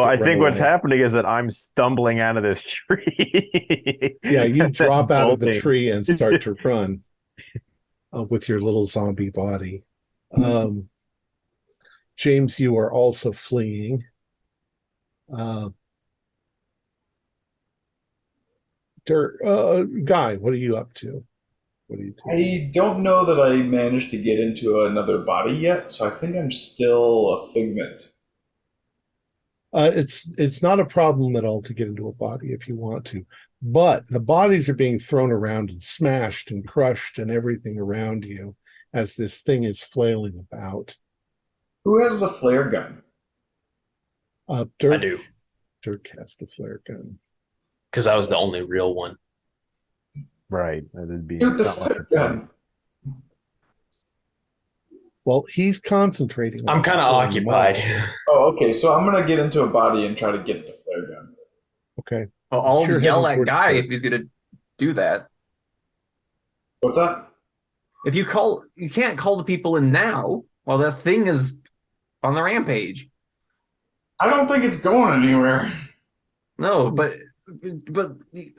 I think what's happening is that I'm stumbling out of this tree. Yeah, you drop out of the tree and start to run with your little zombie body. James, you are also fleeing. Guy, what are you up to? What are you doing? I don't know that I managed to get into another body yet, so I think I'm still a figment. It's not a problem at all to get into a body if you want to, but the bodies are being thrown around and smashed and crushed and everything around you as this thing is flailing about. Who has the flare gun? Dirk, I do, Dirk has the flare gun. because I was the only real one. Right. That'd be Shoot the flare gun. Well, he's concentrating. I'm kind of occupied. Oh, okay. So I'm gonna get into a body and try to get the flare gun. Okay. Well, I'll Sure, yell heading at towards Guy Dirk. if he's going to do that. What's that? If you can't call the people in now while that thing is on the rampage. I don't think it's going anywhere. No, but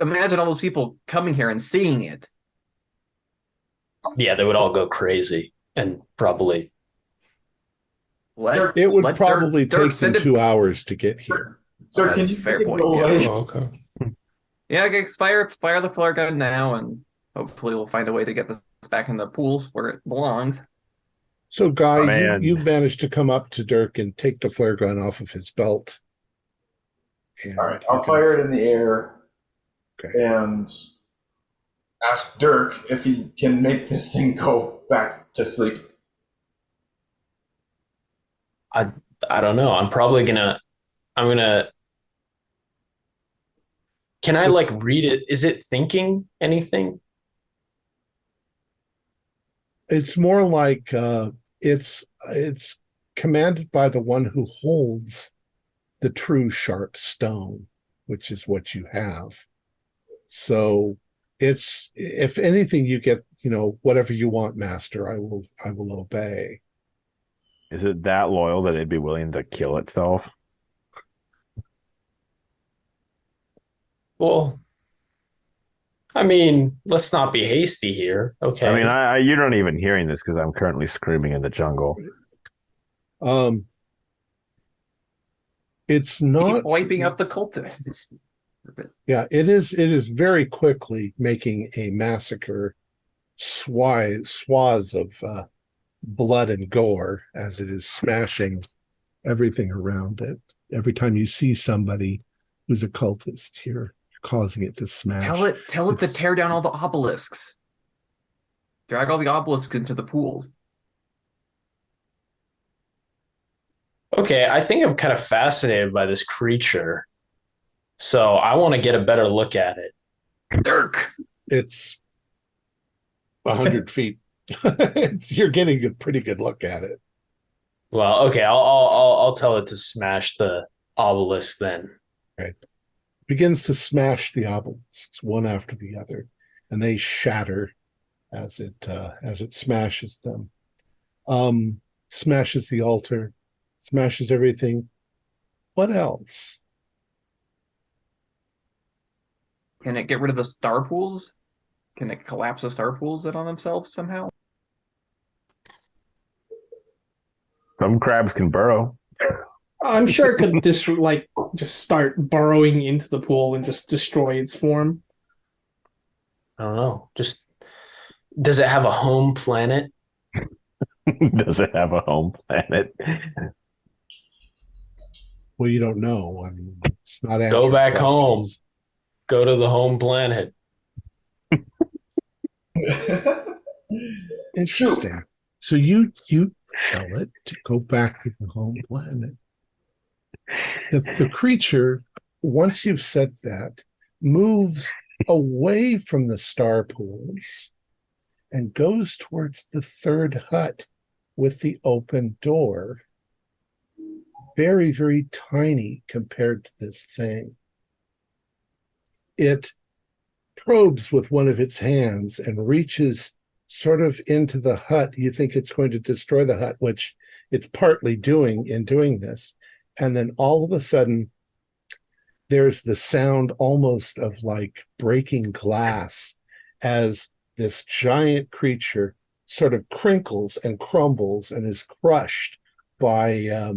imagine all those people coming here and seeing it. Yeah, they would all go crazy. and probably Let It would let probably Dirk take them send it. 2 hours to get here. Sir, can That's you a fair make it point, go yeah. away? Oh, okay. Yeah, I guess fire the flare gun now, and hopefully we'll find a way to get this back in the pools where it belongs. So, Guy, Oh, man. you managed to come up to Dirk and take the flare gun off of his belt. And All right, I'll fire it in the air Okay. and ask Dirk if he can make this thing go back to sleep. I don't know. I'm gonna. Can I like read it? Is it thinking anything? It's more like it's commanded by the one who holds the true sharp stone, which is what you have. So it's, if anything, you get, whatever you want, master. I will obey. Is it that loyal that it'd be willing to kill itself? Well, I mean, let's not be hasty here. Okay. I mean, you're not even hearing this because I'm currently screaming in the jungle. It's Keep not wiping out the cultists. Yeah, it is very quickly making a massacre, swaths of blood and gore as it is smashing everything around it. Every time you see somebody who's a cultist, you're causing it to smash. Tell it to tear down all the obelisks. Drag all the obelisks into the pools. Okay, I think I'm kind of fascinated by this creature. So I want to get a better look at it. Dirk! It's 100 feet. You're getting a pretty good look at it. Well, okay, I'll tell it to smash the obelisk then. Okay. Begins to smash the obelisks one after the other, and they shatter as it smashes them. Smashes the altar, smashes everything. What else? Can it get rid of the star pools? Can it collapse the star pools in on themselves somehow? Some crabs can burrow. I'm sure it could just start burrowing into the pool and just destroy its form. I don't know. Just does it have a home planet? Does it have a home planet? Well, you don't know. I mean, it's not Go answering back questions. home. Go to the home planet. Interesting. So you tell it to go back to the home planet. The creature, once you've said that, moves away from the star pools and goes towards the third hut with the open door. Very, very tiny compared to this thing. It probes with one of its hands and reaches sort of into the hut. You think it's going to destroy the hut, which it's partly doing in doing this. And then all of a sudden, there's the sound almost of like breaking glass as this giant creature sort of crinkles and crumbles and is crushed by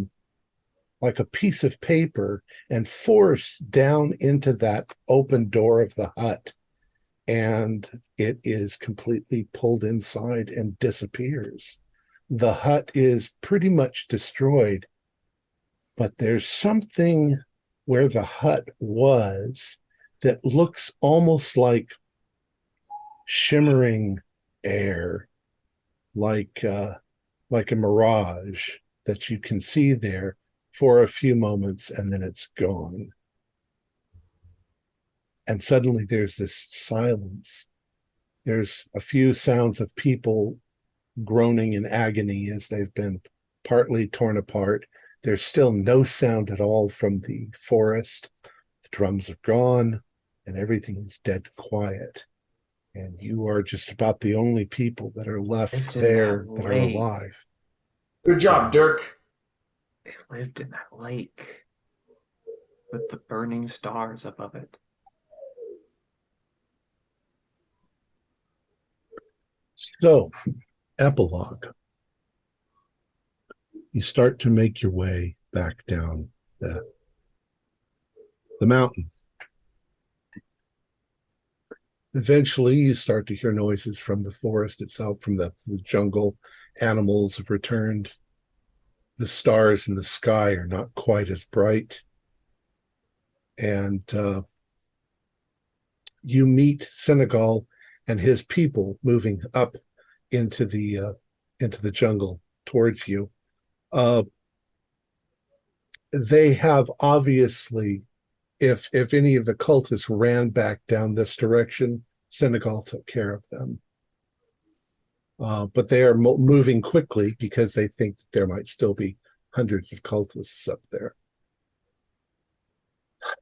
like a piece of paper and forced down into that open door of the hut. And it is completely pulled inside and disappears. The hut is pretty much destroyed, but there's something where the hut was that looks almost like shimmering air, like a mirage that you can see there for a few moments, and then it's gone. And suddenly there's this silence. There's a few sounds of people groaning in agony as they've been partly torn apart. There's still no sound at all from the forest. The drums are gone, and everything is dead quiet. And you are just about the only people that are left there that are alive. Good job, Dirk. They lived in that lake with the burning stars above it. So, epilogue. you start to make your way back down the mountain. Eventually, you start to hear noises from the forest itself, from the jungle. Animals have returned. The stars in the sky are not quite as bright. And you meet Senegal and his people moving up into the jungle towards you. They have obviously, if any of the cultists ran back down this direction, Senegal took care of them. But they are moving quickly because they think that there might still be hundreds of cultists up there.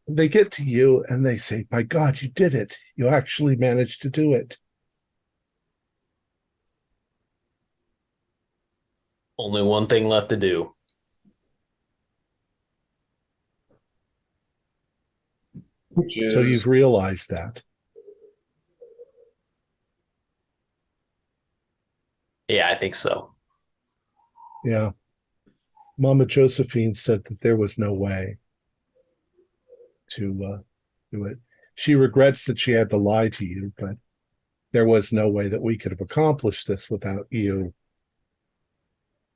They get to you and they say, "By God, you did it. You actually managed to do it." Only one thing left to do. Which is So you've realized that. Yeah, I think so. Yeah. Mama Josephine said that there was no way to do it. She regrets that she had to lie to you, but there was no way that we could have accomplished this without you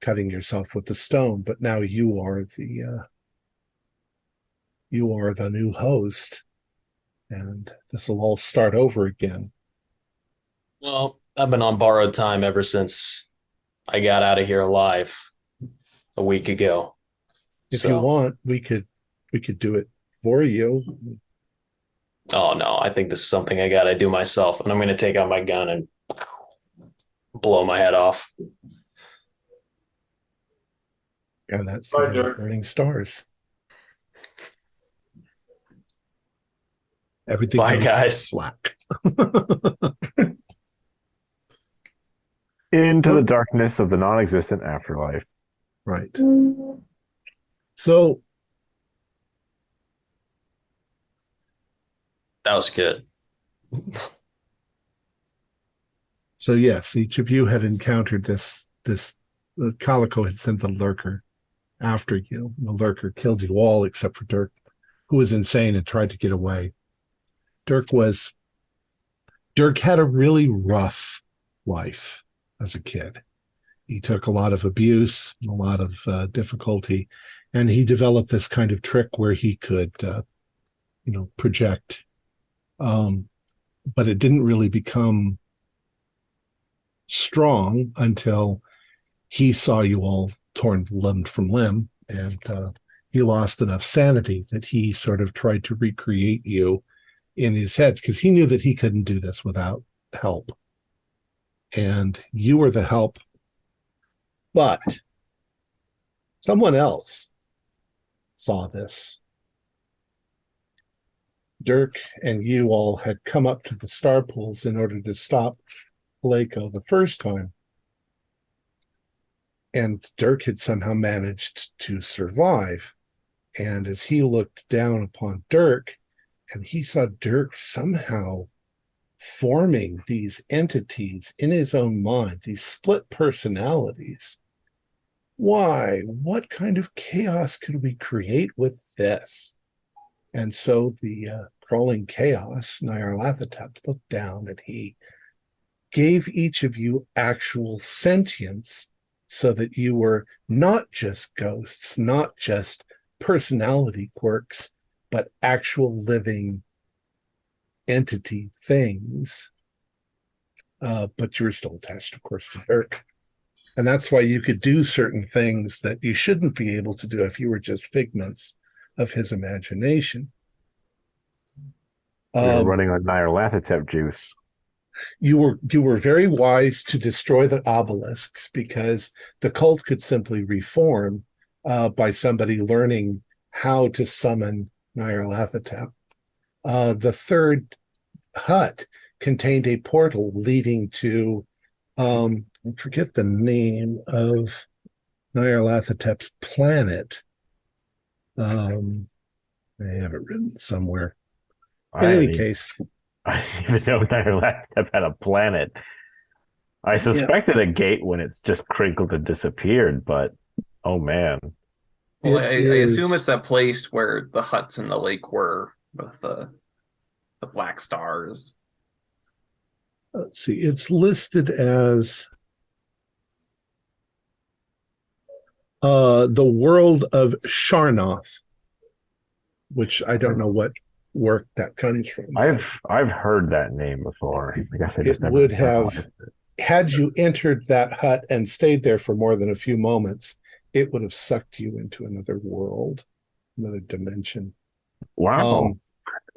cutting yourself with the stone. But now you are the new host, and this will all start over again. Well, I've been on borrowed time ever since I got out of here alive a week ago. If you want, we could do it for you. Oh no, I think this is something I gotta do myself, and I'm gonna take out my gun and blow my head off. And that's Bye, the Dirk. burning stars. Everything Bye, goes guys. black. Into the darkness of the non-existent afterlife. Right. So That was good. So yes, each of you had encountered this. The Calico had sent the lurker after you. The lurker killed you all except for Dirk, who was insane and tried to get away. Dirk had a really rough life as a kid. He took a lot of abuse, a lot of difficulty, and he developed this kind of trick where he could, project. But it didn't really become strong until he saw you all torn limb from limb, and he lost enough sanity that he sort of tried to recreate you in his head, because he knew that he couldn't do this without help. And you were the help, but someone else saw this. Dirk and you all had come up to the star pools in order to stop Blako the first time. And Dirk had somehow managed to survive. And as he looked down upon Dirk, and he saw Dirk somehow forming these entities in his own mind, these split personalities. Why? What kind of chaos could we create with this? And so the crawling chaos, Nyarlathotep, looked down and he gave each of you actual sentience, so that you were not just ghosts, not just personality quirks, but actual living entity things. But you were still attached, of course, to Dirk. And that's why you could do certain things that you shouldn't be able to do if you were just figments of his imagination. We were running on Nyarlathotep juice. You were very wise to destroy the obelisks, because the cult could simply reform by somebody learning how to summon Nyarlathotep. The third hut contained a portal leading to, I forget the name of Nyarlathotep's planet. I have it written somewhere. In any case, I didn't even know Nyarlathotep had a planet. I suspected a gate when it's just crinkled and disappeared, but Oh man. Well, It I assume is- it's that place where the huts in the lake were with the black stars. Let's see. It's listed as the world of Sharnoth, which I don't know what work that comes from. I've heard that name before. I guess I It just never would realized have, it. had you entered that hut and stayed there for more than a few moments, it would have sucked you into another world, another dimension. Wow.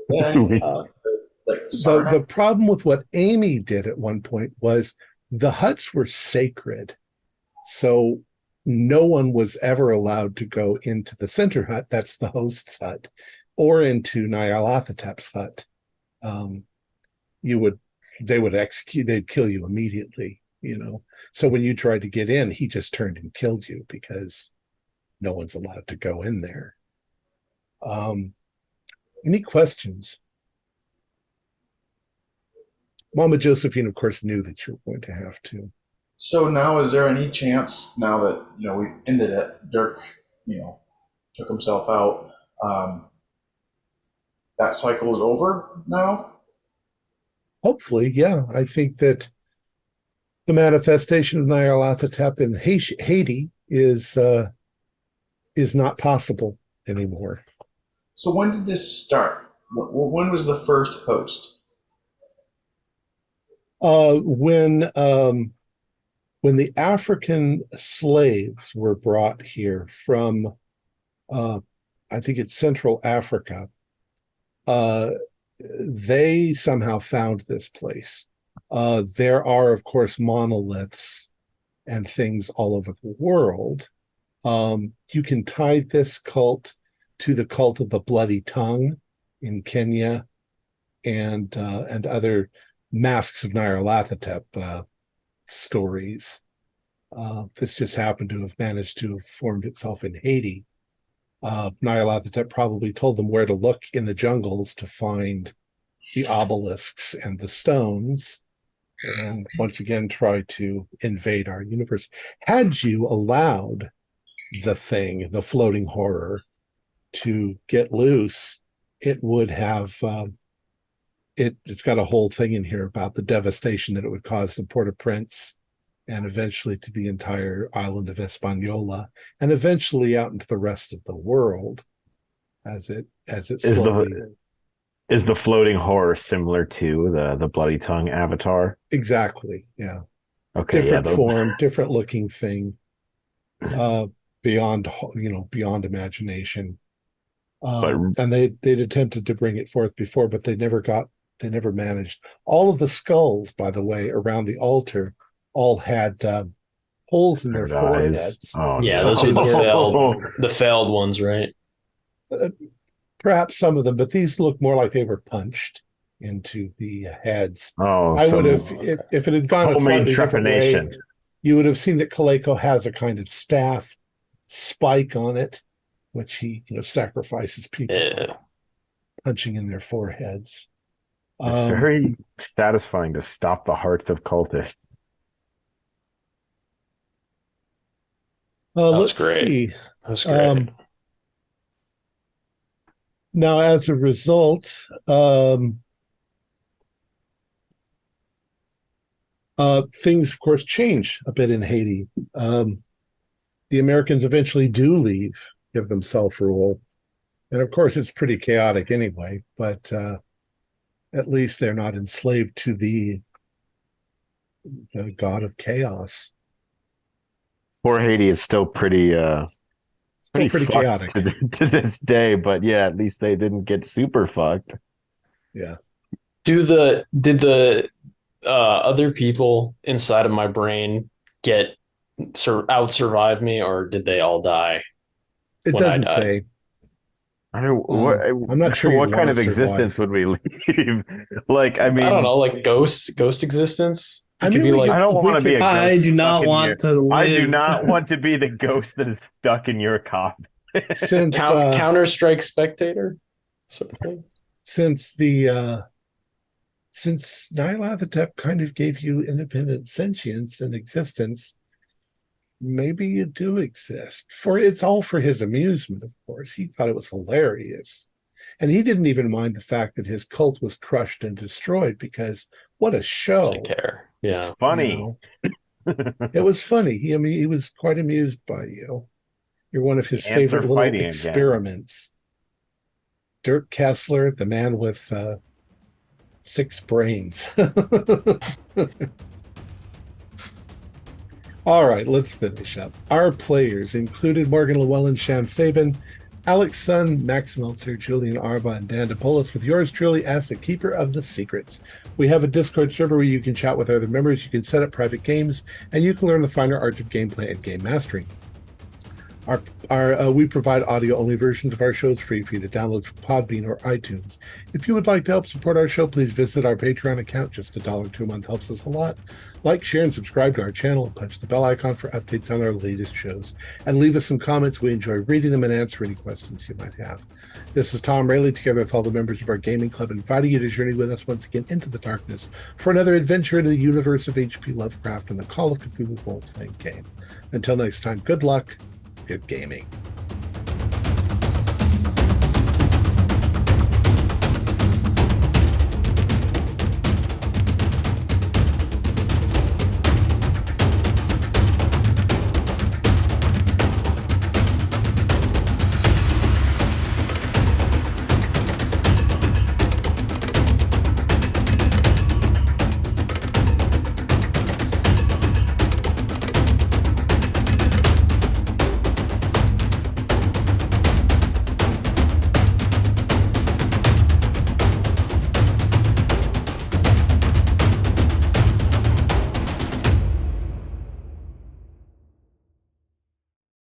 Then, Uh, like the Sarna, problem with what Amy did at one point was the huts were sacred, so no one was ever allowed to go into the center hut, that's the host's hut, or into Nyarlathotep's hut. You would They would execute, they'd kill you immediately, you know. So when you tried to get in, he just turned and killed you because no one's allowed to go in there. Any questions? Mama Josephine, of course, knew that you were going to have to. so now is there any chance now that we've ended it? Dirk, took himself out. That cycle is over now. Hopefully, yeah. I think that the manifestation of Nyarlathotep in Haiti is not possible anymore. So when did this start? When was the first post? When the African slaves were brought here from, I think it's Central Africa, they somehow found this place. There are, of course, monoliths and things all over the world. You can tie this cult to the cult of the bloody tongue in Kenya and other masks of Nyarlathotep stories. This just happened to have managed to have formed itself in Haiti. Nyarlathotep probably told them where to look in the jungles to find the obelisks and the stones, and once again try to invade our universe. Had you allowed the floating horror, to get loose, it would have it's got a whole thing in here about the devastation that it would cause to Port-au-Prince and eventually to the entire island of Hispaniola and eventually out into the rest of the world as it slowly. Is the floating horror similar to the bloody tongue avatar? Exactly, yeah. Okay, Different yeah, form, different looking thing, beyond imagination. But And they'd attempted to bring it forth before, but they never managed. All of the skulls, by the way, around the altar all had holes in their eyes. foreheads. Oh Yeah, no. those are the failed ones, right? Perhaps some of them, but these look more like they were punched into the heads. Oh, I so would have, if it had gone a homemade slightly different way, trepanation. you would have seen that Kaleko has a kind of staff spike on it, which he sacrifices people by punching in their foreheads. It's very satisfying to stop the hearts of cultists. Let's great. see. That was great. Now, as a result, things, of course, change a bit in Haiti. The Americans eventually do leave, give them self-rule. And of course, it's pretty chaotic anyway, but at least they're not enslaved to the god of chaos. Poor Haiti is still pretty Still pretty fucked chaotic. to this day, but yeah, at least they didn't get super fucked. Yeah. Did the other people inside of my brain out survive me, or did they all die? It when I doesn't died? say. I don't what I'm not sure what you'd kind wanna of existence survive. would we leave? Like, I mean, I don't know, like ghost existence. I It mean, could be we like I don't want to be a ghost. I do stuck not in want to live. I do not want to be the ghost that is stuck in your coffin. since Counter-Strike spectator sort of thing. since Nyarlathotep kind of gave you independent sentience and existence, maybe you do exist. It's all for his amusement, of course. He thought it was hilarious. And he didn't even mind the fact that his cult was crushed and destroyed, because what a show. Doesn't care. Yeah. Funny. It was funny. He was quite amused by you. You're one of his Ants favorite are little fighting again. experiments. Dirk Kessler, the man with 6 brains. All right, let's finish up. Our players included Morgan Llewellyn, Sham Sabin, Alex Sun, Max Meltzer, Julian Arba, and Dan DePolis, with yours truly as the Keeper of the Secrets. We have a Discord server where you can chat with other members, you can set up private games, and you can learn the finer arts of gameplay and game mastering. We provide audio-only versions of our shows free for you to download from Podbean or iTunes. If you would like to help support our show, please visit our Patreon account. Just $1 or $2 a month helps us a lot. Like, share, and subscribe to our channel, and punch the bell icon for updates on our latest shows. And leave us some comments. We enjoy reading them and answer any questions you might have. This is Thom Raley, together with all the members of our gaming club, inviting you to journey with us once again into the darkness for another adventure into the universe of H.P. Lovecraft and the Call of Cthulhu role-playing game. Until next time, good luck. Good gaming.